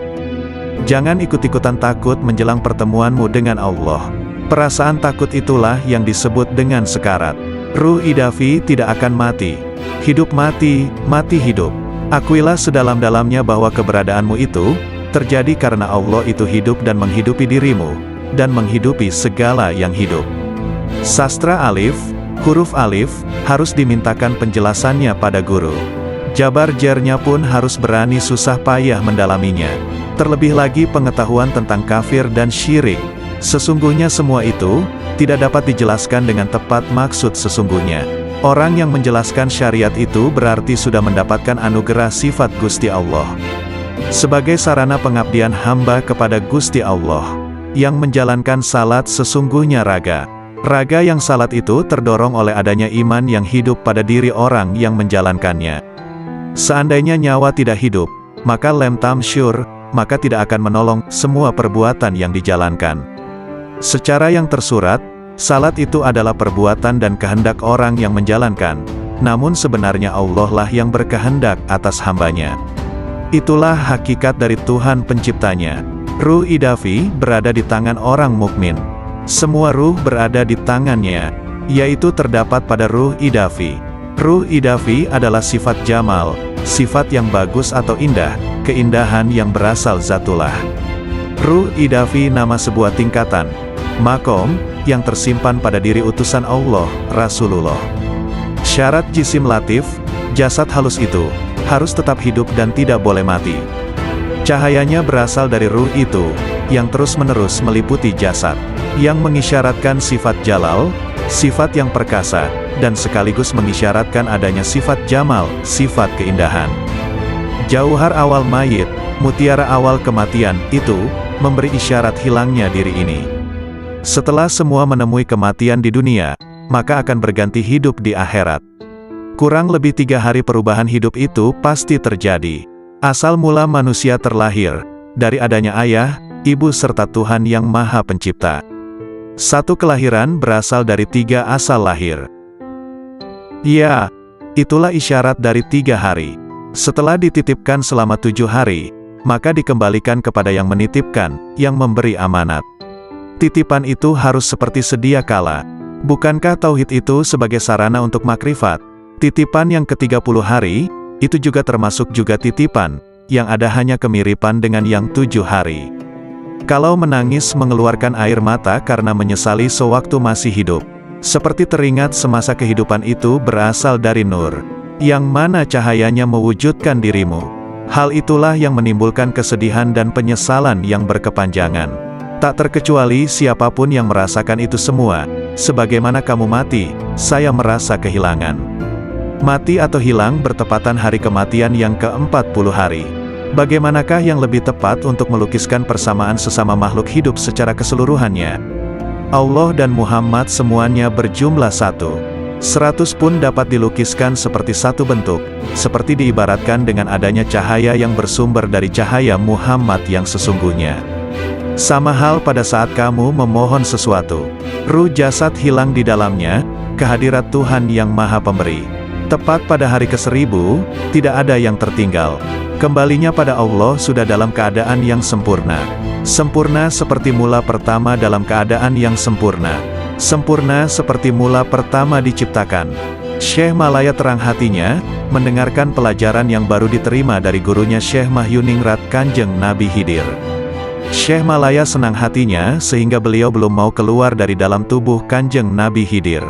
[SPEAKER 1] Jangan ikut-ikutan takut menjelang pertemuanmu dengan Allah. Perasaan takut itulah yang disebut dengan sekarat. Ruh idafi tidak akan mati. Hidup mati, mati hidup. Akuilah sedalam-dalamnya bahwa keberadaanmu itu terjadi karena Allah itu hidup dan menghidupi dirimu, dan menghidupi segala yang hidup. Sastra alif, huruf alif, harus dimintakan penjelasannya pada guru. Jabar jernya pun harus berani susah payah mendalaminya. Terlebih lagi pengetahuan tentang kafir dan syirik. Sesungguhnya semua itu, tidak dapat dijelaskan dengan tepat maksud sesungguhnya. Orang yang menjelaskan syariat itu berarti sudah mendapatkan anugerah sifat Gusti Allah. Sebagai sarana pengabdian hamba kepada Gusti Allah, yang menjalankan salat sesungguhnya raga. Raga yang salat itu terdorong oleh adanya iman yang hidup pada diri orang yang menjalankannya. Seandainya nyawa tidak hidup, maka lem tamsyur, maka tidak akan menolong semua perbuatan yang dijalankan. Secara yang tersurat, salat itu adalah perbuatan dan kehendak orang yang menjalankan, namun sebenarnya Allah lah yang berkehendak atas hambanya. Itulah hakikat dari Tuhan penciptanya. Ruh idafi berada di tangan orang mukmin. Semua ruh berada di tangannya, yaitu terdapat pada ruh idafi. Ruh idafi adalah sifat jamal, sifat yang bagus atau indah, keindahan yang berasal Zatullah. Ruh idafi nama sebuah tingkatan, makom, yang tersimpan pada diri utusan Allah, Rasulullah. Syarat jisim latif, Jasad halus itu harus tetap hidup dan tidak boleh mati. Cahayanya berasal dari ruh itu, yang terus-menerus meliputi jasad, yang mengisyaratkan sifat jalal, sifat yang perkasa, dan sekaligus mengisyaratkan adanya sifat jamal, sifat keindahan. Jauhar awal mayit, mutiara awal kematian, itu memberi isyarat hilangnya diri ini. Setelah semua menemui kematian di dunia, maka akan berganti hidup di akhirat. Kurang lebih 3 hari perubahan hidup itu pasti terjadi. Asal mula manusia terlahir, dari adanya ayah, ibu serta Tuhan yang Maha Pencipta. Satu kelahiran berasal dari 3 asal lahir. Ya, itulah isyarat dari 3 hari. Setelah dititipkan selama 7 hari, maka dikembalikan kepada yang menitipkan, yang memberi amanat. Titipan itu harus seperti sedia kala. Bukankah tauhid itu sebagai sarana untuk makrifat? Titipan yang ke-30 hari, itu juga termasuk juga titipan, yang ada hanya kemiripan dengan yang 7 hari. Kalau menangis mengeluarkan air mata karena menyesali sewaktu masih hidup, seperti teringat semasa kehidupan itu berasal dari nur, yang mana cahayanya mewujudkan dirimu. Hal itulah yang menimbulkan kesedihan dan penyesalan yang berkepanjangan. Tak terkecuali siapapun yang merasakan itu semua, sebagaimana kamu mati, saya merasa kehilangan. Mati atau hilang bertepatan hari kematian yang ke-40 hari. Bagaimanakah yang lebih tepat untuk melukiskan persamaan sesama makhluk hidup secara keseluruhannya? Allah dan Muhammad semuanya berjumlah 1. 100 pun dapat dilukiskan seperti satu bentuk, seperti diibaratkan dengan adanya cahaya yang bersumber dari cahaya Muhammad yang sesungguhnya. Sama hal pada saat kamu memohon sesuatu, ruh jasad hilang di dalamnya, kehadirat Tuhan yang Maha Pemberi. Tepat pada hari ke-1000, tidak ada yang tertinggal. Kembalinya pada Allah sudah dalam keadaan yang sempurna. Sempurna seperti mula pertama dalam keadaan yang sempurna. Sempurna seperti mula pertama diciptakan. Syekh Malaya terang hatinya, mendengarkan pelajaran yang baru diterima dari gurunya Syekh Mahyuningrat Kanjeng Nabi Khidir. Syekh Malaya senang hatinya sehingga beliau belum mau keluar dari dalam tubuh Kanjeng Nabi Khidir.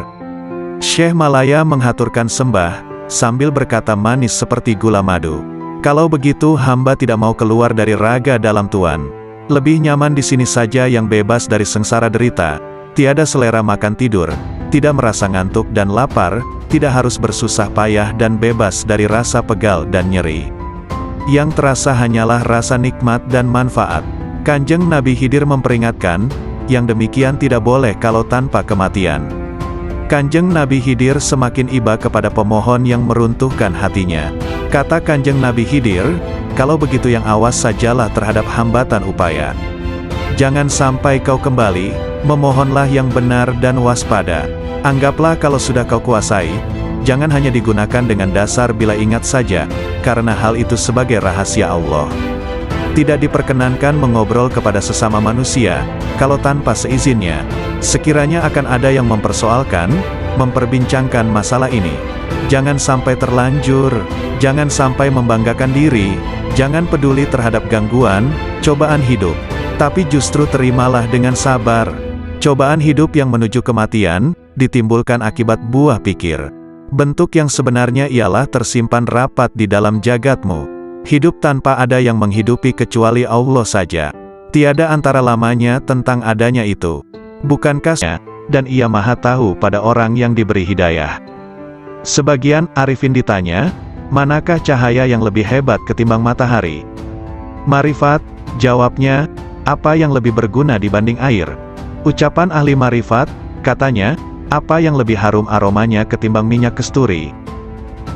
[SPEAKER 1] Syekh Malaya menghaturkan sembah, sambil berkata manis seperti gula madu. Kalau begitu hamba tidak mau keluar dari raga dalam Tuan. Lebih nyaman di sini saja yang bebas dari sengsara derita, tiada selera makan tidur, tidak merasa ngantuk dan lapar, tidak harus bersusah payah dan bebas dari rasa pegal dan nyeri. Yang terasa hanyalah rasa nikmat dan manfaat. Kanjeng Nabi Khidir memperingatkan, yang demikian tidak boleh kalau tanpa kematian. Kanjeng Nabi Khidir semakin iba kepada pemohon yang meruntuhkan hatinya. Kata Kanjeng Nabi Khidir, kalau begitu yang awas sajalah terhadap hambatan upaya. Jangan sampai kau kembali, memohonlah yang benar dan waspada. Anggaplah kalau sudah kau kuasai, jangan hanya digunakan dengan dasar bila ingat saja, karena hal itu sebagai rahasia Allah. Tidak diperkenankan mengobrol kepada sesama manusia, kalau tanpa seizinnya. Sekiranya akan ada yang mempersoalkan, memperbincangkan masalah ini, jangan sampai terlanjur, jangan sampai membanggakan diri, jangan peduli terhadap gangguan, cobaan hidup, tapi justru terimalah dengan sabar. Cobaan hidup yang menuju kematian, ditimbulkan akibat buah pikir. Bentuk yang sebenarnya ialah tersimpan rapat di dalam jagatmu. Hidup tanpa ada yang menghidupi kecuali Allah saja. Tiada antara lamanya tentang adanya itu. Bukankah dan ia maha tahu pada orang yang diberi hidayah. Sebagian arifin ditanya, manakah cahaya yang lebih hebat ketimbang matahari? Marifat, jawabnya, apa yang lebih berguna dibanding air? Ucapan ahli marifat, katanya, apa yang lebih harum aromanya ketimbang minyak kesturi?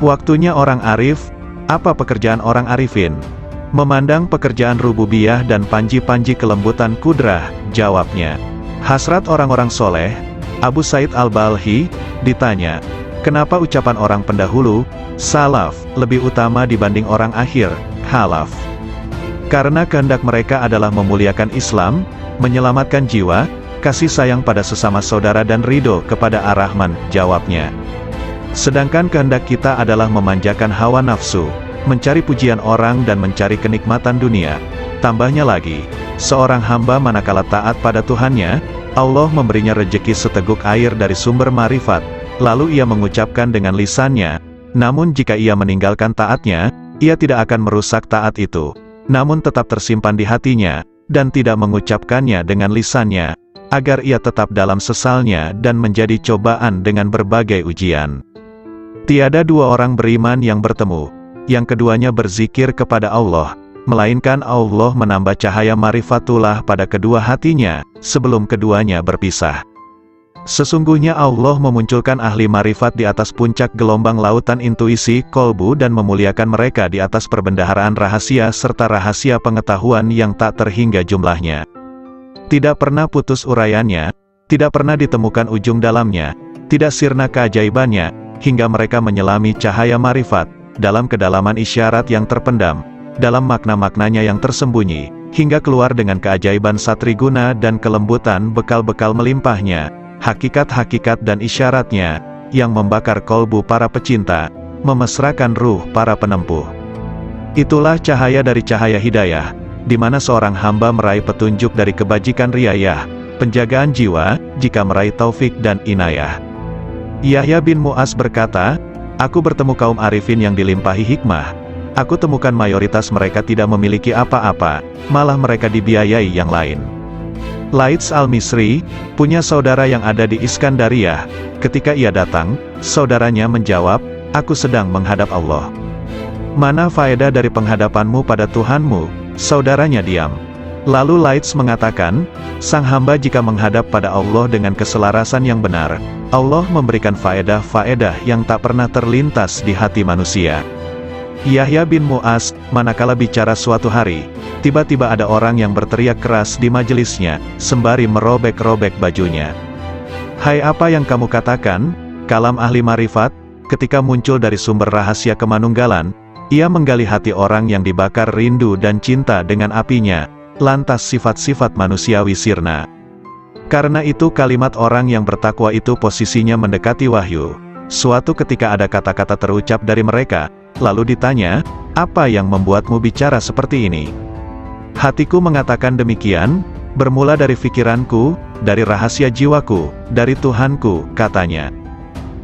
[SPEAKER 1] Waktunya orang arif, apa pekerjaan orang arifin? Memandang pekerjaan rububiyah dan panji-panji kelembutan kudrah, jawabnya. Hasrat orang-orang soleh, Abu Said Al-Balhi, ditanya, kenapa ucapan orang pendahulu, salaf, lebih utama dibanding orang akhir, khalaf? Karena kehendak mereka adalah memuliakan Islam, menyelamatkan jiwa, kasih sayang pada sesama saudara dan ridho kepada Ar-Rahman, jawabnya. Sedangkan kehendak kita adalah memanjakan hawa nafsu, mencari pujian orang dan mencari kenikmatan dunia. Tambahnya lagi, seorang hamba manakala taat pada Tuhannya, Allah memberinya rejeki seteguk air dari sumber marifat, lalu ia mengucapkan dengan lisannya, Namun jika ia meninggalkan taatnya, ia tidak akan merusak taat itu, namun tetap tersimpan di hatinya, dan tidak mengucapkannya dengan lisannya, agar ia tetap dalam sesalnya dan menjadi cobaan dengan berbagai ujian. Tiada dua orang beriman yang bertemu, yang keduanya berzikir kepada Allah, melainkan Allah menambah cahaya marifatullah pada kedua hatinya, sebelum keduanya berpisah. Sesungguhnya Allah memunculkan ahli marifat di atas puncak gelombang lautan intuisi kolbu dan memuliakan mereka di atas perbendaharaan rahasia serta rahasia pengetahuan yang tak terhingga jumlahnya. Tidak pernah putus uraiannya, tidak pernah ditemukan ujung dalamnya, tidak sirna keajaibannya, hingga mereka menyelami cahaya marifat, dalam kedalaman isyarat yang terpendam, dalam makna-maknanya yang tersembunyi, hingga keluar dengan keajaiban satriguna dan kelembutan bekal-bekal melimpahnya, hakikat-hakikat dan isyaratnya, yang membakar kolbu para pecinta, memesrakan ruh para penempuh. Itulah cahaya dari cahaya hidayah, di mana seorang hamba meraih petunjuk dari kebajikan riayah, penjagaan jiwa, jika meraih taufik dan inayah. Yahya bin Mu'az berkata, "Aku bertemu kaum arifin yang dilimpahi hikmah. Aku temukan mayoritas mereka tidak memiliki apa-apa, malah mereka dibiayai yang lain." Laits al-Misri punya saudara yang ada di Iskandariyah. Ketika ia datang, saudaranya menjawab, "Aku sedang menghadap Allah." "Mana faedah dari penghadapanmu pada Tuhanmu?" Saudaranya diam. Lalu Laits mengatakan, "Sang hamba jika menghadap pada Allah dengan keselarasan yang benar, Allah memberikan faedah-faedah yang tak pernah terlintas di hati manusia." Yahya bin Mu'az, manakala bicara suatu hari, tiba-tiba ada orang yang berteriak keras di majelisnya, sembari merobek-robek bajunya. "Hai, apa yang kamu katakan?" Kalam ahli marifat, ketika muncul dari sumber rahasia kemanunggalan, ia menggali hati orang yang dibakar rindu dan cinta dengan apinya, lantas sifat-sifat manusiawi sirna. Karena itu kalimat orang yang bertakwa itu posisinya mendekati wahyu. Suatu ketika ada kata-kata terucap dari mereka, lalu ditanya, "Apa yang membuatmu bicara seperti ini?" "Hatiku mengatakan demikian, bermula dari pikiranku, dari rahasia jiwaku, dari Tuhanku," katanya.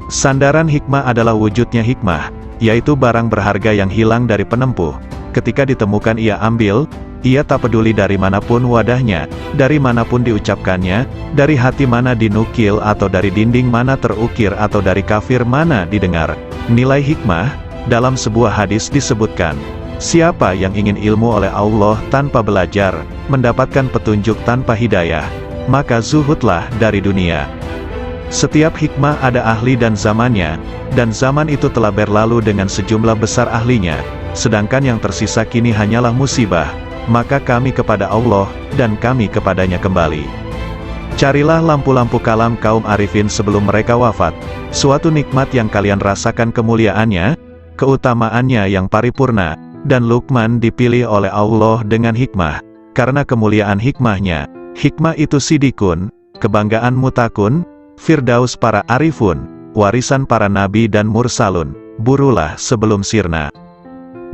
[SPEAKER 1] Sandaran hikmah adalah wujudnya hikmah, yaitu barang berharga yang hilang dari penempuh. Ketika ditemukan ia ambil, ia tak peduli dari manapun wadahnya, dari manapun diucapkannya, dari hati mana dinukil atau dari dinding mana terukir atau dari kafir mana didengar. Nilai hikmah, dalam sebuah hadis disebutkan, siapa yang ingin ilmu oleh Allah tanpa belajar, mendapatkan petunjuk tanpa hidayah, maka zuhudlah dari dunia. Setiap hikmah ada ahli dan zamannya, dan zaman itu telah berlalu dengan sejumlah besar ahlinya, sedangkan yang tersisa kini hanyalah musibah, maka kami kepada Allah, dan kami kepadanya kembali. Carilah lampu-lampu kalam kaum arifin sebelum mereka wafat, suatu nikmat yang kalian rasakan kemuliaannya, keutamaannya yang paripurna, dan Luqman dipilih oleh Allah dengan hikmah, karena kemuliaan hikmahnya. Hikmah itu sidikun, kebanggaan mutakun, firdaus para arifun, warisan para nabi dan mursalun, burulah sebelum sirna.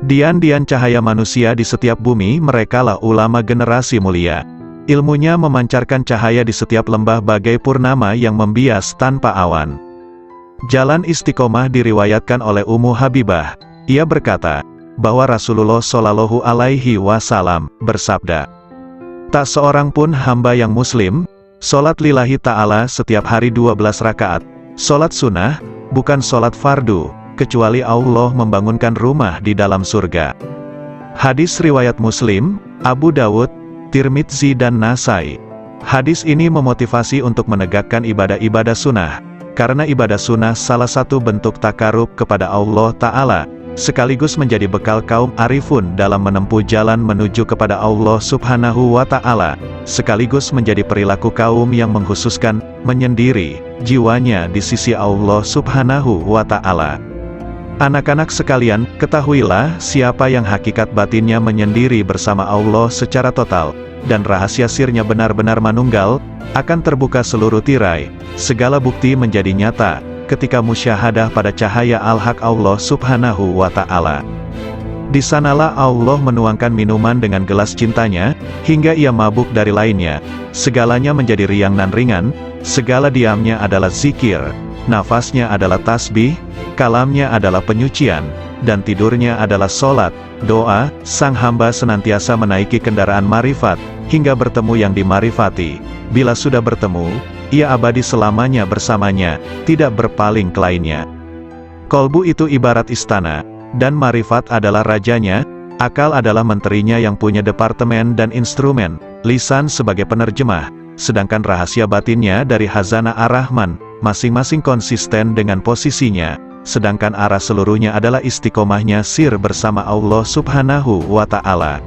[SPEAKER 1] Dian-dian cahaya manusia di setiap bumi, merekalah ulama generasi mulia. Ilmunya memancarkan cahaya di setiap lembah bagai purnama yang membias tanpa awan. Jalan istiqomah diriwayatkan oleh Ummu Habibah. Ia berkata, bahwa Rasulullah Shallallahu Alaihi Wasallam bersabda, "Tak seorang pun hamba yang muslim, sholat lillahi ta'ala setiap hari 12 rakaat, sholat sunnah, bukan sholat fardu, kecuali Allah membangunkan rumah di dalam surga." Hadis riwayat Muslim, Abu Dawud, Tirmidzi dan Nasai. Hadis ini memotivasi untuk menegakkan ibadah-ibadah sunnah, karena ibadah sunnah salah satu bentuk takarub kepada Allah Ta'ala, sekaligus menjadi bekal kaum arifun dalam menempuh jalan menuju kepada Allah Subhanahu wa Ta'ala, sekaligus menjadi perilaku kaum yang mengkhususkan, menyendiri, jiwanya di sisi Allah Subhanahu wa Ta'ala. Anak-anak sekalian, ketahuilah, siapa yang hakikat batinnya menyendiri bersama Allah secara total, dan rahasia sirnya benar-benar manunggal, akan terbuka seluruh tirai, segala bukti menjadi nyata, ketika musyahadah pada cahaya al-haq Allah Subhanahu wa Ta'ala. Di sanalah Allah menuangkan minuman dengan gelas cintanya, hingga ia mabuk dari lainnya, segalanya menjadi riang dan ringan, segala diamnya adalah zikir, nafasnya adalah tasbih, kalamnya adalah penyucian, dan tidurnya adalah sholat, doa. Sang hamba senantiasa menaiki kendaraan marifat, hingga bertemu yang dimarifati. Bila sudah bertemu, ia abadi selamanya bersamanya, tidak berpaling ke lainnya. Kolbu itu ibarat istana, dan marifat adalah rajanya, akal adalah menterinya yang punya departemen dan instrumen, lisan sebagai penerjemah, sedangkan rahasia batinnya dari Khazanah Ar-Rahman, masing-masing konsisten dengan posisinya, sedangkan arah seluruhnya adalah istiqomahnya sir bersama Allah Subhanahu wa Ta'ala.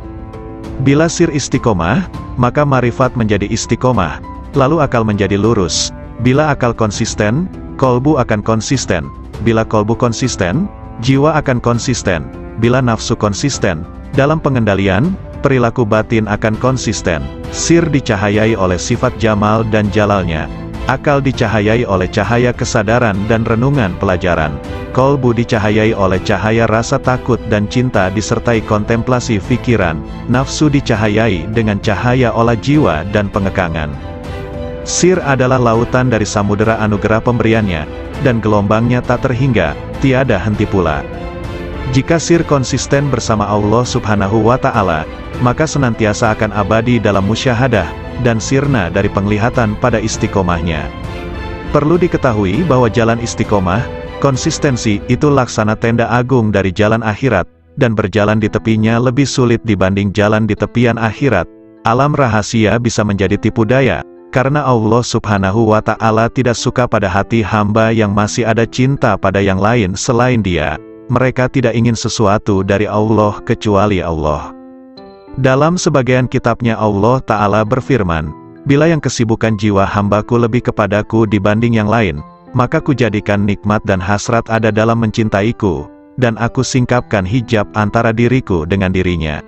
[SPEAKER 1] Bila sir istiqomah, maka marifat menjadi istiqomah, lalu akal menjadi lurus. Bila akal konsisten, kolbu akan konsisten. Bila kolbu konsisten, jiwa akan konsisten. Bila nafsu konsisten, dalam pengendalian, perilaku batin akan konsisten. Sir dicahayai oleh sifat jamal dan jalalnya. Akal dicahayai oleh cahaya kesadaran dan renungan pelajaran. Kolbu dicahayai oleh cahaya rasa takut dan cinta disertai kontemplasi fikiran. Nafsu dicahayai dengan cahaya olah jiwa dan pengekangan. Sir adalah lautan dari samudera anugerah pemberiannya, dan gelombangnya tak terhingga, tiada henti pula. Jika sir konsisten bersama Allah Subhanahu wa Ta'ala, maka senantiasa akan abadi dalam musyahadah, dan sirna dari penglihatan pada istiqomahnya. Perlu diketahui bahwa jalan istiqomah, konsistensi itu laksana tenda agung dari jalan akhirat, dan berjalan di tepinya lebih sulit dibanding jalan di tepian akhirat. Alam rahasia bisa menjadi tipu daya, karena Allah Subhanahu wa Ta'ala tidak suka pada hati hamba yang masih ada cinta pada yang lain selain Dia. Mereka tidak ingin sesuatu dari Allah kecuali Allah. Dalam sebagian kitabnya Allah Ta'ala berfirman, "Bila yang kesibukan jiwa hambaku lebih kepadaku dibanding yang lain, maka kujadikan nikmat dan hasrat ada dalam mencintaiku, dan aku singkapkan hijab antara diriku dengan dirinya."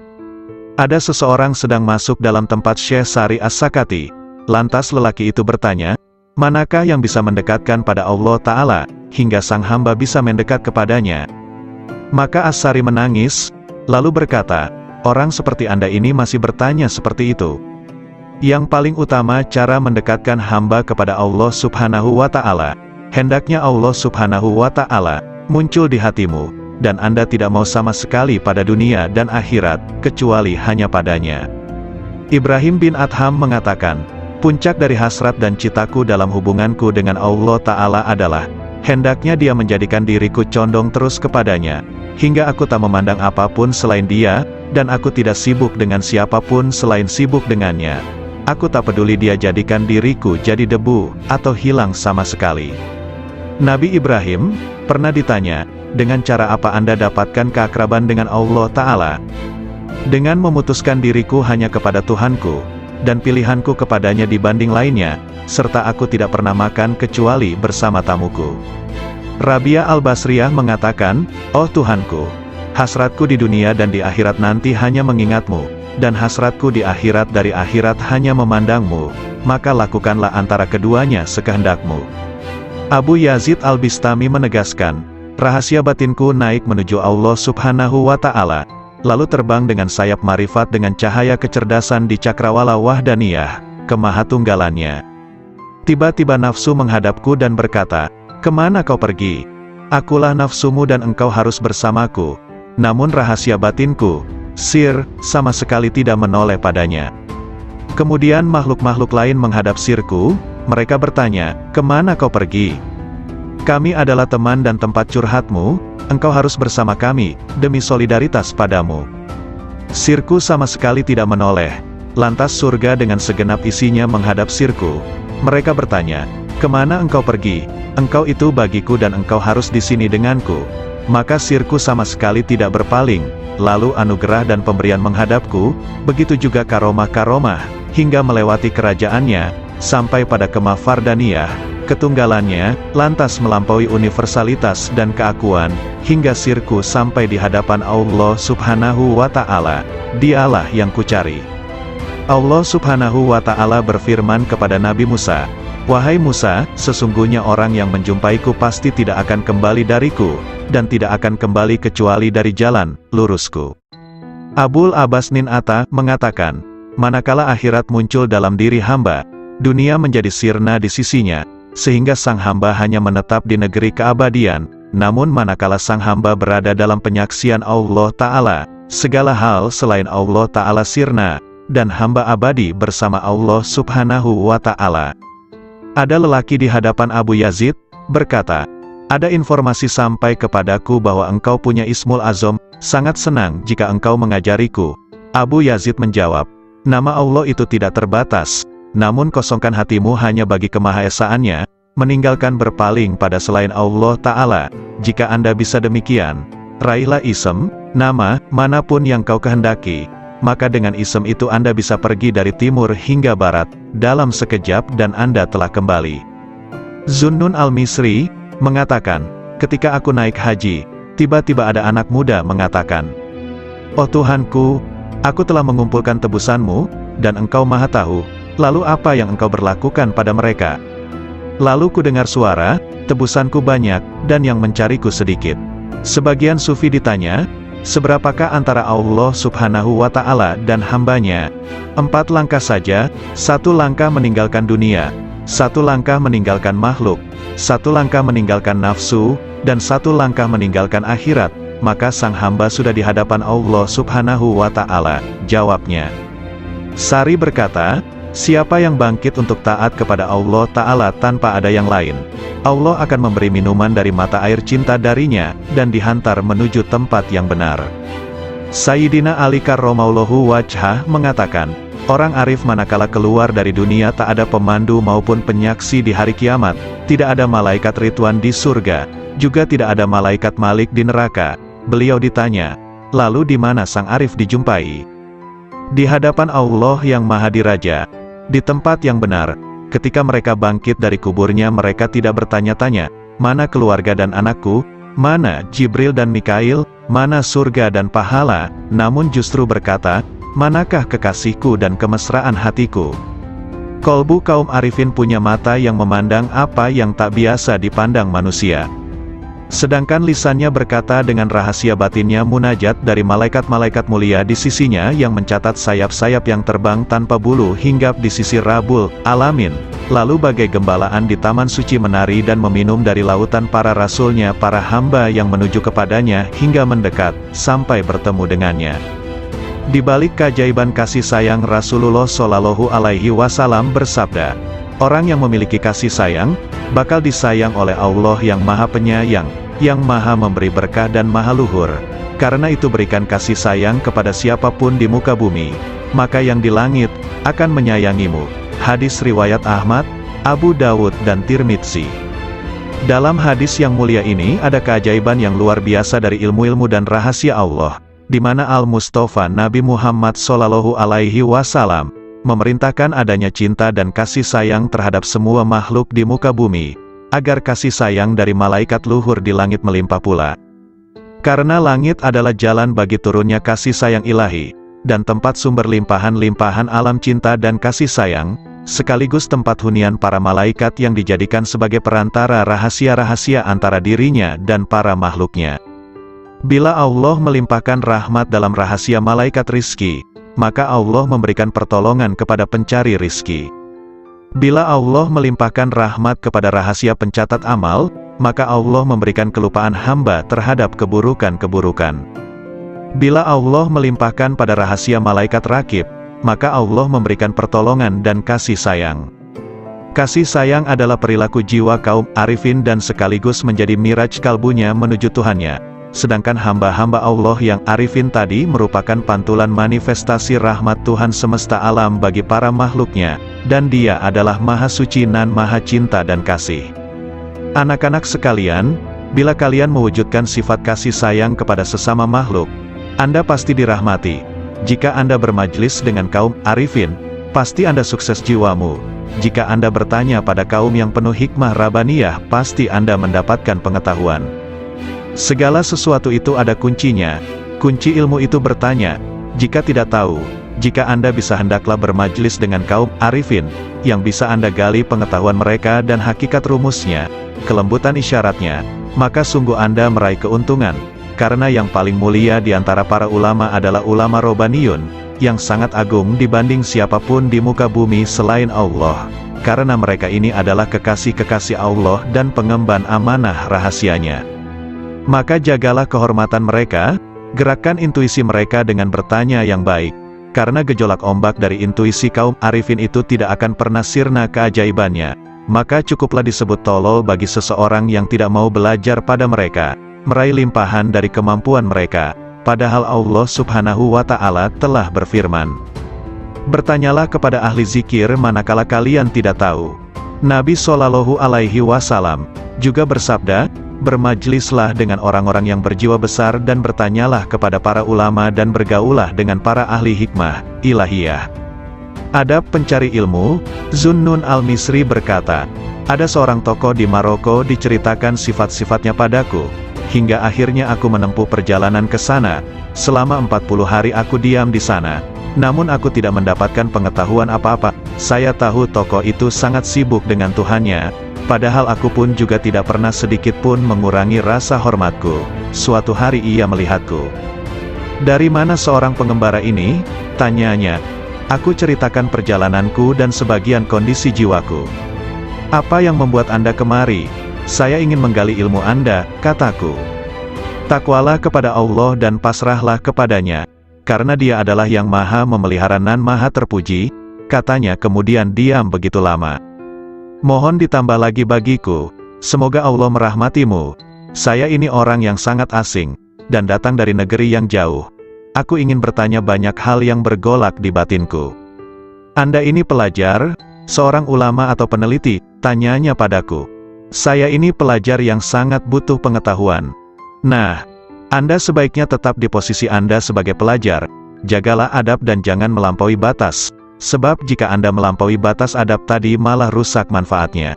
[SPEAKER 1] Ada seseorang sedang masuk dalam tempat Syekh Sari As-Sakati. Lantas lelaki itu bertanya, "Manakah yang bisa mendekatkan pada Allah Ta'ala, hingga sang hamba bisa mendekat kepadanya?" Maka As-Sari menangis, lalu berkata, "Orang seperti Anda ini masih bertanya seperti itu. Yang paling utama cara mendekatkan hamba kepada Allah Subhanahu wa Ta'ala, hendaknya Allah Subhanahu wa Ta'ala muncul di hatimu, dan Anda tidak mau sama sekali pada dunia dan akhirat, kecuali hanya padanya." Ibrahim bin Adham mengatakan, "Puncak dari hasrat dan citaku dalam hubunganku dengan Allah Ta'ala adalah, hendaknya Dia menjadikan diriku condong terus kepadanya, hingga aku tak memandang apapun selain Dia, dan aku tidak sibuk dengan siapapun selain sibuk dengannya. Aku tak peduli Dia jadikan diriku jadi debu, atau hilang sama sekali." Nabi Ibrahim pernah ditanya, "Dengan cara apa Anda dapatkan keakraban dengan Allah Ta'ala?" "Dengan memutuskan diriku hanya kepada Tuhanku, dan pilihanku kepadanya dibanding lainnya, serta aku tidak pernah makan kecuali bersama tamuku." Rabia Al-Basriyah mengatakan, "Oh Tuhanku, hasratku di dunia dan di akhirat nanti hanya mengingatmu, dan hasratku di akhirat dari akhirat hanya memandangmu, maka lakukanlah antara keduanya sekehendakmu." Abu Yazid Al-Bistami menegaskan, "Rahasia batinku naik menuju Allah Subhanahu wa Ta'ala, lalu terbang dengan sayap marifat dengan cahaya kecerdasan di cakrawala wahdaniyah, kemahatunggalannya. Tiba-tiba nafsu menghadapku dan berkata, 'Kemana kau pergi? Akulah nafsumu dan engkau harus bersamaku.' Namun rahasia batinku, sir, sama sekali tidak menoleh padanya. Kemudian makhluk-makhluk lain menghadap sirku, mereka bertanya, 'Kemana kau pergi? Kami adalah teman dan tempat curhatmu, engkau harus bersama kami, demi solidaritas padamu.' Sirku sama sekali tidak menoleh. Lantas surga dengan segenap isinya menghadap sirku. Mereka bertanya, 'Kemana engkau pergi? Engkau itu bagiku dan engkau harus di sini denganku.' Maka sirku sama sekali tidak berpaling. Lalu anugerah dan pemberian menghadapku, begitu juga karomah-karomah, hingga melewati kerajaannya, sampai pada kemah Fardaniyah, ketunggalannya, lantas melampaui universalitas dan keakuan, hingga sirku sampai di hadapan Allah Subhanahu wa Ta'ala. Dialah yang kucari." Allah Subhanahu wa Ta'ala berfirman kepada Nabi Musa, "Wahai Musa, sesungguhnya orang yang menjumpaiku pasti tidak akan kembali dariku, dan tidak akan kembali kecuali dari jalan lurusku." Abul Abbas Nin Atta mengatakan, "Manakala akhirat muncul dalam diri hamba, dunia menjadi sirna di sisinya, sehingga sang hamba hanya menetap di negeri keabadian. Namun manakala sang hamba berada dalam penyaksian Allah Ta'ala, segala hal selain Allah Ta'ala sirna, dan hamba abadi bersama Allah Subhanahu wa Ta'ala. Ada lelaki di hadapan Abu Yazid, berkata, "Ada informasi sampai kepadaku bahwa engkau punya Ismul Azam, sangat senang jika engkau mengajariku." Abu Yazid menjawab, "Nama Allah itu tidak terbatas, namun kosongkan hatimu hanya bagi kemahaesaannya, meninggalkan berpaling pada selain Allah Ta'ala. Jika Anda bisa demikian, raihlah isem, nama, manapun yang kau kehendaki, maka dengan isem itu Anda bisa pergi dari timur hingga barat, dalam sekejap dan Anda telah kembali." Zunnun al-Misri mengatakan, "Ketika aku naik haji, tiba-tiba ada anak muda mengatakan, 'Oh Tuhanku, aku telah mengumpulkan tebusanmu, dan engkau maha tahu, lalu apa yang engkau berlakukan pada mereka?' Lalu ku dengar suara, 'Tebusanku banyak, dan yang mencariku sedikit.'" Sebagian sufi ditanya, "Seberapakah antara Allah Subhanahu wa Ta'ala dan hambanya?" 4 langkah saja, 1 langkah meninggalkan dunia, 1 langkah meninggalkan makhluk, 1 langkah meninggalkan nafsu, dan 1 langkah meninggalkan akhirat, maka sang hamba sudah di hadapan Allah Subhanahu wa Ta'ala. Jawabnya. Sari berkata, "Siapa yang bangkit untuk taat kepada Allah Ta'ala tanpa ada yang lain, Allah akan memberi minuman dari mata air cinta darinya, dan dihantar menuju tempat yang benar." Sayyidina Ali karramallahu wajhah mengatakan, "Orang arif manakala keluar dari dunia tak ada pemandu maupun penyaksi di hari kiamat, tidak ada malaikat Ridwan di surga, juga tidak ada malaikat Malik di neraka." Beliau ditanya, "Lalu di mana sang arif dijumpai?" Di hadapan Allah yang Maha Diraja, di tempat yang benar. Ketika mereka bangkit dari kuburnya, mereka tidak bertanya-tanya, "Mana keluarga dan anakku? Mana Jibril dan Mikail? Mana surga dan pahala?" Namun justru berkata, "Manakah kekasihku dan kemesraan hatiku?" Kolbu kaum arifin punya mata yang memandang apa yang tak biasa dipandang manusia. Sedangkan lisannya berkata dengan rahasia batinnya munajat dari malaikat-malaikat mulia di sisinya yang mencatat sayap-sayap yang terbang tanpa bulu hinggap di sisi Rabbul Alamin. Lalu bagai gembalaan di taman suci menari dan meminum dari lautan para rasulnya, para hamba yang menuju kepadanya hingga mendekat, sampai bertemu dengannya. Di balik keajaiban kasih sayang, Rasulullah Shallallahu Alaihi Wasallam bersabda, "Orang yang memiliki kasih sayang, bakal disayang oleh Allah yang Maha Penyayang, yang Maha Memberi berkah dan Maha Luhur. Karena itu berikan kasih sayang kepada siapapun di muka bumi, maka yang di langit akan menyayangimu." Hadis riwayat Ahmad, Abu Dawud dan Tirmidzi. Dalam hadis yang mulia ini ada keajaiban yang luar biasa dari ilmu-ilmu dan rahasia Allah, di mana Al-Mustafa Nabi Muhammad Shallallahu Alaihi Wasallam memerintahkan adanya cinta dan kasih sayang terhadap semua makhluk di muka bumi, agar kasih sayang dari malaikat luhur di langit melimpah pula. Karena langit adalah jalan bagi turunnya kasih sayang ilahi, dan tempat sumber limpahan-limpahan alam cinta dan kasih sayang, sekaligus tempat hunian para malaikat yang dijadikan sebagai perantara rahasia-rahasia antara dirinya dan para makhluknya. Bila Allah melimpahkan rahmat dalam rahasia malaikat rizki, maka Allah memberikan pertolongan kepada pencari rizki. Bila Allah melimpahkan rahmat kepada rahasia pencatat amal, maka Allah memberikan kelupaan hamba terhadap keburukan-keburukan. Bila Allah melimpahkan pada rahasia malaikat rakib, maka Allah memberikan pertolongan dan kasih sayang. Kasih sayang adalah perilaku jiwa kaum arifin dan sekaligus menjadi miraj kalbunya menuju Tuhannya. Sedangkan hamba-hamba Allah yang arifin tadi merupakan pantulan manifestasi rahmat Tuhan semesta alam bagi para makhluknya, dan Dia adalah Maha Suci nan Maha Cinta dan Kasih. Anak-anak sekalian, bila kalian mewujudkan sifat kasih sayang kepada sesama makhluk, Anda pasti dirahmati. Jika Anda bermajlis dengan kaum arifin, pasti Anda sukses jiwamu. Jika Anda bertanya pada kaum yang penuh hikmah Rabbaniyah, pasti Anda mendapatkan pengetahuan. Segala sesuatu itu ada kuncinya. Kunci ilmu itu bertanya, jika tidak tahu, jika Anda bisa hendaklah bermajlis dengan kaum arifin, yang bisa Anda gali pengetahuan mereka dan hakikat rumusnya, kelembutan isyaratnya, maka sungguh Anda meraih keuntungan, karena yang paling mulia di antara para ulama adalah ulama Robbaniyun, yang sangat agung dibanding siapapun di muka bumi selain Allah. Karena mereka ini adalah kekasih-kekasih Allah dan pengemban amanah rahasianya. Maka jagalah kehormatan mereka, gerakkan intuisi mereka dengan bertanya yang baik. Karena gejolak ombak dari intuisi kaum arifin itu tidak akan pernah sirna keajaibannya. Maka cukuplah disebut tolol bagi seseorang yang tidak mau belajar pada mereka, meraih limpahan dari kemampuan mereka. Padahal Allah Subhanahu wa Ta'ala telah berfirman, "Bertanyalah kepada ahli zikir manakala kalian tidak tahu." Nabi Shallallahu Alaihi Wasallam juga bersabda, "Bermajlislah dengan orang-orang yang berjiwa besar dan bertanyalah kepada para ulama dan bergaulah dengan para ahli hikmah ilahiyah." Adab pencari ilmu, Zunnun al-Misri berkata, "Ada seorang tokoh di Maroko diceritakan sifat-sifatnya padaku, hingga akhirnya aku menempuh perjalanan ke sana. Selama 40 hari aku diam di sana, namun aku tidak mendapatkan pengetahuan apa-apa. Saya tahu tokoh itu sangat sibuk dengan Tuhannya, padahal aku pun juga tidak pernah sedikit pun mengurangi rasa hormatku. Suatu hari ia melihatku." "Dari mana seorang pengembara ini?" tanyanya. "Aku ceritakan perjalananku dan sebagian kondisi jiwaku." "Apa yang membuat Anda kemari?" "Saya ingin menggali ilmu Anda," kataku. "Takwalah kepada Allah dan pasrahlah kepadanya, karena Dia adalah yang maha memelihara dan maha terpuji," katanya kemudian diam begitu lama. "Mohon ditambah lagi bagiku, semoga Allah merahmatimu. Saya ini orang yang sangat asing, dan datang dari negeri yang jauh. Aku ingin bertanya banyak hal yang bergolak di batinku." "Anda ini pelajar, seorang ulama atau peneliti?" tanyanya padaku. "Saya ini pelajar yang sangat butuh pengetahuan." "Nah, Anda sebaiknya tetap di posisi Anda sebagai pelajar. Jagalah adab dan jangan melampaui batas, sebab jika Anda melampaui batas adab tadi malah rusak manfaatnya."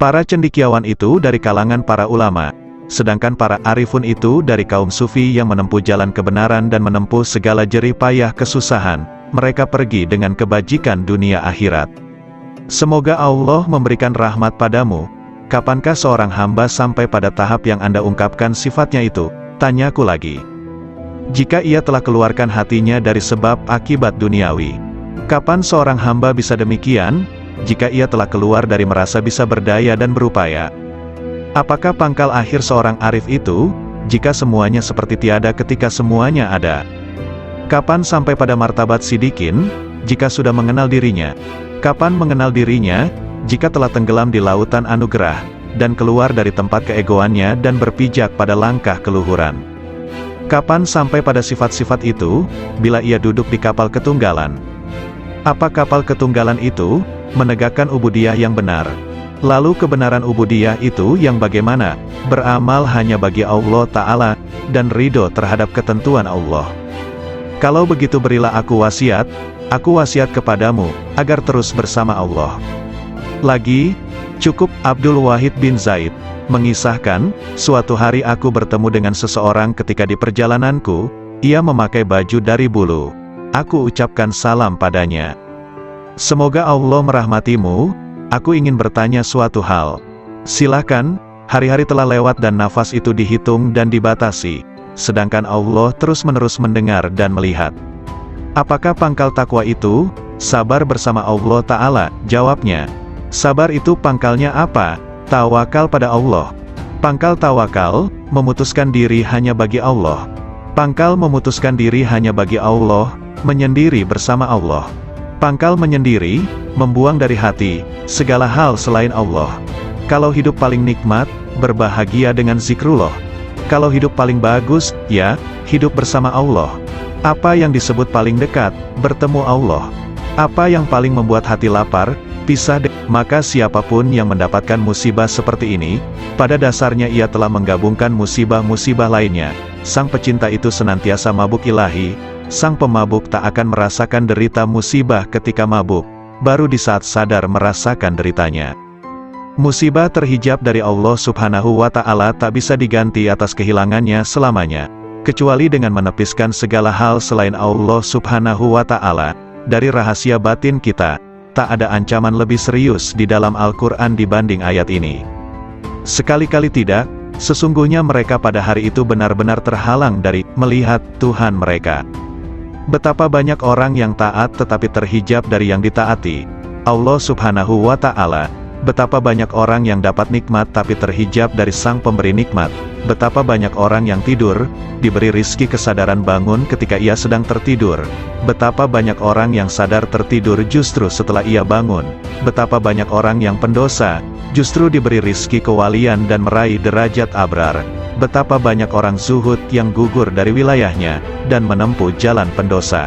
[SPEAKER 1] Para cendekiawan itu dari kalangan para ulama, sedangkan para arifun itu dari kaum sufi yang menempuh jalan kebenaran dan menempuh segala jerih payah kesusahan. Mereka pergi dengan kebajikan dunia akhirat. Semoga Allah memberikan rahmat padamu. "Kapankah seorang hamba sampai pada tahap yang Anda ungkapkan sifatnya itu?" tanyaku lagi. "Jika ia telah keluarkan hatinya dari sebab akibat duniawi." "Kapan seorang hamba bisa demikian?" "Jika ia telah keluar dari merasa bisa berdaya dan berupaya." "Apakah pangkal akhir seorang arif itu?" "Jika semuanya seperti tiada ketika semuanya ada." "Kapan sampai pada martabat sidikin?" "Jika sudah mengenal dirinya." "Kapan mengenal dirinya?" "Jika telah tenggelam di lautan anugerah, dan keluar dari tempat keegoannya dan berpijak pada langkah keluhuran." "Kapan sampai pada sifat-sifat itu?" "Bila ia duduk di kapal ketunggalan." "Apa kapal ketunggalan itu?" "Menegakkan ubudiyah yang benar." "Lalu kebenaran ubudiyah itu yang bagaimana?" "Beramal hanya bagi Allah Ta'ala, dan ridho terhadap ketentuan Allah." "Kalau begitu berilah aku wasiat kepadamu, agar terus bersama Allah." Lagi, cukup Abdul Wahid bin Zaid mengisahkan, "Suatu hari aku bertemu dengan seseorang ketika di perjalananku, ia memakai baju dari bulu. Aku ucapkan salam padanya. 'Semoga Allah merahmatimu. Aku ingin bertanya suatu hal.' 'Silakan.' Hari-hari telah lewat dan nafas itu dihitung dan dibatasi, sedangkan Allah terus-menerus mendengar dan melihat. 'Apakah pangkal takwa itu?' 'Sabar bersama Allah Ta'ala,' jawabnya. 'Sabar itu pangkalnya apa?' 'Tawakal pada Allah.' Pangkal tawakal, memutuskan diri hanya bagi Allah. Pangkal memutuskan diri hanya bagi Allah, menyendiri bersama Allah. Pangkal menyendiri, membuang dari hati segala hal selain Allah. Kalau hidup paling nikmat, berbahagia dengan zikrullah. Kalau hidup paling bagus, ya, hidup bersama Allah. Apa yang disebut paling dekat, bertemu Allah. Apa yang paling membuat hati lapar, pisah. Maka siapapun yang mendapatkan musibah seperti ini, pada dasarnya ia telah menggabungkan musibah-musibah lainnya. Sang pecinta itu senantiasa mabuk ilahi. Sang pemabuk tak akan merasakan derita musibah ketika mabuk, baru di saat sadar merasakan deritanya. Musibah terhijab dari Allah Subhanahu wa Ta'ala tak bisa diganti atas kehilangannya selamanya, kecuali dengan menepiskan segala hal selain Allah Subhanahu wa Ta'ala dari rahasia batin kita. Tak ada ancaman lebih serius di dalam Al-Quran dibanding ayat ini. Sekali-kali tidak, sesungguhnya mereka pada hari itu benar-benar terhalang dari melihat Tuhan mereka. Betapa banyak orang yang taat tetapi terhijab dari yang ditaati Allah Subhanahu wa Ta'ala. Betapa banyak orang yang dapat nikmat tapi terhijab dari Sang Pemberi nikmat. Betapa banyak orang yang tidur, diberi rizki kesadaran bangun ketika ia sedang tertidur. Betapa banyak orang yang sadar tertidur justru setelah ia bangun. Betapa banyak orang yang pendosa, justru diberi rizki kewalian dan meraih derajat abrar. Betapa banyak orang zuhud yang gugur dari wilayahnya, dan menempuh jalan pendosa.